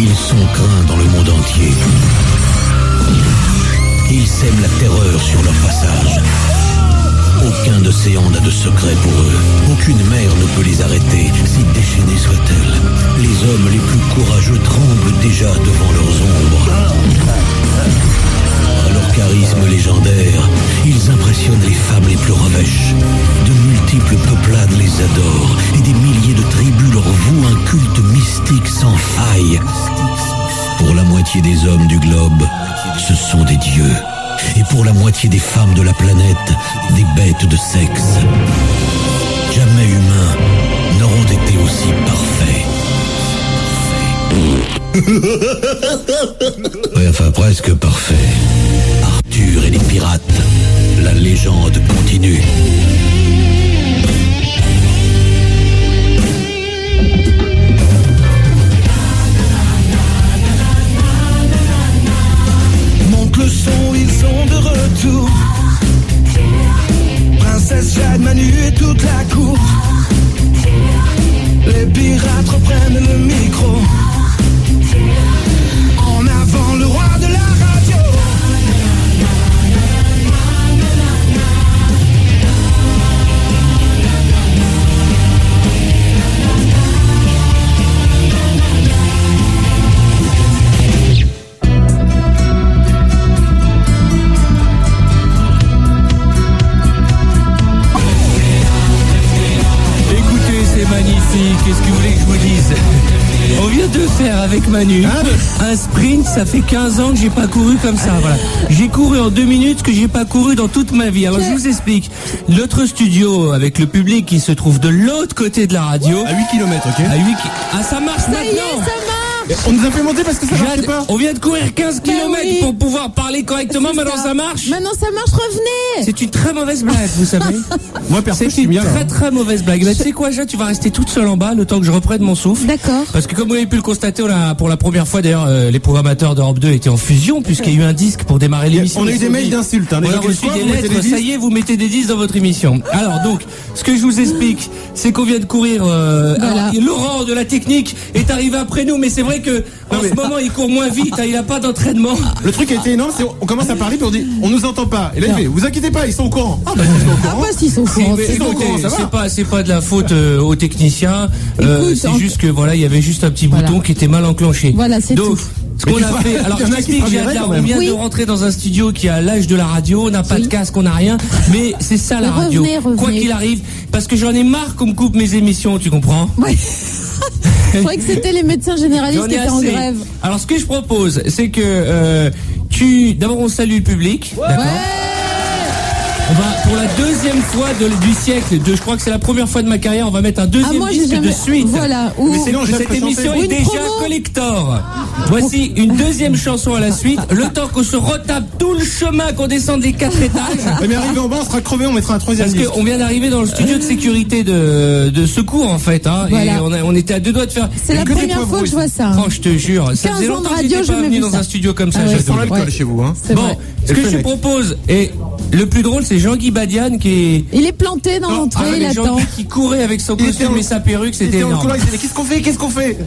Ils sont craints dans le monde entier. Ils sèment la terreur sur leur passage. Aucun océan n'a de secret pour eux. Aucune mer ne peut les arrêter, si déchaînée soit-elle. Les hommes les plus courageux tremblent déjà devant leurs ombres. À leur charisme légendaire, ils impressionnent les femmes les plus revêches. De multiples peuplades les adorent et des milliers de tribus leur vouent un culte mystique sans faille. Pour la moitié des hommes du globe, ce sont des dieux. Et pour la moitié des femmes de la planète, des bêtes de sexe. Jamais humains n'auront été aussi parfaits. Ouais, enfin presque parfaits. Arthur et les pirates, la légende continue. Le son, ils sont de retour. Princesse Jade, Manu et toute la cour. Les pirates reprennent le micro. En avant le roi de la radio. Qu'est-ce que vous voulez que je vous dise? On vient de faire avec Manu un sprint, ça fait 15 ans que j'ai pas couru comme ça, voilà. J'ai couru en 2 minutes que j'ai pas couru dans toute ma vie. Alors je vous explique. Notre studio avec le public qui se trouve de l'autre côté de la radio. À 8 km, ok? À 8 km. Ah, ça marche ça maintenant. Y est, ça marche. On nous a fait monter parce que ça marchait pas. On vient de courir 15 km oui. Pour pouvoir parler correctement. Maintenant ça marche. Maintenant ça marche, revenez. C'est une très mauvaise blague, vous savez. Moi perso, c'est une très mauvaise blague. Mais tu sais quoi, Jade, tu vas rester toute seule en bas le temps que je reprenne mon souffle. D'accord. Parce que comme vous avez pu le constater, pour la première fois d'ailleurs, les programmateurs d'Europe 2 étaient en fusion puisqu'il y a eu un disque pour démarrer l'émission. On a eu des mails d'insultes. On a reçu des lettres. Ça y est, vous mettez des disques dans votre émission. Alors donc, ce que je vous explique, c'est qu'on vient de courir. Voilà. Laurent de la technique est arrivé après nous, mais c'est vrai que en ce moment il court moins vite. Il a pas d'entraînement. Le truc a été énorme, c'est on commence à parler puis on dit on nous entend pas. Et là il fait vous inquiétez pas, ils sont au courant. Ah bah s'ils sont au courant. C'est pas de la faute aux techniciens. C'est juste que voilà, il y avait juste un petit bouton qui était mal enclenché. Voilà, c'est tout. Ce qu'on a fait, alors je t'explique, on vient de rentrer dans un studio qui a l'âge de la radio, on n'a pas de casque, on n'a rien, mais c'est ça la radio. Revenez. Quoi qu'il arrive, parce que j'en ai marre qu'on me coupe mes émissions, tu comprends? Oui. Je croyais que c'était les médecins généralistes qui étaient en grève. Alors ce que je propose, c'est que d'abord on salue le public, d'accord? On va, pour la deuxième fois du siècle, je crois que c'est la première fois de ma carrière, on va mettre un deuxième disque de suite. Voilà. Cette émission est déjà collector. Voici une deuxième chanson à la suite, le temps qu'on se retape tout le chemin, qu'on descende les 4 étages. Mais arrivé en bas, on sera crevé, on mettra un troisième disque. Parce qu'on vient d'arriver dans le studio de sécurité de secours, en fait, hein. Voilà. Et on était à 2 doigts de faire. C'est la première fois que je vois ça. Franchement, je te jure. Ça faisait longtemps que j'étais pas venu dans un studio comme ça. Sans l'alcool chez vous, hein. Bon, ce que je propose, et le plus drôle, c'est Jean-Guy Badiane qui est... Il est planté dans l'entrée, il attend. Jean-Guy qui courait avec son costume et sa perruque, c'était énorme. Qu'est-ce qu'on fait?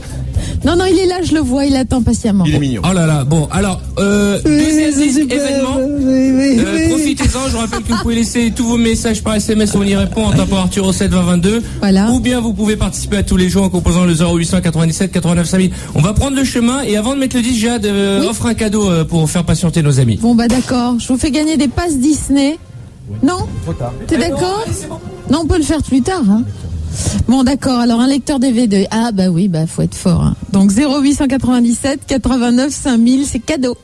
Non, il est là, je le vois, il attend patiemment. Il est mignon. Oh là là, bon, alors, deuxième événement, profitez-en, je rappelle que vous pouvez laisser tous vos messages par SMS, on y répond en tapant Arthur au 7 20 22. Voilà. Ou bien vous pouvez participer à tous les jours en composant le 0897 89 5000. On va prendre le chemin et avant de mettre le disque, Jade offre un cadeau pour faire patienter nos amis. Bon bah d'accord, je vous fais gagner des passes Disney. Non? Trop tard. T'es d'accord? Non, on peut le faire plus tard, hein. Bon d'accord, alors un lecteur DVD. Ah bah oui, faut être fort, hein. Donc 0897 89 5000, c'est cadeau.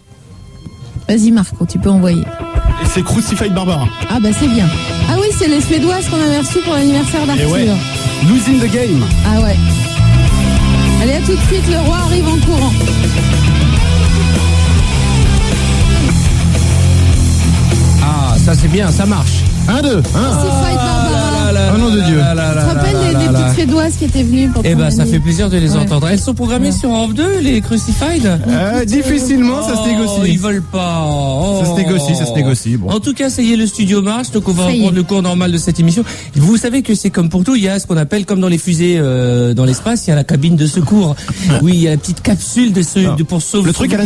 Vas-y Marco, tu peux envoyer. Et c'est Crucified Barbara. Ah bah c'est bien. Ah oui, c'est les Suédoises qu'on avait reçues pour l'anniversaire d'Arthur. Ouais. Losing the game. Ah ouais. Allez, à tout de suite, le roi arrive en courant. Ça c'est bien, ça marche. 1, 2, 1. Crucified Barbara. Au nom de Dieu. Tu te rappelles des petites Suédoises qui étaient venues pour Eh ben, ça ton fait plaisir de les Ouais. entendre. Elles sont programmées sur Europe 2, les Crucified? Difficilement, ça se négocie. Ils veulent pas. Oh. Ça se négocie. Bon. En tout cas, ça y est, le studio marche, donc on va Ça y est. reprendre le cours normal de cette émission. Vous savez que c'est comme pour tout, il y a ce qu'on appelle, comme dans les fusées dans l'espace, il y a la cabine de secours. Oui, il y a la petite capsule pour sauver. Le truc à la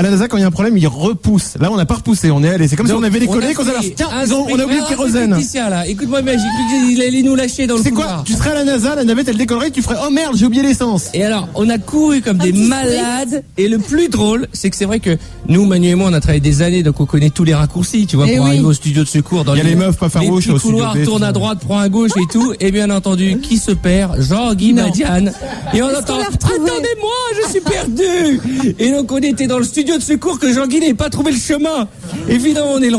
NASA, quand il y a un problème, il repousse. Là, on n'a pas repoussé, on est allé. C'est comme si on avait décollé, qu'on avait tiens, on a oublié le kérosène. Là. Écoute-moi bien, j'ai cru qu'il allait nous lâcher dans le C'est couloir. quoi? Tu serais à la NASA, la navette elle décollerait, tu ferais oh merde, j'ai oublié l'essence. Et alors, on a couru comme des petit malades. Et le plus drôle, c'est que c'est vrai que nous, Manu et moi, on a travaillé des années, donc on connaît tous les raccourcis, tu vois, Eh pour oui. arriver au studio de secours. Dans Il y a les meufs pas farouches les au petits studio couloirs, B, tourne tout à ça. droite, prend à gauche et tout. Et bien entendu, qui se perd? Jean-Guy Non. Badiane. Et on Est-ce entend, qu'on l'a retrouvé attendez-moi, je suis perdu. Et donc, on était dans le studio de secours que Jean-Guy n'ait pas trouvé le chemin. Évidemment, on est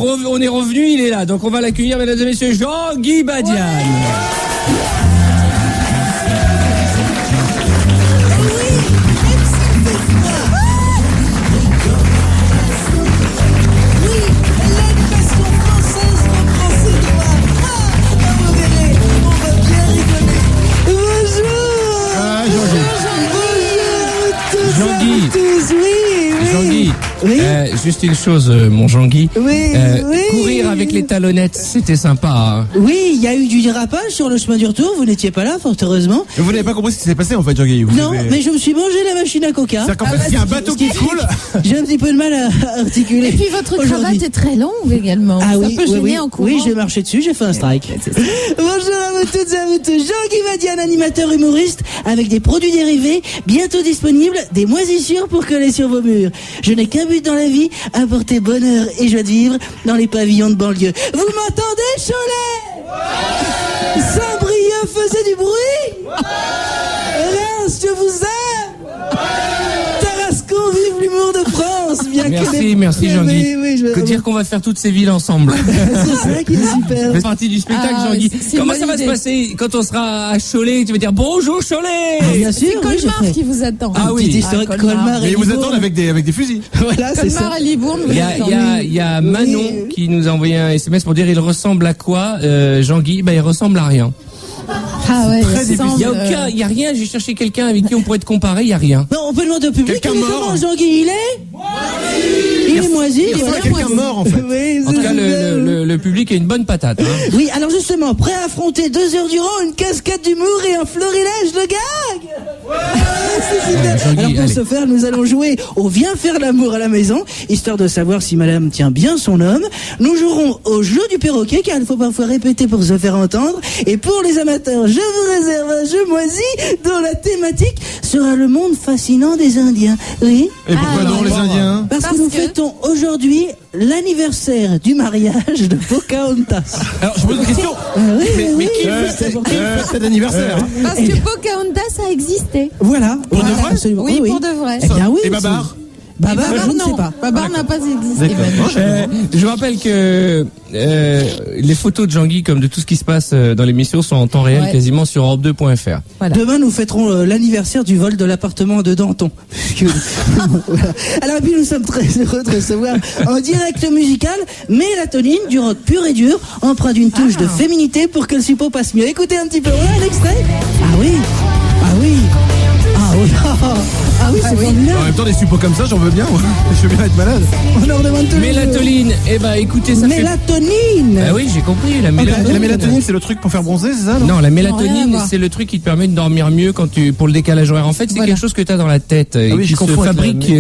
revenu, il est là. Donc, on va l'accueillir, mesdames et messieurs, Jean-Guy Badiane. L'expression française reprend ses droits. Vous verrez, on va bien rigoler. Bonjour. Ah, Jean-Guy. Tous, oui. Jean-Guy, Oui. juste une chose, mon Jean-Guy. Oui, oui. Courir avec les talonnettes, c'était sympa. Hein. Oui, il y a eu du dérapage sur le chemin du retour. Vous n'étiez pas là, fort heureusement. Mais vous n'avez pas compris ce qui s'est passé en fait, Jean-Guy. Non, mais je me suis mangé la machine à coca. C'est-à-dire qu'en fait, s'il y a un bateau qui coule. J'ai un petit peu de mal à articuler. Et puis votre aujourd'hui. cravate est très longue également. Ah ça oui, peut oui, gêner oui. en courant. Oui, j'ai marché dessus, j'ai fait un strike. Bonjour à vous toutes et à vous tous. Jean-Guy Badiane, animateur humoriste, avec des produits dérivés, bientôt disponibles, des moisissures pour coller sur vos murs. Je n'ai qu'un but dans la vie, apporter bonheur et joie de vivre dans les pavillons de banlieue. Vous m'entendez, Cholet? Saint-Brieuc faisait du bruit? Reims, je vous aime? Tarascon, vive l'humour de France, bien que les- Merci Jean-Guy. Oui, Que dire qu'on va faire toutes ces villes ensemble. c'est ça qui est super. C'est partie du spectacle, Ah, Jean-Guy. c'est Comment une ça va bonne se idée. passer quand on sera à Cholet? Tu vas dire bonjour Cholet. Bien sûr, C'est oui, je Colmar ferai. qui vous attend. Ah oui. Petite historique Colmar Mais et ils vous Libourne. attendent avec des fusils. Voilà, c'est ça. Colmar et Libourne, vous Il attendez. y a Manon qui nous a envoyé un SMS pour dire il ressemble à quoi, Jean-Guy? Ben, il ressemble à rien. Ah ouais, très il semble, Il y a rien. J'ai cherché quelqu'un avec qui on pourrait te comparer. Il y a rien. Non, on peut demander au public. Quelqu'un Il est mort. comment, Jean-Guy? Il est Il est moisi. Il ressemble à quelqu'un mort en fait. Oui, En tout c'est cas, super. le public a une bonne patate. Hein. Oui, alors justement, prêt à affronter 2 heures durant une cascade d'humour et un florilège de gags. C'est super. Jean-Guy, Alors pour allez. ce faire, nous allons jouer au Viens faire l'amour à la maison, histoire de savoir si madame tient bien son homme. Nous jouerons au jeu du perroquet, car il faut parfois répéter pour se faire entendre. Et pour les amateurs, je vous réserve un jeu moisi dont la thématique sera le monde fascinant des Indiens. Oui. Et pourquoi non, les Indiens? Parce que Parce nous que- fêtons aujourd'hui l'anniversaire du mariage de Pocahontas. Alors, je pose une question. Oui, Mais oui, qui oui, fait c'est important. cet anniversaire? Parce que Pocahontas a existé. Voilà. Pour de vrai? Absolument. Oui, pour de vrai. Eh bien oui. Et Babar? Babar, je ne non. sais pas. Babar n'a pas existé. D'accord. Manu. Je rappelle que les photos de Jean-Guy, comme de tout ce qui se passe dans l'émission, sont en temps réel Ouais. quasiment sur Europe2.fr. Voilà. Demain, nous fêterons l'anniversaire du vol de l'appartement de Danton. Voilà. Alors, et puis, nous sommes très heureux de recevoir en direct musical Mélatonine, du rock pur et dur, empreint d'une touche de féminité pour que le suppôt passe mieux. Écoutez un petit peu, un extrait. Ah oui, ah oui, ah oui, ah oui, c'est formidable. En même temps, des suppos comme ça, j'en veux bien. Moi. Je veux bien être malade. On leur demande tout. Mélatonine, eh ben écoutez, ça fait... Mélatonine. Ah oui, j'ai compris, la La mélatonine. mélatonine, c'est le truc pour faire bronzer, c'est ça? Non, la Non, rien à mélatonine, voir. c'est le truc qui te permet de dormir mieux pour le décalage horaire. En fait, c'est Voilà. quelque chose que tu as dans la tête et oui, qui je se confonds avec fabrique,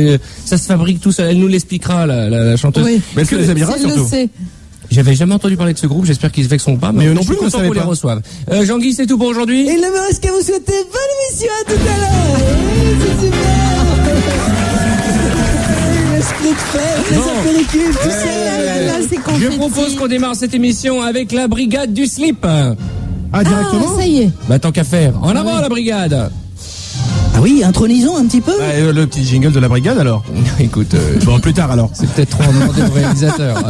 ça se fabrique tout seul. Elle nous l'expliquera, la chanteuse. Oui. Mais est-ce que les habillera Elle le surtout? sait. J'avais jamais entendu parler de ce groupe, j'espère qu'ils se vexeront pas. Mais eux en non tout cas, plus, je suis on content savait qu'on les pas. reçoive. Jean-Guy, c'est tout pour aujourd'hui. Il ne me reste qu'à vous souhaiter bonne émission à tout à l'heure. Oui, c'est super. L'esprit de fête, les Bon. apéritifs, tout ça. Là, c'est Je confetti. propose qu'on démarre cette émission avec la brigade du slip. Ah, directement? Ah, ça y est. Bah tant qu'à faire. En avant la brigade. Ah oui, intronisons un petit peu. Ah, le petit jingle de la brigade alors. Écoute, Bon, plus tard alors. c'est peut-être trop en demandé au réalisateur.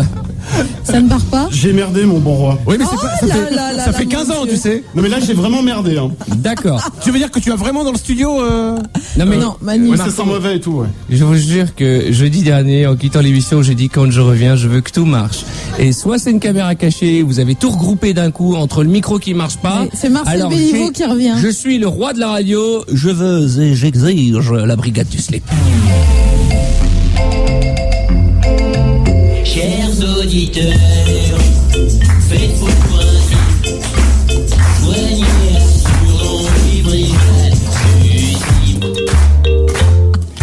Ça ne part pas? J'ai merdé, mon bon roi. Oui, mais ça fait 15 ans, tu sais. Non, mais là, j'ai vraiment merdé. Hein. D'accord. Tu veux dire que tu as vraiment dans le studio Non, mais Non, Manu. Ouais, ça sent mauvais et tout, ouais. je vous jure que jeudi dernier, en quittant l'émission, j'ai dit quand je reviens, je veux que tout marche. Et soit c'est une caméra cachée, vous avez tout regroupé d'un coup entre le micro qui marche pas. C'est Marcel Béliveau qui revient. Je suis le roi de la radio, je veux et j'exige la brigade du slip. Chers auditeurs, faites-vous pointer, soignez assurant brigade du slip.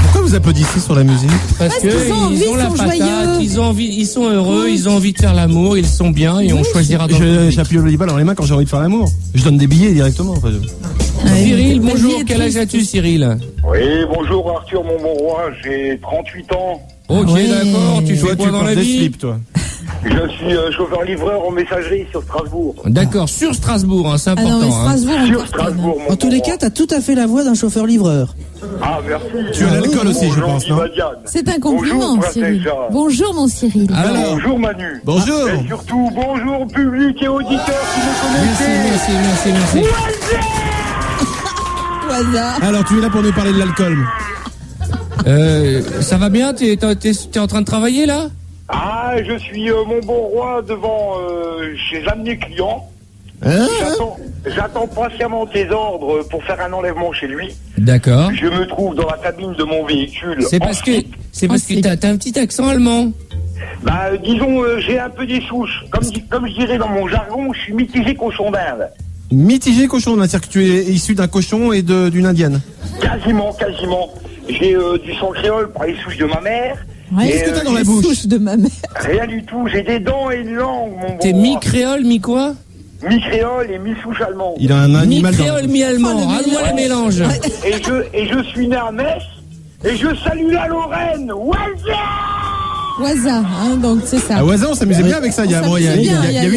Pourquoi vous applaudissez sur la musique? Parce que qu'ils ont envie, ils ont la ils sont patate, joyeux. ils ont envie, ils sont heureux, ils ont envie de faire l'amour, ils sont bien et on choisira dans le public. J'appuie le dans les mains quand j'ai envie de faire l'amour. Je donne des billets directement. Enfin, Cyril, Ta vie bonjour, est quel âge triste. as-tu Cyril? Oui, bonjour Arthur, mon bon roi, j'ai 38 ans. Ok, Ouais. d'accord, tu toi, fais tu quoi dans portes la des vie? slips, toi. Je suis chauffeur-livreur en messagerie sur Strasbourg. D'accord, sur Strasbourg, hein, c'est Ah non, mais important. hein. Strasbourg, Sur encore Strasbourg, mon En tous bon les roi. cas, t'as tout à fait la voix d'un chauffeur-livreur. Ah, merci. Tu as l'alcool aussi, je pense, non? Madiane. C'est un compliment, Bonjour, Cyril. princesse. Bonjour, mon Cyril. Alors, Bonjour Manu. Bonjour. Et surtout, bonjour public et auditeurs qui me merci, connaissent. merci. Au hasard. Alors, tu es là pour nous parler de l'alcool. Ça va bien? T'es en train de travailler là? Ah, je suis mon bon roi devant chez un de mes clients. Hein? J'attends patiemment tes ordres pour faire un enlèvement chez lui. D'accord. Je me trouve dans la cabine de mon véhicule. C'est parce que Ensuite. t'as un petit accent allemand. Bah, disons, j'ai un peu des souches. Comme je dirais dans mon jargon, je suis mitigé cochon d'Inde. Mitigé cochon, c'est-à-dire que tu es issu d'un cochon et d'une indienne. Quasiment. J'ai du sang créole par les souches de ma mère. Ouais. Qu'est-ce que t'as dans la Les bouche? souches de ma mère. Rien du tout. J'ai des dents et une langue, mon bon T'es roi. mi-créole, mi-quoi? Mi-créole et mi-souche allemande. Il a un animal dans Mi-créole, mi-allemand. Oh, le Rends-moi le mélange. Et je suis né à Metz. Et je salue la Lorraine. Waza! Waza, hein, donc c'est ça. À Oisin, on s'amusait bien avec ça il y a 8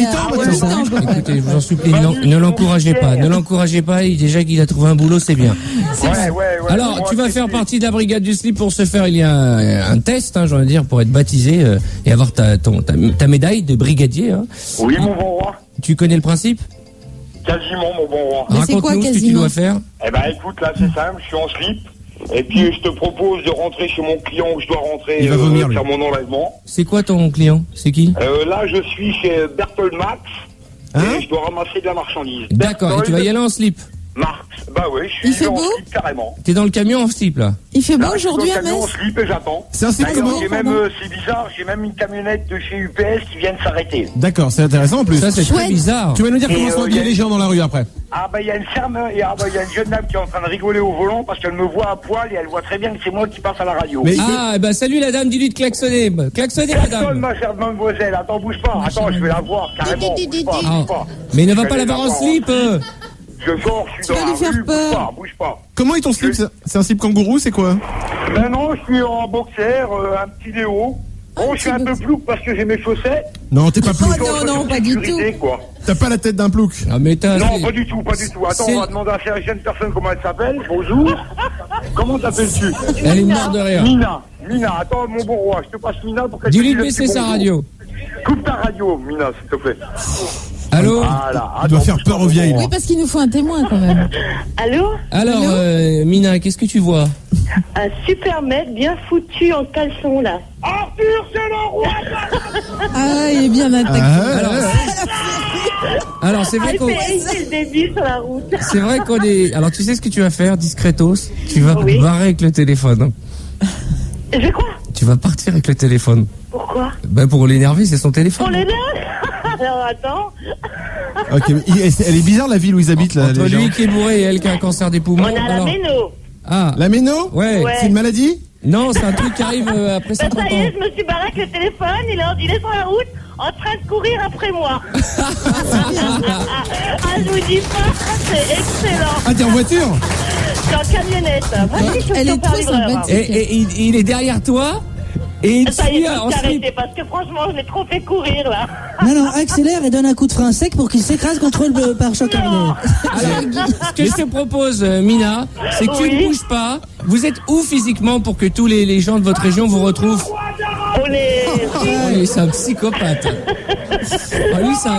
ans maintenant. Écoutez, je vous en supplie, ne l'encouragez pas. Ne l'encouragez pas. Déjà qu'il a trouvé un boulot, c'est bien. Ouais. Alors, Moi, tu vas c'est- faire partie de la brigade du slip pour ce faire. Il y a un test, hein, j'ai envie de dire, pour être baptisé et avoir ta médaille de brigadier. Hein. Oui, mon bon roi. Tu connais le principe? Quasiment, mon bon roi. Mais c'est quoi, Raconte-nous ce que tu quasiment dois faire. Eh ben, écoute, là, c'est simple. Je suis en slip. Et puis, je te propose de rentrer chez mon client où je dois rentrer Il va vomir, lui. faire mon enlèvement. C'est quoi ton client? C'est qui? Là, je suis chez Berthold Max. Hein? Et je dois ramasser de la marchandise. D'accord, et tu vas y aller en slip. Marx. Bah oui, je Il suis fait en beau slip carrément. T'es dans le camion en slip, là. Il fait beau Là, je suis dans aujourd'hui le à camion en Metz. slip et j'attends. C'est un slip D'ailleurs, comment? j'ai même, c'est bizarre, j'ai même une camionnette de chez UPS qui vient de s'arrêter. D'accord, c'est intéressant en plus. Ça, c'est très Chouette. bizarre. Tu vas nous dire Et, comment sont y habillés a- les gens dans la rue après. Ah bah il y a une ferme, et ah bah il y a une jeune dame qui est en train de rigoler au volant parce qu'elle me voit à poil et elle voit très bien que c'est moi qui passe à la radio. Mais- Ah, bah salut la dame, dis-lui de klaxonner. Klaxonnez la Personne, dame. ma chère mademoiselle, attends, bouge pas, attends, je vais la voir carrément, bouge pas, Ah, bouge pas. mais ne va Je pas vais l'avoir en voir. slip. Je sors, je Tu suis vas dans lui la faire rue, peur. bouge pas. Comment est ton slip? C'est un slip kangourou, c'est quoi? Ben non, je suis en boxer, un petit déo. Bon, je suis un peu plouc parce que j'ai mes chaussettes. Non, t'es pas plouc. Oh non, pas du tout. Sécurité, quoi. T'as pas la tête d'un plouc. Ah, mais t'as. Non, pas du tout, pas du tout. Attends, C'est- on va demander à cette jeune personne comment elle s'appelle. Bonjour. Comment t'appelles-tu? Elle est morte de rire. Mina, attends, mon bon roi, je te passe Mina pour qu'elle te Dis-lui dise de un baisser petit sa bonjour. radio. Coupe ta radio, Mina, s'il te plaît. Allô? Voilà. Il doit faire peur aux vieilles. Oui, parce qu'il nous faut un témoin quand même. Allô? Alors, Mina, qu'est-ce que tu vois? Un super mec bien foutu en caleçon là. Arthur, c'est le roi. Ah, il est bien attaqué. Alors, c'est vrai Ah, qu'on. c'est le début sur la route. C'est vrai qu'on est. Alors, tu sais ce que tu vas faire, discretos? Tu vas Oui. te barrer avec le téléphone. Je fais quoi? Tu vas partir avec le téléphone. Pourquoi? Ben, pour l'énerver, c'est son téléphone. Pour les deux? Alors attends. Ok, mais elle est bizarre la ville où ils habitent là. Entre les lui gens. qui est bourré et elle qui a un cancer des poumons. On a la alors- méno. Ah, La méno? ouais. Ouais. C'est une maladie? Non, c'est un truc qui arrive après Bah, 50 ça y est, ans. je me suis barré avec le téléphone, il est sur la route, en train de courir après moi. Ah, je vous dis pas, c'est excellent. Ah, t'es en voiture? Je suis en camionnette. Moi, je suis Elle est chauffeur trop livreur. sympathique. Et il est derrière toi et il Ça y est, suit faut en slip. s'arrêter parce que franchement, je l'ai trop fait courir là. Non, accélère et donne un coup de frein sec pour qu'il s'écrase contre le pare-choc arrière. Alors, ce que je te propose, Mina, c'est que tu Oui. ne bouges pas. Vous êtes où physiquement pour que tous les gens de votre région vous retrouvent? On est lui, c'est un psychopathe. Lui, c'est un...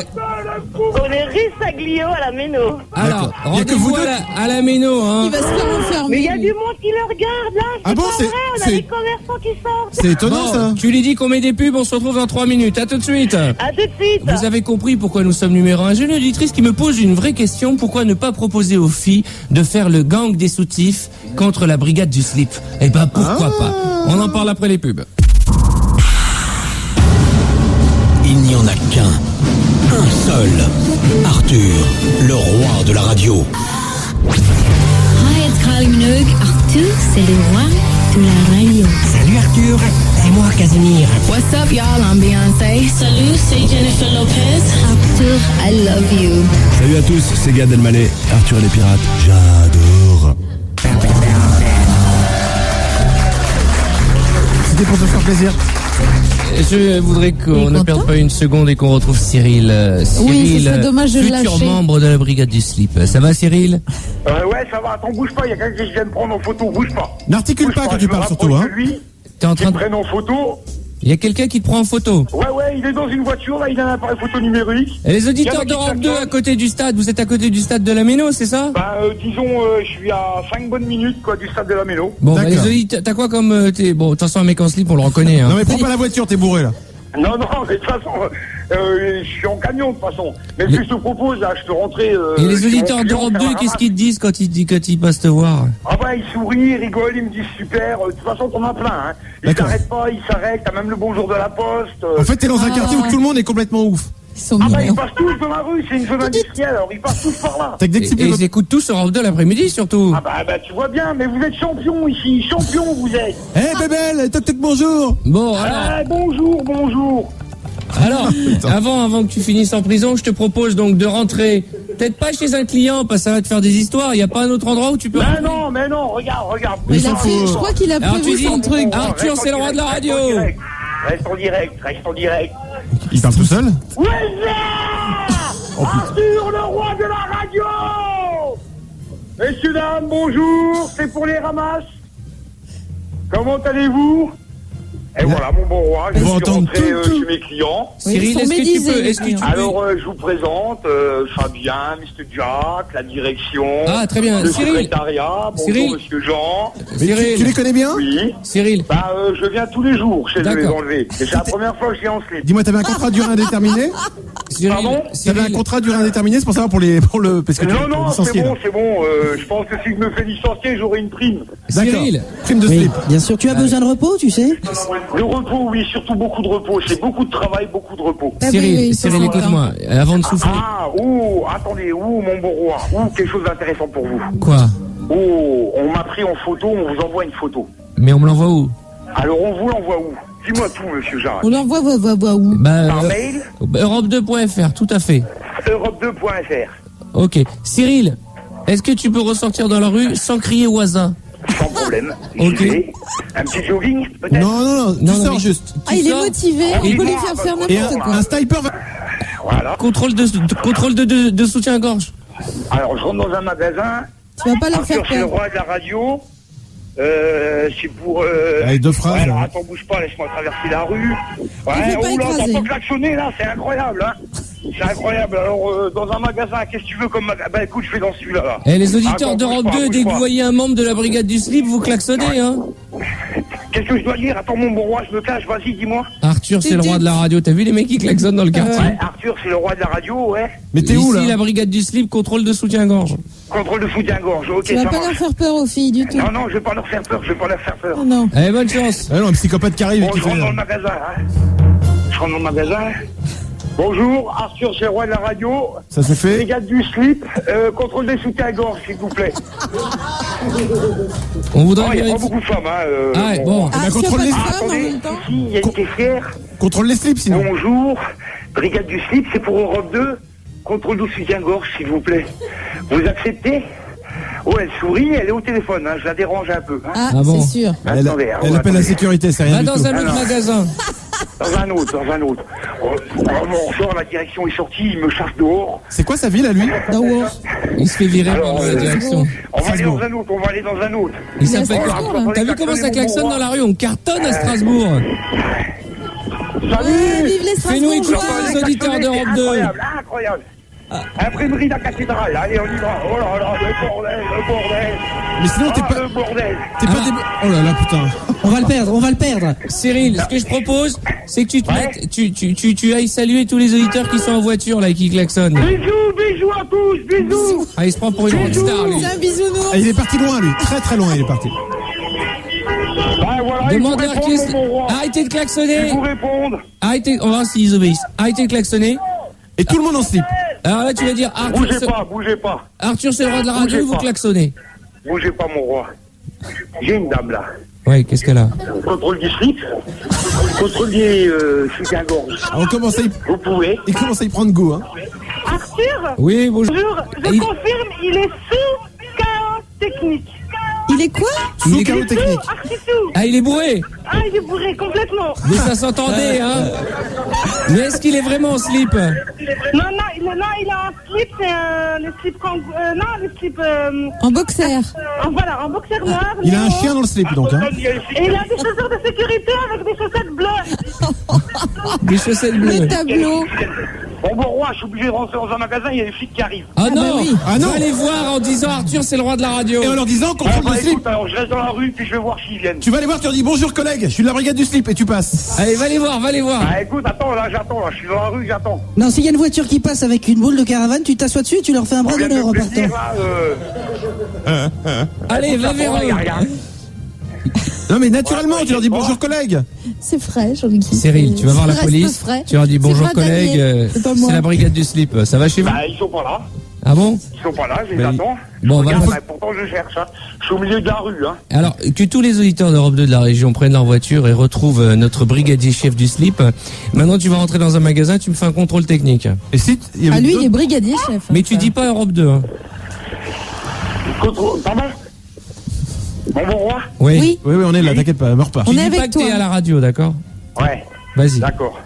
on est Rissaglio à la Méno. Alors, rendez-vous à la Méno, hein. Il va se faire enfermer. Mais il y a du monde qui le regarde là. Ah bon, pas c'est- vrai, on a c'est- des commerçants qui sortent. C'est étonnant Bon, ça. tu lui dis qu'on met des pubs, on se retrouve dans 3 minutes. À tout de suite. À tout de suite. Vous avez compris pourquoi nous sommes numéro 1. J'ai une auditrice qui me pose une vraie question. Pourquoi ne pas proposer aux filles de faire le gang des soutifs contre la brigade du slip? Eh ben, pourquoi pas? On en parle après les pubs. Il n'y en a qu'un. Un seul. Arthur, le roi de la radio. Hi, it's Kylie Minogue. Arthur, c'est le roi de la radio. Salut Arthur, c'est moi Casimir. What's up, y'all? I'm Beyoncé. Salut, c'est Jennifer Lopez. Arthur, I love you. Salut à tous, c'est Gad Elmaleh. Arthur et les pirates, j'adore. C'était pour te faire plaisir. Je voudrais qu'on ne perde pas une seconde et qu'on retrouve Cyril. Oui, ce serait dommage de le futur lâcher. membre de la brigade du slip. Ça va, Cyril? Ouais, ça va. Attends, bouge pas. Il y a quelqu'un qui vient de prendre en photo. Bouge pas. N'articule Bouge pas quand tu je me parles surtout, rapproche hein. de lui. T'es en train de... Prenne en photo. Il y a quelqu'un qui te prend en photo. Ouais, il est dans une voiture. Là, il a un appareil photo numérique. Et les auditeurs Il y en a qui d'Europe 2 klaxonnent. à côté du stade, vous êtes à côté du stade de la Méno, c'est ça? Bah, disons, je suis à 5 bonnes minutes, quoi, du stade de la Méno. Bon, bah, les D'accord. auditeurs, t'as quoi comme... bon, de toute façon, un mec en slip, on le reconnaît. Hein. Non mais prends pas la voiture, t'es bourré là. Non, mais de toute façon, je suis en camion, de toute façon. Mais ce que je te propose, là, je te rentrer... Et les chez mon auditeurs client, d'Europe faire 2, un qu'est-ce ramasse. qu'ils te disent quand ils passent te voir? Ah bah, ils sourient, ils rigolent, ils me disent super. De toute façon, t'en as plein, hein. Ils D'accord. s'arrêtent pas, ils s'arrêtent. T'as même le bonjour de la poste. En fait, t'es dans un quartier où tout le monde est complètement ouf. Ils sont Ah bah, ils mignons. passent tous dans la rue, c'est une zone industrielle, alors ils passent tous par là. T'as que dès que c'est Et plus ils écoutent tous Europe 2 l'après-midi, surtout. Ah bah, tu vois bien, mais vous êtes champion ici, champion vous êtes. Eh bébelle, toc toc bonjour. Bon, alors... Ah, bonjour. Alors, avant que tu finisses en prison, je te propose donc de rentrer, peut-être pas chez un client, parce que ça va te faire des histoires. Il n'y a pas un autre endroit où tu peux... Mais non, regarde. Mais je crois qu'il a Alors, tu prévu dis, son truc. Arthur, c'est le roi de la radio. Reste en direct. Il parle tout seul. Ouais, Arthur, le roi de la radio. Messieurs, dames, bonjour, c'est pour les ramasses. Comment allez-vous? Et voilà, mon bon roi, je On va suis entendre rentré tout. chez mes clients. Cyril, ils sont est-ce que tu médisés, peux... les Est-ce que tu peux... Alors, je vous présente Fabien, Mr. Jack, la direction, Ah, très bien. le Cyril. secrétariat, bonjour Cyril. Monsieur Jean. Mais tu les connais bien? Oui. Cyril. Bah, je viens tous les jours chez eux les D'accord. enlever. Et c'est la première fois que je viens en slip. Dis-moi, t'avais un contrat durée indéterminée? Pardon? T'avais un contrat durée indéterminée, c'est pour savoir pour le parce que tu Non, c'est licencié, bon, là. c'est bon. Je pense que si je me fais licencier, j'aurai une prime. D'accord. Cyril. Prime de Oui, slip. bien sûr, tu as besoin de repos, tu sais. Le repos, oui, surtout beaucoup de repos. C'est beaucoup de travail, beaucoup de repos. Ah oui, Cyril, oui, Cyril, c'est écoute-moi, avant de souffler. Attendez, mon bon roi. Quelque chose d'intéressant pour vous. Quoi? On m'a pris en photo, on vous envoie une photo. Mais on me l'envoie où? Alors, on vous l'envoie où? Dis-moi tout, monsieur Jacques. On l'envoie où? Par mail, Europe2.fr, tout à fait. europe2.fr. Ok. Cyril, est-ce que tu peux ressortir dans la rue sans crier oisin? Sans problème. Ok. J'y vais. Un petit jogging, peut-être? Non, tu sors juste. Ah, il est sors motivé, on peut lui faire faire Et n'importe quoi. un sniper va... Voilà. Contrôle de soutien-gorge. Alors, je rentre dans un magasin. Tu vas pas leur faire Arthur, c'est le peur. roi de la radio. C'est pour... Allez, deux phrases. Ouais, alors, là. attends, bouge pas, laisse-moi traverser la rue. fais Ouais, pas oula, écraser. t'entends klaxonner, là, c'est incroyable, hein. C'est incroyable. Alors, dans un magasin, qu'est-ce que tu veux comme magasin? Bah, écoute, je vais dans celui-là, là. Et les auditeurs Attends, d'Europe bouge pas, 2, bouge dès que pas. vous voyez un membre de la brigade du slip, vous klaxonnez, hein? Qu'est-ce que je dois dire? Attends, mon bon roi, je me cache, vas-y, dis-moi. Arthur, c'est le roi de la radio. T'as vu les mecs qui klaxonnent dans le quartier? Ouais, Arthur, c'est le roi de la radio, ouais. Mais t'es où, Ici, là? la brigade du slip, contrôle de soutien-gorge. Contrôle de soutien-gorge, ok, Tu vas ça pas leur marche. faire peur aux filles du tout. Non, je vais pas leur faire peur, Oh non. Allez, bonne chance. Ah non, un psychopathe qui arrive et Bon, qui je rentre fait... dans le magasin, hein. Je rentre dans le magasin. Bonjour, Arthur, c'est le roi de la radio. Ça se fait. Brigade du slip, contrôle des soutiens-gorge, s'il vous plaît. On voudrait Il n'y a pas vérifier. beaucoup de femmes, hein. Ah, ouais, bon. Ah, bah, tu as contrôle pas de les- femme en Attendez, même temps? ici, il y a une caissière. Contrôle les slips, sinon. Bonjour, Brigade du slip, c'est pour Europe 2. Contrôle du soutien-gorge, s'il vous plaît. Vous acceptez? Oh, elle sourit, elle est au téléphone, hein. Je la dérange un peu. Hein. Ah, Ah bon. c'est sûr. Elle Attendez, appelle la attendez. sécurité, c'est rien Va du dans tout. un autre magasin. Dans un autre. On sort, la direction est sortie, il me chasse dehors. C'est quoi sa ville, à lui? D'Aour. Il se fait virer Alors, par la direction. On va aller Strasbourg. dans un autre. Il Mais à s'appelle. Strasbourg, là. T'as vu comment ça klaxonne dans la rue? On cartonne à Strasbourg. Salut. Vive les Fais-nous écouter Strasbourgeois. les auditeurs d'Europe 2. Incroyable. Imprimerie de la cathédrale, allez on y va. Oh là là, le bordel. Mais sinon, t'es pas. Le bordel. T'es pas dé- Oh là là, putain. On va le perdre. Cyril, ce que je propose, c'est que tu te mettes, tu ailles saluer tous les auditeurs qui sont en voiture là et qui klaxonnent. Bisous à tous, bisous. Ah, il se prend pour une rockstar lui. C'est un bisounours. Ah, il est parti loin, lui. Très très loin, il est parti. Voilà, Demande-leur qui est... Arrêtez de klaxonner. Ils vous répondent. Arrêtez, on va voir s'ils obéissent. Arrêtez de klaxonner. Et tout le monde en slip. Alors là, tu vas dire Arthur, Bougez pas. Arthur, c'est le roi de la radio, Bougez vous pas. klaxonnez. Bougez pas, mon roi. J'ai une dame là. Ouais, qu'est-ce qu'elle a? Contrôle du slip. Contrôle du soutien-gorge. Ah, on commence à y... Vous pouvez. Il commence à y prendre goût, hein. Arthur, Oui, bonjour. je confirme, il est sous chaos technique. Il est quoi? Sous chaos technique. Artisou. Ah, il est bourré. Ah, il est bourré complètement. Mais ça s'entendait, hein. Mais est-ce qu'il est vraiment en slip? Non, il a un slip, c'est le slip le slip En boxer. voilà, en boxer noir. Il a un néon. chien dans le slip, donc, hein. Et il a des chaussures de sécurité avec des chaussettes bleues. Des chaussettes Le bleues. tableau. Bon, roi, je suis obligé de rentrer dans un magasin, il y a des flics qui arrivent. Ah non, bah oui. Ah non. Va les voir en disant Arthur, c'est le roi de la radio. Et en leur disant, contrôle le slip. Écoute, alors je reste dans la rue, puis je vais voir s'ils viennent. Tu vas aller voir, tu leur dis bonjour collègue, je suis de la brigade du slip et tu passes. Allez, va les voir, va les voir. Ah, écoute, attends, là, je suis dans la rue, j'attends. Non, s'il y a une voiture qui passe avec une boule de caravane, tu t'assois dessus et tu leur fais un bras On vient d'honneur de en me partant. plaisir, là, Allez, va vers eux. Non mais naturellement, tu leur dis bonjour collègue. C'est frais, j'en ai kiffé. Cyril, tu vas voir la Ça reste police. frais. Tu leur dis C'est bonjour printanier, collègue, c'est pas moi. c'est la brigade du slip. Ça va chez vous? Bah, ils sont pas là. Ah bon? Ils sont pas là, je les Bah, attends. bon, on va Regarde, le- bah, pourtant, je cherche, hein. Je suis au milieu de la rue, hein. Alors, que tous les auditeurs d'Europe 2 de la région prennent leur voiture et retrouvent notre brigadier chef du slip. Maintenant, tu vas rentrer dans un magasin, tu me fais un contrôle technique. Et si il y avait Ah, lui, d'autres- il est brigadier chef. Mais tu dis pas Europe 2, hein. Pardon? Bon roi? Oui. Oui, on est là, t'inquiète pas, meurs pas. On Tu est dis pas avec que t'es toi. à la radio, d'accord? Ouais, Vas-y. d'accord.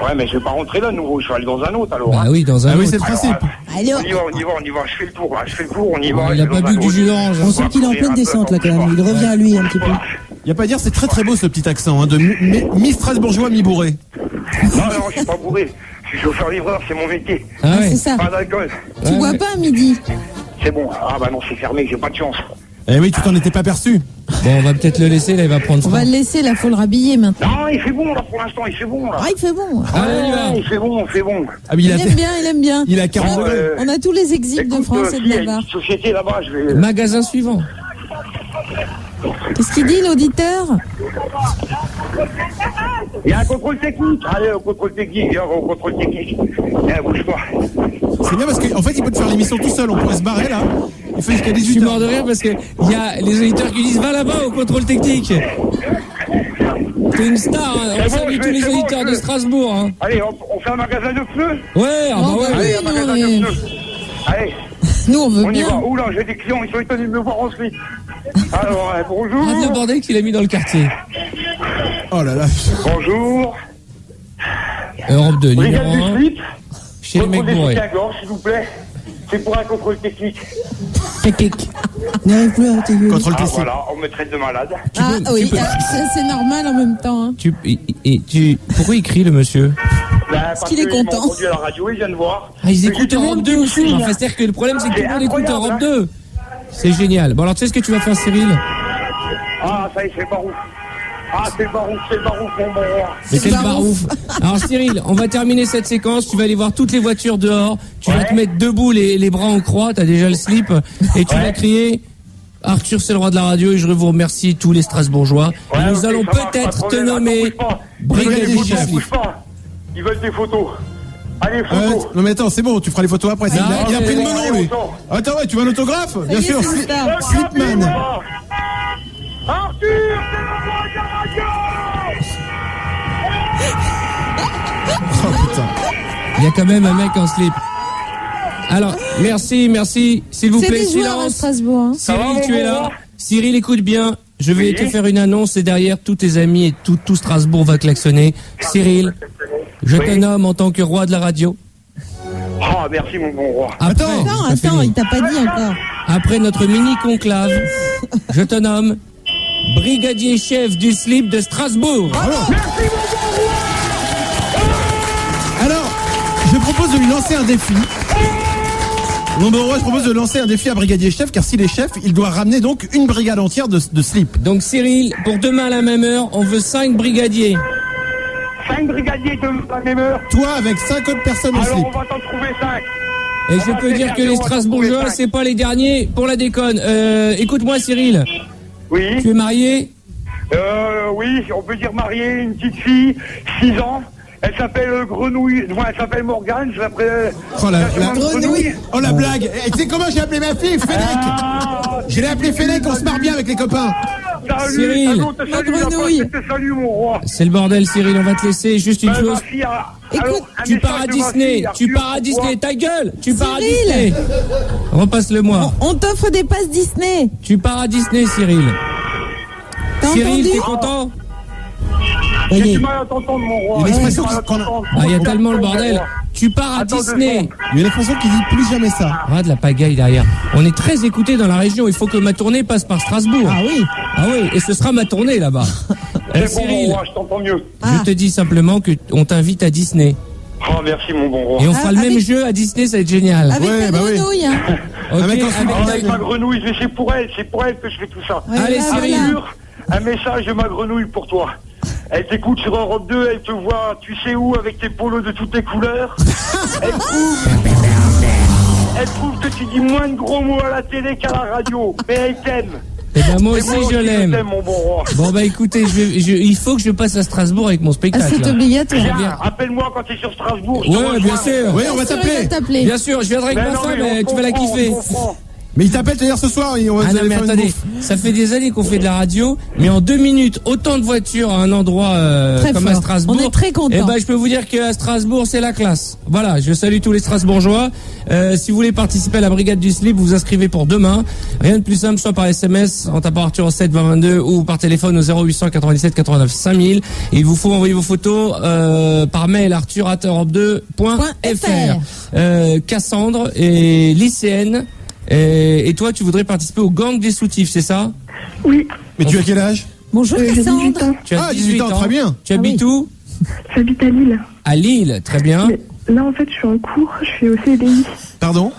Ouais, mais je vais pas rentrer là, nouveau. Je vais aller dans un autre, alors. Bah hein. oui, dans un Ah oui, autre. c'est le principe. Allez, On y va. Je fais le tour, là. Je fais le tour, on y va. Il a Je pas vais dans bu un que du autre. jus d'orange. On sent qu'il est en pleine descente là quand même. Il revient à lui un petit peu. Y a pas à dire, c'est très très beau ce petit accent, hein, de mi-strasbourgeois, mi-bourré. Non, je suis pas bourré. Je suis chauffeur-livreur, c'est mon métier. Ah c'est ouais. ça. Pas d'alcool. Tu bois pas à midi. C'est bon. Ah bah non, c'est fermé, j'ai pas de chance. Eh oui, tu t'en étais pas perçu. Bon, on va peut-être le laisser, là, il va prendre On froid. va le laisser, là, faut le rhabiller maintenant. Non, il fait bon, là, pour l'instant, il fait bon, là. Ah, il fait bon. Allez, on y va. Il fait bon. Ah, mais Il aime bien, il aime bien. Il a 40 Bon, degrés. On a tous les exils de Écoute, France et de s'il y a Navarre. une société là-bas, je vais... Magasin suivant. Qu'est-ce qu'il dit, l'auditeur? Il y a un contrôle technique. Allez, au contrôle technique, viens, au contrôle technique. Eh, bouge pas. C'est bien parce qu'en fait, il peut te faire l'émission tout seul. On pourrait se barrer là. Il fait jusqu'à Je 18 suis mort heures. de rire parce que il y a les auditeurs qui disent va là-bas au contrôle technique. T'es une star, hein. C'est On bon, salue je tous vais- les c'est bon, auditeurs je de vais. Strasbourg. Hein. Allez, on fait un magasin de pneus. Ouais, ah bah Oh, bah ouais. oui. Allez, un non, magasin mais- de pneus. Allez, Nous, on veut on y va. bien. Oula, j'ai des clients, ils sont étonnés de me voir en slip. Alors, bonjour. Arrête le bordel qu'il a mis dans le quartier. Oh là là. Bonjour. Europe 2, numéro Brigade du 1. slip. Chez les mecs Contrôle des bourrés. soutiens-gorge, s'il vous plaît. C'est pour un contrôle technique. N'arrive plus à articuler. Contrôle Ah, tes slip. voilà, on me traite de malade. Ah oui, peux- c'est normal en même temps. Hein. Pourquoi il crie le monsieur? Parce qu'il est qu'ils m'ont content. entendu à la radio, ils viennent voir. Ah, ils Mais écoutent j'ai tout le Europe monde 2 qui aussi. signe. Enfin, c'est-à-dire que le problème, c'est que tout le monde écoute incroyable, Europe hein. 2. C'est génial. Bon, alors tu sais ce que tu vas faire, Cyril? Ah, ça y est, c'est barouf. Ah, c'est le barouf, mon bon roi. Mais quel barouf. barouf. Alors Cyril, on va terminer cette séquence. Tu vas aller voir toutes les voitures dehors. Tu vas te mettre debout, les bras en croix. T'as déjà le slip. Et tu vas crier Arthur, c'est le roi de la radio. Et je vous remercie tous les Strasbourgeois. Ouais, Et nous ok, allons ça marche, pas de peut-être te problème. nommer Attends, bouge pas. brigadier Bouge pas, chef. bouge pas. Ils veulent des photos. Allez, photos. Non mais attends, c'est bon, tu feras les photos après. Il a pris le melon lui. Attends, ouais, tu veux un autographe? Bien y est, sûr, c'est une star. Slipman. Arthur, c'est le roi de la radio. Oh putain. Il y a quand même un mec en slip. Alors, merci. S'il vous C'est plaît, des joueurs à silence. Strasbourg. Hein. Cyril, tu es là? Cyril, écoute bien. Je vais te faire une annonce et derrière, tous tes amis et tout Strasbourg va klaxonner. Cyril, je te nomme en tant que roi de la radio. Ah, merci, mon bon roi. Après, Attends, j'ai pas fini. il t'a pas dit encore. Après notre mini conclave, je te nomme brigadier chef du slip de Strasbourg. Merci, mon bon roi. propose de lui lancer un défi. Mon bon roi, je propose de lancer un défi à Brigadier Chef, car s'il est chef, il doit ramener donc une brigade entière de slip. Donc Cyril, pour demain à la même heure, on veut 5 brigadiers. 5 brigadiers demain à la même heure. Toi, avec 5 autres personnes au slip. Alors, on va t'en trouver 5. Et je peux dire que les Strasbourgeois, c'est pas les derniers pour la déconne. Écoute-moi Cyril. Oui. Tu es marié? Oui, on peut dire marié, une petite fille, 6 ans. Elle s'appelle Grenouille. Non, elle s'appelle Morgane. Je l'appelle. Oh la Grenouille. Oh la blague. Et tu sais comment j'ai appelé ma fille? Fennec. Je l'ai appelée Fennec, on se marre bien avec les copains. Salut, Cyril. la Grenouille. Salut mon roi. C'est le bordel Cyril, on va te laisser juste une chose. Écoute, tu pars à Disney, tu pars à Disney, ta gueule, tu pars à Disney. Repasse-le-moi. On t'offre des passes Disney. Tu pars à Disney Cyril. Cyril, t'es content? J'ai du mal à t'entendre, mon roi. Il y a une expression il y a tellement le bordel. Tu pars à Disney. Il y a une expression qui dit plus jamais ça. Ah, de la pagaille derrière. On est très écoutés dans la région. Il faut que ma tournée passe par Strasbourg. Ah oui. Ah oui, et ce sera ma tournée là-bas. Cyril, je t'entends mieux. je te dis simplement que on t'invite à Disney. Oh, merci, mon bon roi. Et on fera le même jeu à Disney, ça va être génial. Avec ta grenouille. Ok, avec ma grenouille, mais c'est pour elle que je fais tout ça. Allez, Cyril. Un message de ma grenouille pour toi. Elle t'écoute sur Europe 2, elle te voit, tu sais où, avec tes polos de toutes les couleurs. Elle trouve que tu dis moins de gros mots à la télé qu'à la radio, mais elle t'aime. Eh ben moi aussi je l'aime. Mon bon roi. Bon bah écoutez, il faut que je passe à Strasbourg avec mon spectacle. Ah, c'est obligatoire. Appelle-moi quand tu es sur Strasbourg. Ouais, bien sûr. Oui, on va t'appeler. Bien sûr, je viendrai avec ma femme, tu vas la kiffer. Mais il t'appelle hier ce soir. Non, mais attendez, ça fait des années qu'on fait de la radio, mais en 2 minutes, autant de voitures à un endroit comme à Strasbourg. On est très contents. Eh ben, je peux vous dire qu'à Strasbourg, c'est la classe. Voilà, je salue tous les Strasbourgeois. Si vous voulez participer à la brigade du slip, vous vous inscrivez pour demain. Rien de plus simple, soit par SMS, en tapant Arthur au 7 20 22 ou par téléphone au 0800 97 89 5000. Et il vous faut envoyer vos photos par mail arthur@europe2.fr. Cassandre est lycéenne. Et toi, tu voudrais participer au gang des soutifs, c'est ça? Oui. Mais tu as quel âge? Bonjour Cassandre. Tu as 18 ans, très bien. Tu habites où? J'habite à Lille. À Lille, très bien. Mais là, en fait, je suis en cours, je suis au CDI. Pardon?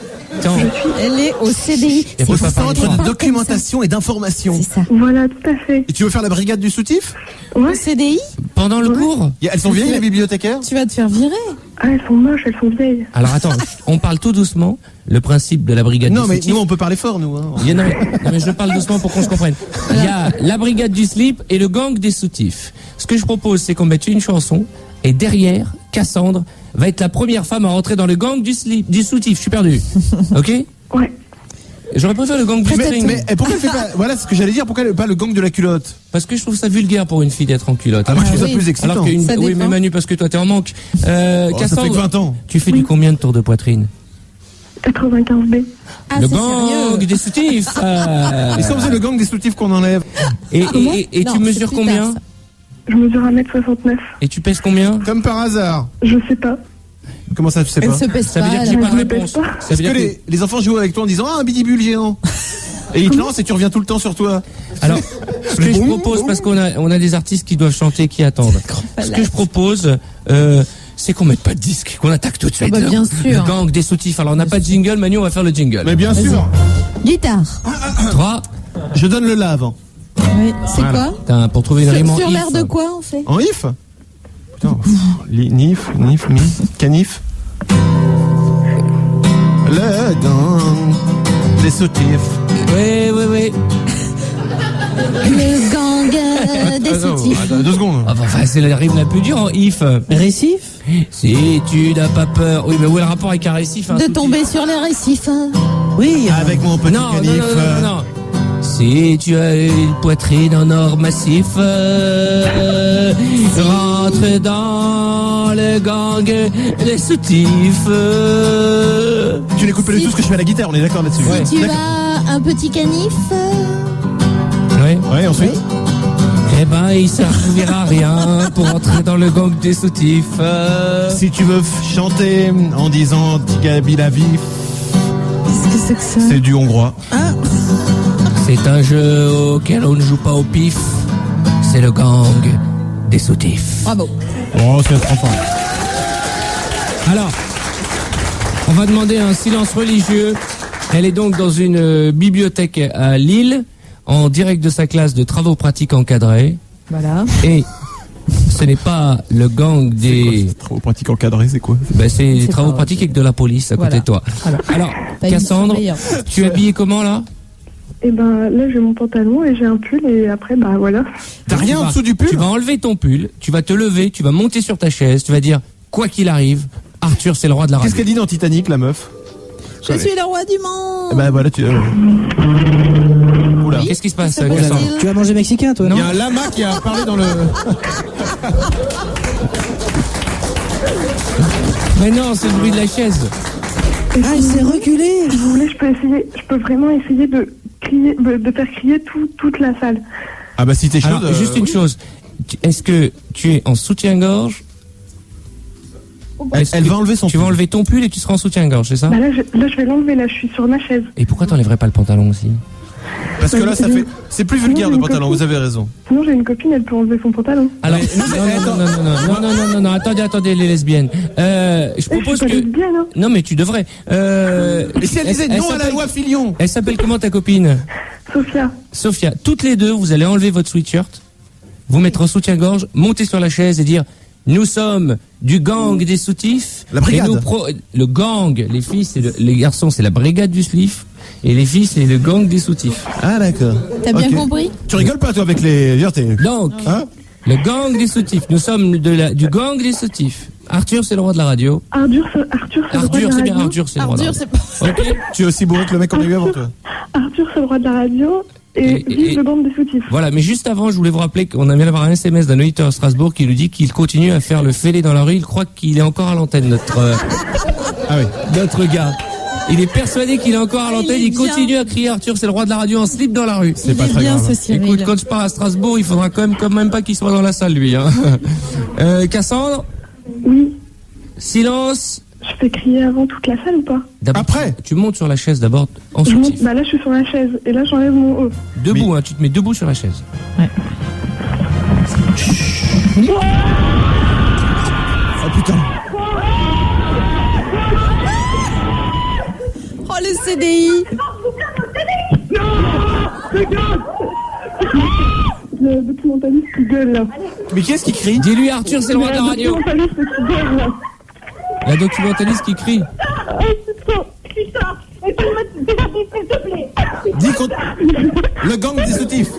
Elle est au CDI. C'est au centre de documentation et d'information. C'est ça. Voilà, tout à fait. Et tu veux faire la brigade du soutif? Ouais. Au CDI? Pendant le cours? Elles sont vieilles, les bibliothécaires? Tu vas te faire virer. Ah, elles sont moches, elles sont vieilles. Alors attends, on parle tout doucement. Le principe de la brigade Non, du mais soutif. nous, on peut parler fort, nous. Hein. Non, mais je parle doucement pour qu'on se comprenne. Il y a la brigade du slip et le gang des soutifs. Ce que je propose, c'est qu'on mette une chanson et derrière, Cassandre va être la première femme à rentrer dans le gang du soutif. Je suis perdu. Ok? Ouais. J'aurais préféré le gang du string. Mais pourquoi elle fait pas, voilà ce que j'allais dire, pourquoi elle fait pas le gang de la culotte? Parce que je trouve ça vulgaire pour une fille d'être en culotte. Ah, moi, je trouve ça plus excitant. Alors oui, mais Manu, parce que toi, t'es en manque. Cassandre, ça fait que 20 ans. Tu fais du combien de tours de poitrine? 95B. Ah, le c'est gang sérieux. des soutifs. Et si on faisait le gang des soutifs qu'on enlève? Et Non, tu c'est mesures plus combien? tard, ça. Je mesure 1m69. Et tu pèses combien? Comme par hasard. Je sais pas. Comment ça, tu sais Elle pas? se pèse Ça pas. veut dire que elle j'ai a- pas de je me réponse. pèse pas. Ça veut Est-ce dire que les enfants jouent avec toi en disant un bidibule géant? Et ils te lancent et tu reviens tout le temps sur toi. Alors, ce que je propose, parce qu'on a des artistes qui doivent chanter, qui attendent. Ce que je propose, c'est qu'on mette pas de disque, qu'on attaque tout de suite. Bah, bien sûr. Le gang des soutifs. Alors, on n'a pas de jingle, Manu, on va faire le jingle. Mais bien sûr. Guitare. 3. Je donne le là avant. Oui. C'est quoi? Putain, pour trouver une rime en Sur if. l'air de quoi on fait? En if? Putain. Nif, canif. Le gang des soutifs. Oui. Le gang des soutifs. Attends, 2 secondes. Enfin, c'est la rime la plus dure en if. Récif? Si tu n'as pas peur. Oui, mais où est le rapport avec un récif? De tomber sur les récifs. Oui. Avec mon petit Non, canif. non. Si tu as une poitrine en or massif, rentre dans le gang des soutifs. Tu n'écoutes pas du tout ce que je fais à la guitare, on est d'accord là-dessus. Si tu D'accord. as un petit canif. Oui. Ouais, ensuite. Eh ben, il servira à rien pour entrer dans le gang des soutifs. Si tu veux chanter en disant Tigabi la vif, Qu'est-ce que c'est que ça? c'est du hongrois. C'est un jeu auquel on ne joue pas au pif. C'est le gang des soutifs. Bravo. Oh, c'est trop fort. Alors, On va demander un silence religieux. Elle est donc dans une bibliothèque à Lille, en direct de sa classe de travaux pratiques encadrés. Voilà. Et ce n'est pas le gang des... Travaux pratiques encadrés, c'est quoi? C'est les travaux pratiques avec de la police à côté de toi. Alors Cassandre, tu es habillée comment là? Et ben là j'ai mon pantalon et j'ai un pull et après bah voilà. T'as rien en dessous du pull? Tu vas enlever ton pull, tu vas te lever, tu vas monter sur ta chaise, tu vas dire quoi qu'il arrive, Arthur c'est le roi de la radio. Qu'est-ce qu'elle dit dans Titanic, la meuf? Je suis le roi du monde. Bah voilà, tu... Oula. Qu'est-ce qui se passe, C'est Cassandre? possible. Tu vas manger mexicain, toi, non? Il y a un lama qui a parlé dans le... Mais non, c'est le bruit de la chaise. Ah, il s'est reculé. Si vous voulez, je peux vraiment essayer de crier, de faire crier toute la salle. Ah bah si t'es chaude... Alors, juste une chose, est-ce que tu es en soutien-gorge? Elle va enlever son pull. Tu vas enlever ton pull et tu seras en soutien-gorge, c'est ça? Bah là, je vais l'enlever, là, je suis sur ma chaise. Et pourquoi t'enlèverais pas le pantalon aussi? Parce que là, ça fait... C'est plus vulgaire, le pantalon, vous avez raison. Sinon, j'ai une copine, elle peut enlever son pantalon. Alors, non, attendez, les lesbiennes. Je propose que... Lesbienne, hein. Non, mais tu devrais. Et si elle disait non à la loi Fillon? Elle s'appelle comment ta copine? Sophia. Toutes les deux, vous allez enlever votre sweatshirt, vous mettre en soutien-gorge, monter sur la chaise et dire... Nous sommes du gang des soutifs. La brigade. Le gang, les filles, les garçons, c'est la brigade du slif. Et les filles, c'est le gang des soutifs. Ah, d'accord. T'as bien compris? Tu rigoles pas, toi, avec les... Donc, le gang des soutifs. Nous sommes du gang des soutifs. Arthur, c'est le roi de la radio. Arthur, c'est bien Arthur, c'est le roi de la radio. Ok. Tu es aussi bourré que le mec qu'on a eu avant toi. Arthur, c'est le roi de la radio. Et vive le bande des soutifs. Voilà, mais juste avant, je voulais vous rappeler qu'on vient d'avoir un SMS d'un auditeur à Strasbourg qui nous dit qu'il continue à faire le fêlé dans la rue. Il croit qu'il est encore à l'antenne, notre gars. Il est persuadé qu'il est encore à l'antenne. Il continue à crier Arthur, c'est le roi de la radio en slip dans la rue. C'est pas très grave. Écoute, quand je pars à Strasbourg, il faudra quand même pas qu'il soit dans la salle, lui. Hein. Cassandre? Oui. Silence. Je fais crier avant toute la salle ou pas? Après, tu montes sur la chaise d'abord en soutif. Bah là, je suis sur la chaise et là, j'enlève mon haut. Debout, hein, tu te mets debout sur la chaise. Ouais. Oh putain. Oh le CDI. Le documentaliste qui gueule là. Mais qui est-ce qui crie? Dis-lui Arthur, c'est le roi de la radio. Le documentaliste qui gueule là. La documentaliste qui crie. Putain, et tu me déshabille, s'il te plaît. Dis contre le gang des soutifs.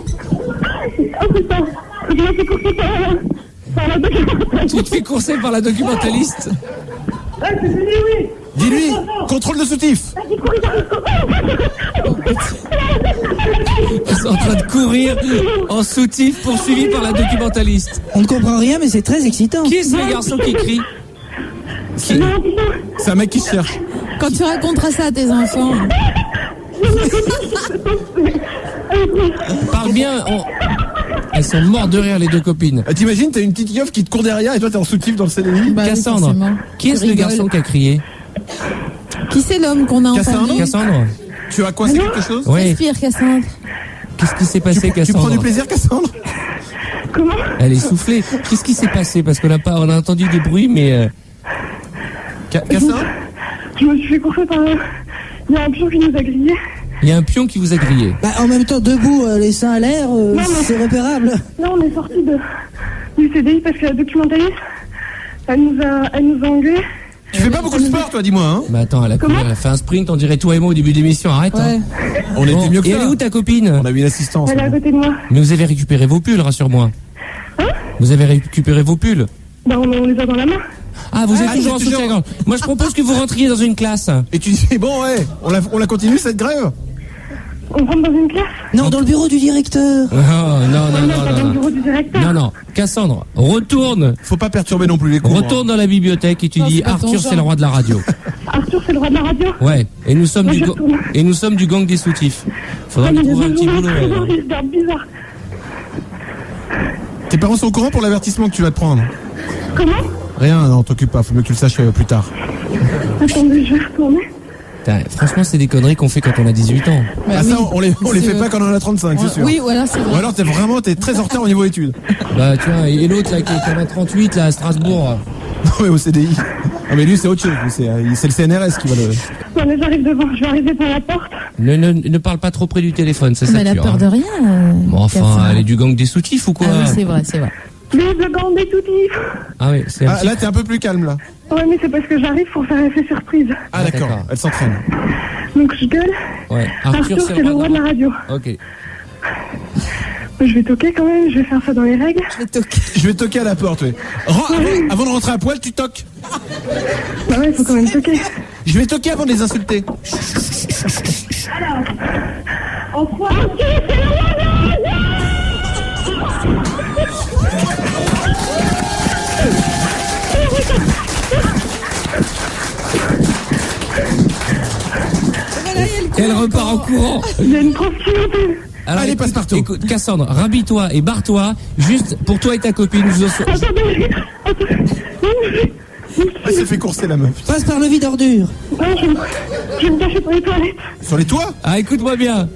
Oh putain, je me fais courser par la documentaliste. Tu te fais courser par la documentaliste. C'est fini, oui. Dis-lui, contrôle de soutif. Ils sont en train de courir en soutif poursuivis par la documentaliste. On ne comprend rien, mais c'est très excitant. Qui est ce garçon qui crie? C'est un mec qui se cherche. Quand tu raconteras ça à tes enfants. Parle bien. Elles sont mortes de rire, les deux copines. T'imagines, t'as une petite yeuf qui te court derrière et toi t'es en soutif dans le CDI. Bah, Cassandre, qui est-ce le garçon qui a crié? Qui c'est l'homme qu'on a entendu? Cassandre, tu as coincé quelque chose? Oui. Respire, Cassandre. Qu'est-ce qui s'est passé, Cassandre? Tu prends du plaisir, Cassandre? Comment? Elle est soufflée. Qu'est-ce qui s'est passé? Parce qu'on a entendu des bruits, mais... Cassandre? Je me suis fait courser par... Il y a un pion qui nous a grillés. Il y a un pion qui vous a grillé. Bah, en même temps, debout, les seins à l'air, c'est repérable. Là, on est sorti du CDI parce que la documentaliste, elle nous a engueulés. Tu fais pas beaucoup de sport, toi, dis-moi, hein? Bah attends, elle a fait un sprint, on dirait toi et moi au début de l'émission, arrête. Ouais. Hein. On était mieux que et ça. elle est où ta copine? On a eu une assistance. Elle est à côté de moi. Mais vous avez récupéré vos pulls, rassure-moi. Hein? Vous avez récupéré vos pulls? Bah, on les a dans la main. Ah, vous êtes toujours en soutien-gorge. Moi, je propose que vous rentriez dans une classe. Et tu dis, bon, ouais, on la continue, cette grève? On rentre dans une classe? Non, dans le bureau du directeur. Oh, non. Dans le bureau du directeur. Non. Cassandre, retourne. Faut pas perturber non plus les cours. Retourne dans la bibliothèque et tu dis Arthur, c'est le roi de la radio. Arthur, c'est le roi de la radio? Ouais. Et nous sommes du gang des soutifs. Faudra lui trouver un petit boulot. C'est bizarre. Tes parents sont au courant pour l'avertissement que tu vas te prendre? Comment? Rien, non, t'occupe pas, faut mieux que tu le saches plus tard. Attendez, je vais retourner. Franchement, c'est des conneries qu'on fait quand on a 18 ans. Bah Ah, oui, ça, on les fait pas quand on en a 35, c'est sûr. Oui, voilà, c'est vrai. Ou alors t'es très en retard au niveau études. Bah, tu vois, et l'autre, là, qui en a 38, là, à Strasbourg. Non, mais au CDI. Ah mais lui c'est autre chose, lui, c'est le CNRS qui va le... Non, mais j'arrive devant, je vais arriver par la porte. Ne parle pas trop près du téléphone, ça Mais elle a sature. peur de rien. Bon, enfin, Cassandre. elle est du gang des soutifs ou quoi? Ah oui, c'est vrai, c'est vrai. Vive le gang des toutifs. Ah oui, c'est un petit... Là t'es un peu plus calme là. Ouais, mais c'est parce que j'arrive pour faire effet surprise. Ah d'accord, elle s'entraîne. Donc je gueule. Ouais, Arthur, c'est le roi de la radio. Ok. Je vais toquer quand même, je vais faire ça dans les règles. Je vais toquer à la porte, oui. Avant de rentrer à poil, tu toques. Bah ouais, il faut quand même toquer. Je vais toquer avant de les insulter. Alors, en quoi Arthur, c'est le roi de la radio. Elle repart en courant. Il y a une prostituée. Alors, allez, passe partout. Écoute, Cassandre, rhabille-toi et barre-toi, juste pour toi et ta copine. Attendez. Elle se fait courser la meuf. Passe par le vide ordure. Non, je vais me cacher pour les toilettes. Sur les toits? Ah, écoute-moi bien.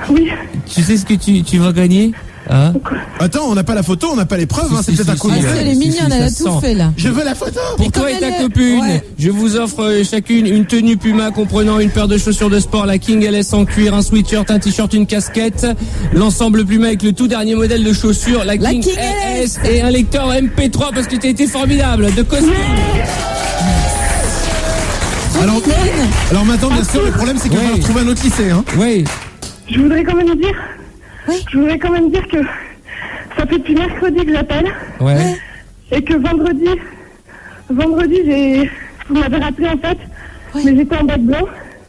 Oui. Tu sais ce que tu vas gagner? Hein? Attends, on n'a pas la photo, on n'a pas les preuves, Si, c'est si, peut-être un si, coup si, de si, gueule. Elle est mignonne, elle a ça tout sent. fait là. Je veux la photo. Pour toi et ta copine, je vous offre chacune une tenue Puma comprenant une paire de chaussures de sport, la King LS en cuir, un sweatshirt, un t-shirt, une casquette, l'ensemble Puma avec le tout dernier modèle de chaussures, la King LS et un lecteur MP3 parce que tu as été formidable, de costume. Alors maintenant, bien sûr, le problème c'est qu'on va retrouver un autre lycée. Hein. Oui. Je voudrais quand même dire. Oui. Je voudrais quand même dire que ça fait depuis mercredi que j'appelle. Ouais. Et que vendredi, vous m'avez rappelé en fait, mais j'étais en bac blanc.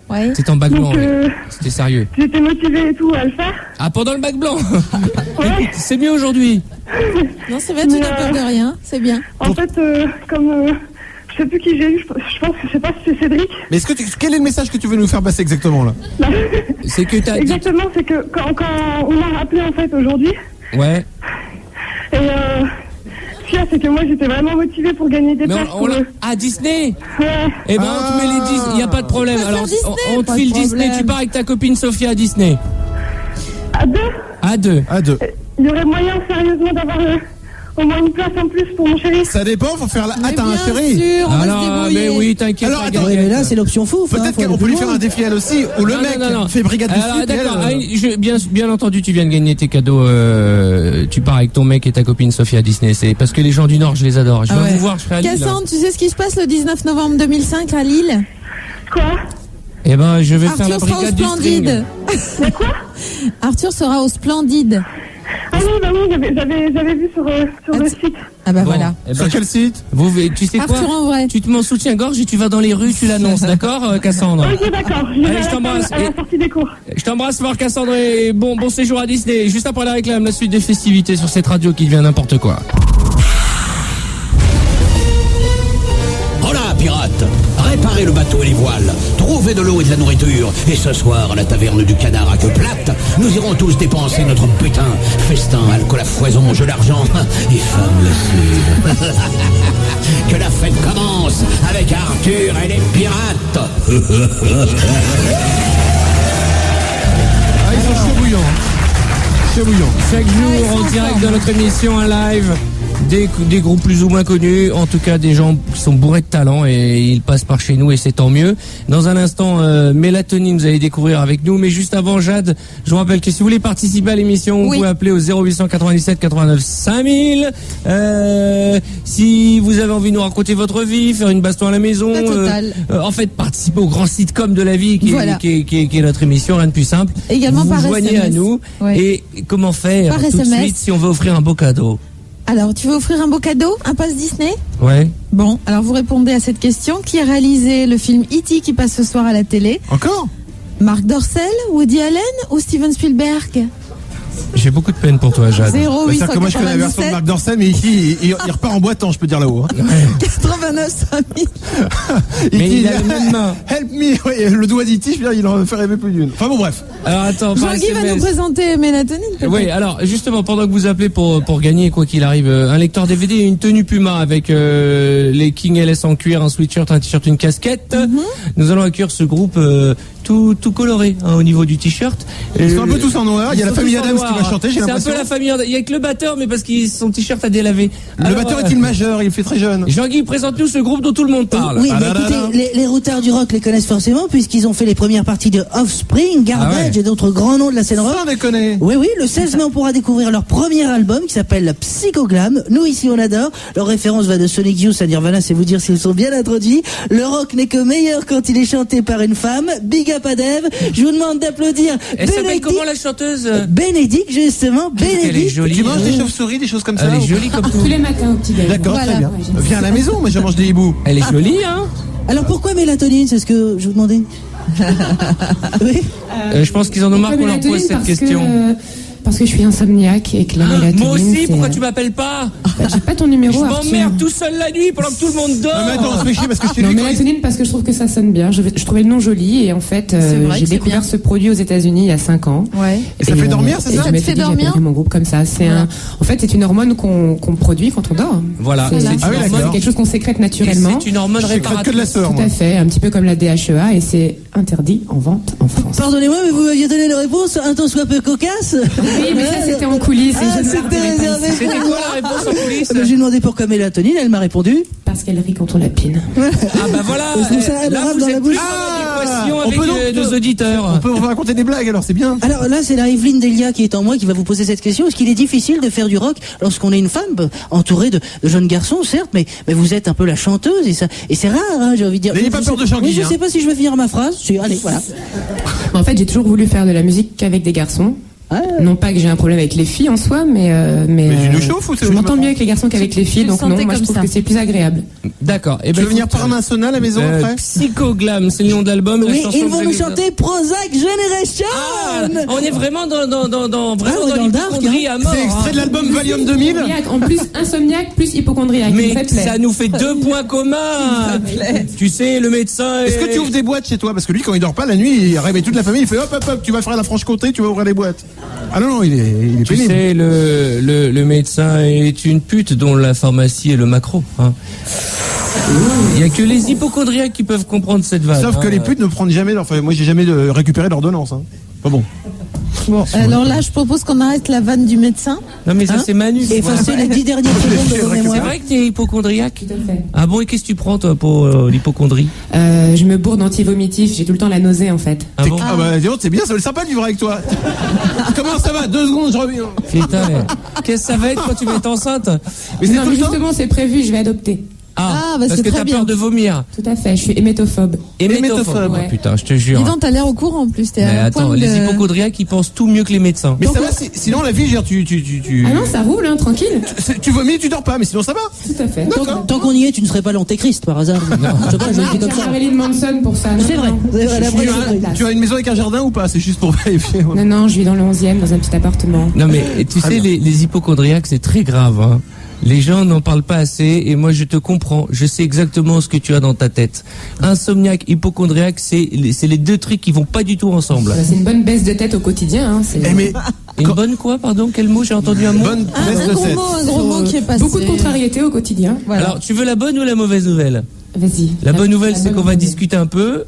Ouais. C'était en bac blanc, Donc, oui. C'était sérieux. J'étais motivée et tout à le faire. Ah, pendant le bac blanc. Écoute, c'est mieux aujourd'hui. Non, c'est vrai, tu n'as peur de rien, c'est bien. En fait, comme je sais plus qui j'ai eu, je pense que je sais pas si c'est Cédric. Mais quel est le message que tu veux nous faire passer exactement là? C'est que t'as... Exactement, c'est que quand on m'a rappelé en fait aujourd'hui. Ouais. Et ce qu'il y a, c'est que moi j'étais vraiment motivée pour gagner des places. À Disney. Ouais. Eh ben, on te met les Disney, il n'y a pas de problème. Alors, on te file Disney, tu pars avec ta copine Sophia à Disney. À deux? À deux. À deux. Il y aurait moyen sérieusement d'avoir au moins une place en plus pour mon chéri. Ça dépend, faut faire la... Ah, t'as un chéri. Sûr, on va se Alors, débrouiller. mais oui, t'inquiète. Alors, la attends, galette. Mais là, c'est l'option fou. Peut-être qu'on peut lui faire un défi elle aussi, où le mec fait brigade de Alors, suite. d'accord. Bien entendu, tu viens de gagner tes cadeaux. Tu pars avec ton mec et ta copine Sophia à Disney. C'est parce que les gens du Nord, je les adore. Je vais vous voir, je serai à Lille. Cassandre, tu sais ce qui se passe le 19 novembre 2005 à Lille? Quoi? Eh ben, je vais faire la Arthur sera au brigade du string. Splendide. Mais quoi? Arthur sera au Splendide. Ah oui, bah oui, j'avais vu sur le site. Ah bah Bon, voilà. eh ben, Sur quel site? tu sais quoi? Arthur en vrai. Tu te mets en soutien-gorge et tu vas dans les rues, tu l'annonces, d'accord, Cassandre? Ok, d'accord. Allez, je t'embrasse. À la sortie des cours. Je t'embrasse fort, Cassandre, et bon séjour à Disney. Juste après la réclame, la suite des festivités sur cette radio qui devient n'importe quoi. Hola, pirates! Réparez le bateau et les voiles, trouvez de l'eau et de la nourriture, et ce soir, à la taverne du Canard à queue plate, nous irons tous dépenser notre butin. Festin, alcool à foison, jeu d'argent et femmes lascives. Que la fête commence avec Arthur et les pirates. Ah, ils sont chauds bouillants. Chauds bouillants. Chaque jour, en direct dans notre émission, un live. Des groupes plus ou moins connus, en tout cas des gens qui sont bourrés de talent et ils passent par chez nous et c'est tant mieux. Dans un instant, Mélatonine, vous allez découvrir avec nous. Mais juste avant, Jade, je vous rappelle que si vous voulez participer à l'émission, vous pouvez appeler au 0897 89 5000. Si vous avez envie de nous raconter votre vie, faire une baston à la maison, en fait, participer au grand sitcom de la vie qui est notre émission, rien de plus simple. Également vous par vous joignez SMS. à nous. Ouais. Et comment faire Par tout de SMS. suite si on veut offrir un beau cadeau? Alors, tu veux offrir un beau cadeau? Un pass Disney? Ouais. Bon, alors vous répondez à cette question. Qui a réalisé le film E.T. qui passe ce soir à la télé? Encore? Marc Dorcel, Woody Allen ou Steven Spielberg? J'ai beaucoup de peine pour toi, Jade. 0897. Comment je fais la version de Marc Dorcel, mais ici, il repart en boitant, je peux dire là-haut. Hein. 89 5000. Mais il a les mêmes mains. Help me, oui, le doigt d'E.T., je veux dire, il en fait rêver plus d'une. Enfin bon, bref. Alors attends, par Jean-Guy va nous SMS. présenter Mélatonine, peut-être. Oui, alors justement, pendant que vous appelez pour gagner, quoi qu'il arrive, un lecteur DVD et une tenue Puma avec les King LS en cuir, un sweatshirt, un t-shirt, une casquette. Nous allons accueillir ce groupe tout coloré au niveau du t-shirt. Ils sont un peu tous en noir. Il y a la famille Adams qui va chanter, j'ai l'impression. C'est un peu la famille Adams. Il y a que le batteur, mais parce que son t-shirt a délavé. Le batteur est-il majeur? Il fait très jeune. Jean-Guy, présente-nous ce groupe dont tout le monde parle. Oui, mais écoutez, les routards du rock les connaissent forcément puisqu'ils ont fait les premières parties de Offspring, Garbage et d'autres grands noms de la scène rock. Sans déconner. Oui, le 16 mai, on pourra découvrir leur premier album qui s'appelle Psychoglam. Nous, ici, on adore. Leur référence va de Sonic Youth à Nirvana, c'est vous dire s'ils sont bien introduits. Le rock n'est que meilleur quand il est chanté par une femme. Big up à Dave. Je vous demande d'applaudir. Elle s'appelle comment la chanteuse? Bénédicte, justement. Bénédicte. Elle est jolie. Tu manges des chauves-souris, des choses comme ça? Elle est jolie comme tout. Tous les matins au petit-déj. D'accord, très bien. Viens à la maison, moi je mange des hiboux. Elle est jolie, hein? Alors pourquoi mélatonine? C'est ce que je vous demandais. Oui. Je pense qu'ils en ont marre qu'on leur pose cette question. Parce que je suis insomniaque et que la mélatonine. Moi aussi, pourquoi tu m'appelles pas? J'ai pas ton numéro. Je m'emmerde tout seul la nuit pendant que tout le monde dort. Non, mais attends, on se fait chier parce que je t'ai Non, dit. mélatonine parce que je trouve que ça sonne bien. Je trouvais le nom joli et en fait, j'ai découvert ce produit aux États-Unis il y a 5 ans. Ouais. Et ça fait dormir, c'est ça? Ça te fait dormir? Mon groupe comme ça. C'est en fait, c'est une hormone qu'on produit quand on dort. Voilà. C'est Ah oui, d'accord. quelque chose qu'on sécrète naturellement. C'est une hormone Je sécrète que de la réparatrice. sœur, Tout moi. à fait, un petit peu comme la DHEA et c'est interdit en vente en France. Pardonnez-moi, mais vous m'aviez donné la réponse un tant soit peu cocasse. Oui, mais ça c'était en coulisses. Et je ne c'était partirai pas réservé. ici. C'était quoi la réponse en coulisses? J'ai demandé pourquoi mélatonine, elle m'a répondu. Parce qu'elle rit quand on la pine. Ah bah voilà. Je trouve ça Là, adorable vous dans la êtes bouche. plus en adéquation on avec peut donc- nos auditeurs. On peut vous raconter des blagues alors, c'est bien. Alors là, c'est la Evelyne Delia qui est en moi qui va vous poser cette question. Est-ce qu'il est difficile de faire du rock lorsqu'on est une femme entourée de jeunes garçons, certes, mais vous êtes un peu la chanteuse et c'est rare, hein, j'ai envie de dire. N'ayez pas peur de Jean-Guy, Oui, je hein. sais pas si je vais finir ma phrase. Allez, voilà. En fait, j'ai toujours voulu faire de la musique qu'avec des garçons. Non pas que j'ai un problème avec les filles en soi, mais tu nous chauffes ou c'est je m'entends mieux avec les garçons qu'avec les filles, Tu donc le non, sentais moi je comme trouve ça. que c'est plus agréable. D'accord. Et Tu veux venir par Massona à la maison après? Psychoglam, c'est le nom de l'album. et la Oui, chanson ils que vont vous nous allez- chanter Prozac Generation. Ah, on est vraiment vraiment dans dans le dark, l'hypocondrie à mort. C'est extrait de l'album Valium 2000. En plus insomniaque, plus hypochondriaque. Mais s'il te plaît. ça nous fait 2 points communs. Tu sais, le médecin. Est-ce que tu ouvres des boîtes chez toi? Parce que lui, quand il dort pas la nuit, il réveille toute la famille, il fait hop, tu vas faire la Franche-Comté, tu vas ouvrir des boîtes. Ah non, il est Tu pénible. sais, le médecin est une pute dont la pharmacie est le macro. Hein. Il y a que les hypochondriaques qui peuvent comprendre cette vanne. Sauf que les putes ne prennent jamais leur. Enfin, moi, j'ai jamais récupéré l'ordonnance. Hein. Pas bon. Bon, alors là, je propose qu'on arrête la vanne du médecin. Non mais ça c'est Manu. Effacez les 10 dernières secondes de vos C'est mémoires. vrai que t'es hypochondriaque? Tout à fait. Ah bon, et qu'est-ce que tu prends toi pour l'hypochondrie? Je me bourre d'antivomitifs, j'ai tout le temps la nausée en fait. Ah bon? Ah bah, dis donc, c'est bien, ça va être sympa de vivre avec toi. Comment ça va? 2 secondes, je reviens. Putain, qu'est-ce que ça va être quand tu vas être enceinte? Mais c'est Non, tout mais le temps. justement, c'est prévu, je vais adopter. Ah, bah, parce c'est que très t'as bien. peur de vomir. Tout à fait, je suis hémétophobe. Hémétophobe. Ouais. Putain, je te jure. Dis donc, t'as l'air au courant en plus. T'es Mais à un attends, point les de- hypochondriaques ils pensent tout mieux que les médecins. Mais ça va, sinon la vie, genre, tu. Ah non, ça roule, hein, tranquille. Tu vomis, tu dors pas, mais sinon ça va. Tout à fait. Tant qu'on y est, tu ne serais pas l'antéchrist par hasard. Je sais pas, je le dis comme J'ai ça. Marilyn Manson pour ça. C'est vrai. C'est vrai, la vraie surprise. Tu as une maison avec un jardin ou pas? C'est juste pour vérifier. Non, non, je vis dans le 11e, dans un petit appartement. Non mais tu sais, les hypochondriaques c'est très grave. Hein. Les gens n'en parlent pas assez et moi je te comprends. Je sais exactement ce que tu as dans ta tête. Insomniaque, hypochondriaque, c'est les deux trucs qui vont pas du tout ensemble. Voilà, c'est une bonne baisse de tête au quotidien. Hein, c'est... Mais Une bonne quoi, pardon? Quel mot? J'ai entendu un mot. bonne baisse Un de gros tête. mot, un gros mot qui est passé. Beaucoup de contrariétés au quotidien. Voilà. Alors, tu veux la bonne ou la mauvaise nouvelle? Vas-y. La bonne nouvelle, c'est bonne qu'on va nouvelle. discuter un peu,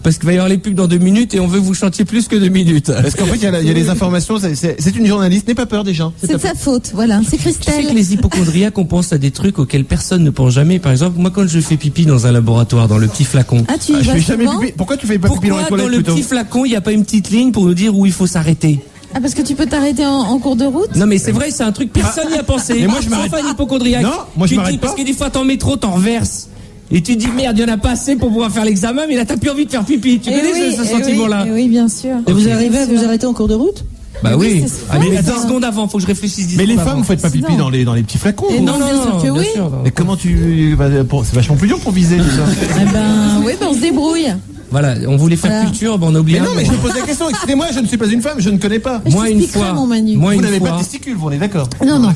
parce qu'il va y avoir les pubs dans 2 minutes et on veut que vous chantiez plus que 2 minutes. Parce qu'en fait, il y a les informations. C'est une journaliste. N'aie pas peur des gens. C'est de sa faute, voilà. C'est Tu sais Christelle. que les hypochondriaques, on pense à des trucs auxquels personne ne pense jamais. Par exemple, moi, quand je fais pipi dans un laboratoire, dans le petit flacon. Ah, tu y Je vas fais jamais souvent pipi. Pourquoi tu fais pas pipi dans les Pourquoi dans toilettes le plutôt? petit flacon, il n'y a pas une petite ligne pour nous dire où il faut s'arrêter? Ah, parce que tu peux t'arrêter en cours de route? Non mais c'est vrai, c'est un truc personne n'y a pensé. Mais moi, je Sauf m'arrête. un hypochondriaque. Non, moi, je Tu te m'arrête dis, parce pas. que des fois t'en métro, t'en reverses. Et tu te dis merde, il y en a pas assez pour pouvoir faire l'examen, mais là t'as plus envie de faire pipi. Tu Eh connais oui, ce eh sentiment-là? oui, eh oui, bien sûr. Et vous arrivez à Bien vous sûr. arrêter en cours de route? Bah oui, oui. c'est Allez, ça. 10 secondes avant, faut que je réfléchisse 10 Mais les secondes femmes, avant. vous faites pas pipi Non. dans les petits flacons. Et vous. non, bien sûr que bien oui. sûr. Mais comment c'est vachement plus dur pour viser tout ça. Eh ben, oui, ben on se débrouille. Voilà, on voulait faire Voilà. culture, ben on a oublié. Mais non, un mais mot. je pose la question. Excusez-moi, je ne suis pas une femme, je ne connais pas. Je Moi une t'expliquerai, fois, mon Manu. moi Vous une n'avez pas fois, de testicules, vous, on est d'accord? Non, non.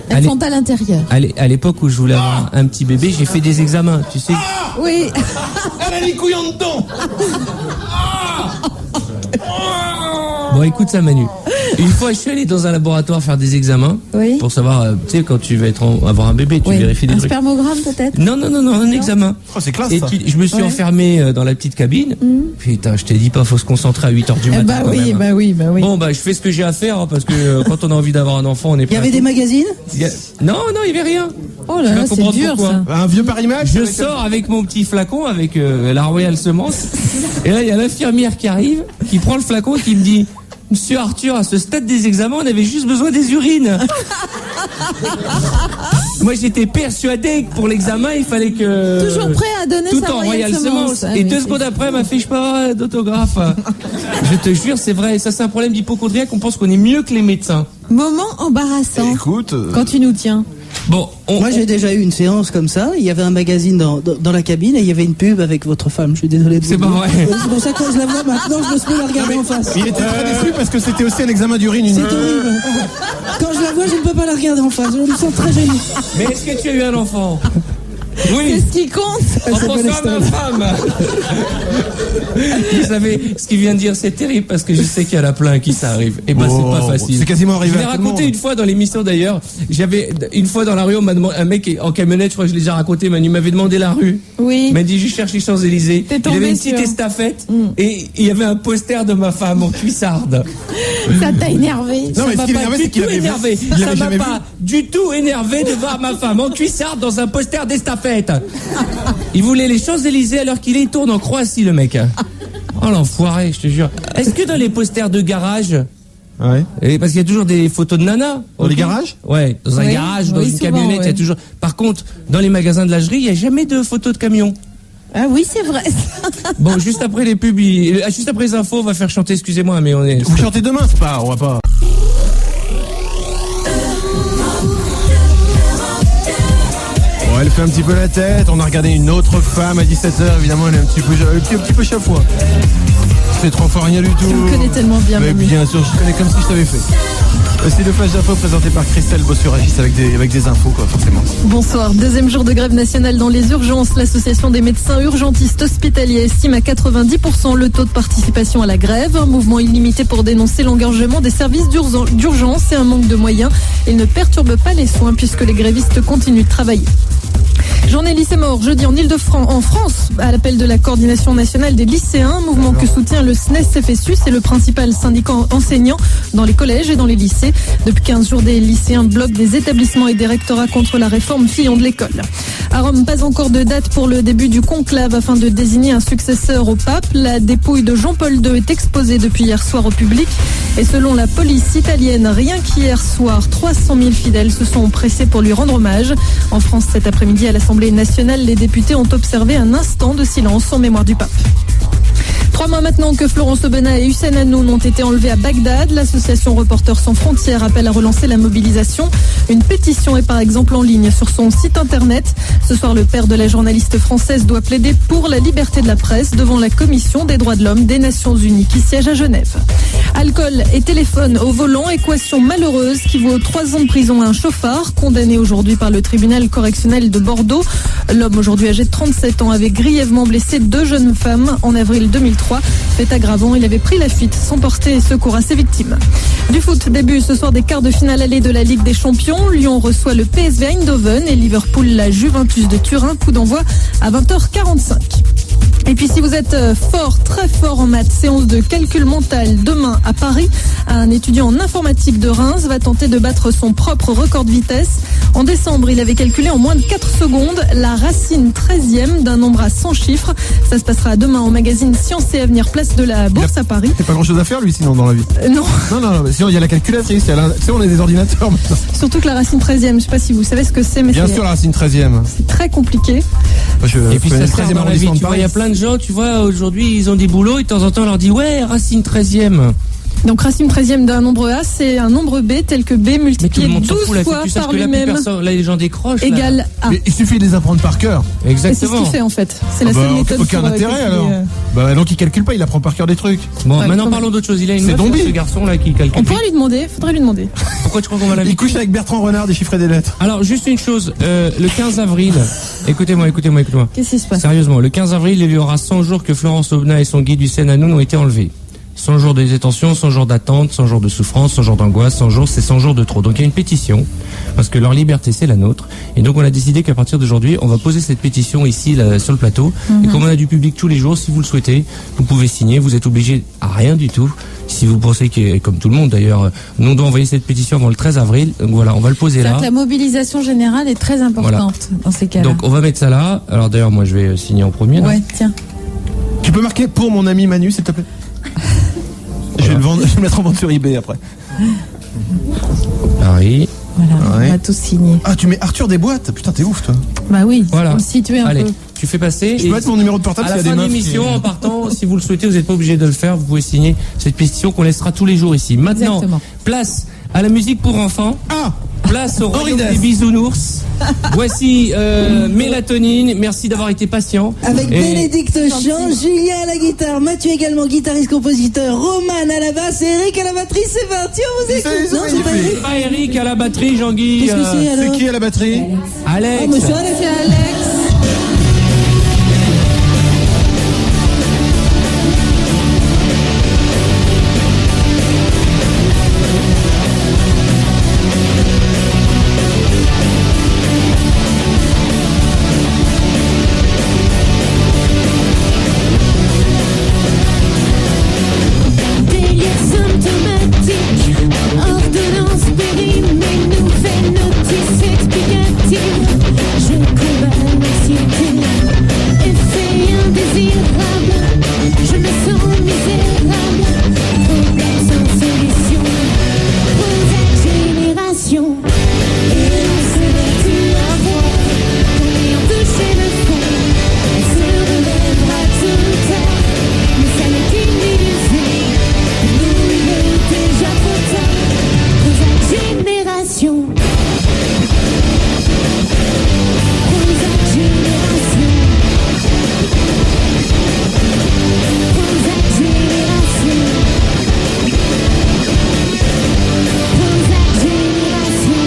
Elles Allez. sont à l'intérieur. à l'époque où je voulais avoir un petit bébé, j'ai fait des examens, tu sais. Oui. Elle a les couilles en dedans. Bon, écoute ça, Manu. Une fois, je suis allé dans un laboratoire faire des examens Oui. pour savoir, tu sais, quand tu vas avoir un bébé, tu vérifies des Un trucs. spermogramme peut-être. Non, un examen. Oh, c'est classe, Et ça. je me suis enfermé dans la petite cabine. Putain, je t'ai dit pas, faut se concentrer à 8h du matin. Bah quand oui, même. bah oui, bah oui. Bon, bah je fais ce que j'ai à faire hein, parce que quand on a envie d'avoir un enfant, on est Il prêt. y avait des magazines? Non, il y avait rien. Oh Tu là vas là, c'est comprendre dur pourquoi. ça. Un vieux Paris Match. Je sors avec mon petit flacon avec la Royal Semence. Et là, il y a l'infirmière qui arrive, qui prend le flacon et qui me dit: Monsieur Arthur, à ce stade des examens, on avait juste besoin des urines. Moi, j'étais persuadé que pour l'examen, il fallait que... Toujours prêt à donner tout sa en Royal Royal Semence. Semence. Ah, Et mais 2 c'est secondes fou. après, elle m'a fait: je peux avoir d'autographe. Je te jure, c'est vrai. Ça, c'est un problème d'hypocondriaque. On pense qu'on est mieux que les médecins. Moment embarrassant. Écoute. Quand tu nous tiens. Bon, Moi, j'ai déjà eu une séance comme ça. Il y avait un magazine dans la cabine et il y avait une pub avec votre femme. Je suis désolé de vous C'est pas dire. vrai. C'est pour ça que quand je la vois maintenant, je ne peux la regarder en face. Il était très déçu parce que c'était aussi un examen d'urine. C'est horrible. Quand je la vois, je ne peux pas la regarder en face. Je me sens très gêné. mais est-ce que tu as eu un enfant? C'est Oui. ce qui compte. En pensant à ma femme. Vous savez, ce qu'il vient de dire, c'est terrible parce que je sais qu'il y en a plein qui ça arrive. Et ben, c'est pas facile. C'est quasiment arrivé Je l'ai à tout le raconté monde. une fois dans l'émission d'ailleurs. J'avais une fois dans la rue, on m'a demandé, un mec en camionnette, je crois que je l'ai déjà raconté, Manu m'avait demandé la rue. Oui. Il m'a dit: je cherche les Champs-Élysées. T'es Il tombé avait une sur- petite estafette et il y avait un poster de ma femme en cuissarde. Ça t'a énervé. Non, mais ce Ça qui m'a l'énervait, pas c'est du qu'il tout avait vu. énervé. Il Ça l'avait m'a jamais pas du tout énervé de voir ma femme en cuissarde dans un poster d'estafette. Il voulait les Champs-Élysées alors qu'il est, il tourne en Croatie, le mec. Oh l'enfoiré, je te jure. Est-ce que dans les posters de garage, Ouais. et parce qu'il y a toujours des photos de nana Dans les garages? Ouais, dans un Oui, garage, dans oui, une souvent, camionnette, il y a ouais. toujours. Par contre, dans les magasins de lingerie, il n'y a jamais de photos de camion. Ah oui, c'est vrai. Bon, juste après les pubs, juste après les infos, on va faire chanter, excusez-moi, mais on est. Vous chantez demain, c'est pas, on va pas. Bon, elle fait un petit peu la tête. On a regardé une autre femme à 17h. Évidemment, elle est un petit peu chafouin. Je fais 3 fois rien du tout. Tu me connais tellement bien, Mais Manu. bien sûr, je connais comme si je t'avais fait. C'est le flash d'info présenté par Christelle Bossuragis avec des infos, quoi, forcément. Bonsoir. Deuxième jour de grève nationale dans les urgences. L'association des médecins urgentistes hospitaliers estime à 90% le taux de participation à la grève. Un mouvement illimité pour dénoncer l'engorgement des services d'urgence et un manque de moyens. Il ne perturbe pas les soins puisque les grévistes continuent de travailler. Journée lycée mort jeudi en Ile-de-France, en France, à l'appel de la coordination nationale des lycéens, mouvement que soutient le SNES-FSU, c'est le principal syndicat enseignant dans les collèges et dans les lycées. Depuis 15 jours, des lycéens bloquent des établissements et des rectorats contre la réforme Fillon de l'école. À Rome, pas encore de date pour le début du conclave afin de désigner un successeur au pape. La dépouille de Jean-Paul II est exposée depuis hier soir au public. Et selon la police italienne, rien qu'hier soir, 300 000 fidèles se sont pressés pour lui rendre hommage. En France, cet après-midi, à l'Assemblée nationale, les députés ont observé un instant de silence en mémoire du pape. 3 mois maintenant que Florence Aubenas et Hussein Hanoun ont été enlevés à Bagdad, l'association Reporters sans frontières appelle à relancer la mobilisation. Une pétition est par exemple en ligne sur son site internet. Ce soir, le père de la journaliste française doit plaider pour la liberté de la presse devant la Commission des droits de l'homme des Nations Unies qui siège à Genève. Alcool et téléphone au volant, équation malheureuse qui vaut 3 ans de prison à un chauffard condamné aujourd'hui par le tribunal correctionnel de Bordeaux. L'homme aujourd'hui âgé de 37 ans avait grièvement blessé 2 jeunes femmes en avril 2003. Fait aggravant, il avait pris la fuite sans porter secours à ses victimes. Du foot, début ce soir des quarts de finale allée de la Ligue des Champions. Lyon reçoit le PSV Eindhoven et Liverpool la Juventus de Turin. Coup d'envoi à 20h45. Et puis si vous êtes fort, très fort en maths, séance de calcul mental demain à Paris, un étudiant en informatique de Reims va tenter de battre son propre record de vitesse. En décembre, il avait calculé en moins de 4 secondes la racine 13e d'un nombre à 100 chiffres. Ça se passera demain au magazine Science et Avenir, place de la Bourse à Paris. C'est pas grand chose à faire lui sinon dans la vie. Non. Non, mais sinon il y a la calculatrice, tu sais, on a des ordinateurs maintenant. Surtout que la racine 13e, je sais pas si vous savez ce que c'est, mais Bien sûr la racine 13e. c'est très compliqué. Et puis ça sert dans la vie, tu vois, il y a plein de gens, tu vois, aujourd'hui ils ont des boulots et de temps en temps on leur dit ouais, racine 13e. Donc racine 13e d'un nombre A, c'est un nombre B tel que B multiplié 12 fois tu saches par que là, plus lui-même personne, là les gens décrochent. là. égale A. Mais il suffit de les apprendre par cœur. Et c'est ce Exactement. qu'il fait en fait. C'est la seule méthode aucun pour intérêt calculer, alors. Bah donc il calcule pas, il apprend par cœur des trucs. Bon, Ouais, maintenant quand parlons d'autre chose. Il a une C'est meuf, Dombey. ce garçon là qui calcule. On pourrait lui demander, faudrait lui demander. Pourquoi tu crois qu'on va Il l'inviter? couche avec Bertrand Renard, déchiffrer des lettres. Alors juste une chose, le 15 avril, écoutez-moi. Qu'est-ce qui se passe? Sérieusement, le 15 avril, il y aura 100 jours que Florence Aubenas et son guide Hussein Hanoun ont été enlevés. 100 jours de détention, 100 jours d'attente, 100 jours de souffrance, 100 jours d'angoisse, 100 jours, c'est 100 jours de trop. Donc il y a une pétition, parce que leur liberté c'est la nôtre. Et donc on a décidé qu'à partir d'aujourd'hui, on va poser cette pétition ici là, sur le plateau. Et comme on a du public tous les jours, si vous le souhaitez, vous pouvez signer, vous êtes obligé à rien du tout. Si vous pensez que, comme tout le monde d'ailleurs, nous on doit envoyer cette pétition avant le 13 avril. Donc voilà, on va le poser là. La mobilisation générale est très importante dans ces cas-là. Donc on va mettre ça là. Alors d'ailleurs moi je vais signer en premier. Ouais, tiens. Tu peux marquer pour mon ami Manu, s'il te plaît. Je vais le mettre en vente sur eBay après. Paris. Voilà, on va tous signer. Ah, tu mets Arthur des boîtes. Putain, t'es ouf, toi. Bah oui, Voilà. faut me situer un Allez, peu. tu fais passer. Je peux mettre mon numéro de portable à la s'il y a fin des de meufs l'émission, qui- en partant, si vous le souhaitez, vous n'êtes pas obligé de le faire. Vous pouvez signer cette pétition qu'on laissera tous les jours ici. Maintenant, Exactement. place à la musique pour enfants. Place au royaume des bisounours. Voici Mélatonine. Merci d'avoir été patient. Avec Et- Bénédicte Chant, Julien à la guitare, Mathieu également guitariste-compositeur, Roman à la basse et Eric à la batterie. C'est parti, on vous écoute. Non, c'est pas Eric. C'est pas Eric à la batterie, Jean-Guy. Qu'est-ce que c'est, alors C'est qui à la batterie? Alex. Oh, monsieur Alex. C'est Alex. Délire symptomatique, ordonnance périmée, nouvelle notice explicative. Je combats l'anxiété, effet indésirable. Je me sens misérable, problème sans solution. Prozac génération, et on se vertu à voir. En ayant touché le fond, on se relèvera tout tard. Mais ça n'est qu'une illusion. Nous, il est déjà trop tard. Prozac génération. Prozac génération. Prozac génération. Prozac génération.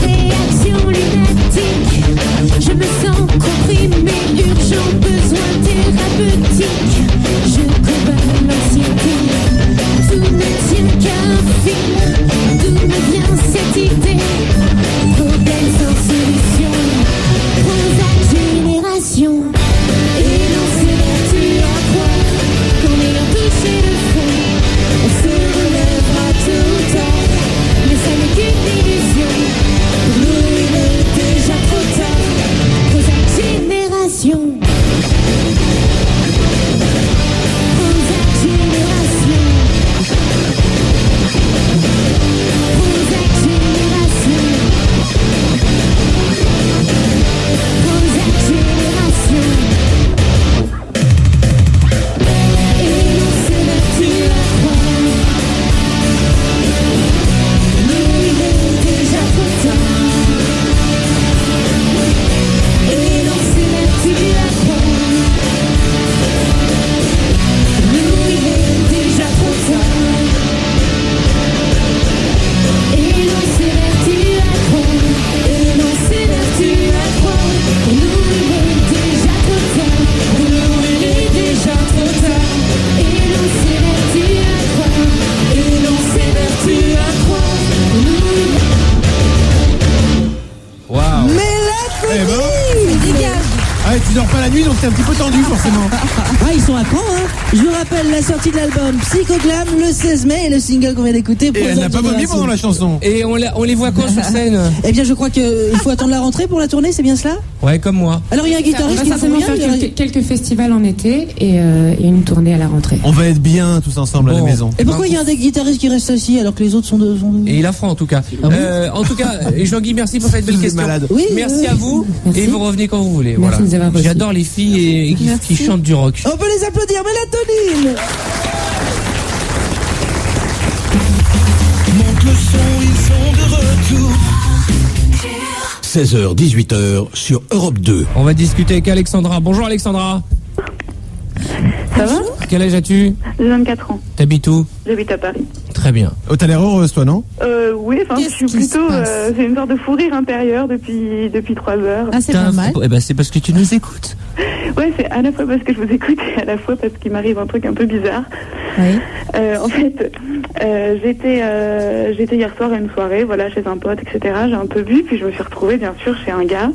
Réaction lunatique, je me sens comprimé, urgent, besoin thérapeutique. Je combats l'anxiété, tout ne tient qu'à un fil. D'où me vient cette idée? Problème sans solution. Prozac génération, et l'on s'évertue à croire qu'en ayant touché le fond, on se relèvera tout ou tard. Mais ça n'est qu'une illusion. Pour nous, il est déjà trop tard. Prozac génération. Prozac génération. Prozac génération. Prozac génération. Et l'on s'évertue à croire. Nous, il est déjà trop tard. Et l'on s'évertue à croire. Nous, il est déjà trop tard. Et l'on s'évertue à croire. Et l'on s'évertue à croire. Nous, il est déjà trop tard. Nous, il est déjà trop tard. Et l'on s'évertue à croire. Et l'on s'évertue à croire. Waouh. Mélatonine. Ah, tu dors pas la nuit donc t'es un petit peu tendu forcément. Ah, ils sont à cran, hein. Je vous rappelle la sortie de l'album Psychoglam le 16 mai et le single qu'on vient d'écouter. Et elle n'a pas vomi pendant la chanson. Et on les voit quand sur scène? Eh bien, je crois qu'il faut attendre la rentrée pour la tournée, c'est bien cela? Ouais, comme moi. Alors, il y a un On guitariste va qui certainement vient, faire quelques festivals en été et une tournée à la rentrée. On va être bien tous ensemble à la Bon. maison. Et pourquoi il y a un des guitaristes qui reste assis alors que les autres sont de... Et il a froid en tout cas. En tout cas, Jean-Guy, merci pour cette belle Vous êtes question. malade. Oui, Merci à vous. Merci. Et vous revenez quand vous voulez. Merci Voilà. de nous avoir reçus. J'adore les filles et qui chantent du rock. On peut les applaudir, Mélatonine. Monte le son, ils sont de retour. 16h, 18h sur Europe 2. On va discuter avec Alexandra. Bonjour Alexandra. Ça va? Quel âge as-tu? J'ai 24 ans. T'habites où? J'habite à Paris. Très bien. Oh, t'as l'air heureuse, toi, non? Oui, enfin, je suis plutôt. C'est une sorte de fou rire intérieur depuis 3 heures. Ah, c'est pas mal. Eh ben, c'est parce que tu nous écoutes. Ouais, c'est à la fois parce que je vous écoute et à la fois parce qu'il m'arrive un truc un peu bizarre. Oui. En fait, j'étais hier soir à une soirée, voilà, chez un pote, etc. J'ai un peu bu, puis je me suis retrouvée, bien sûr, chez un gars.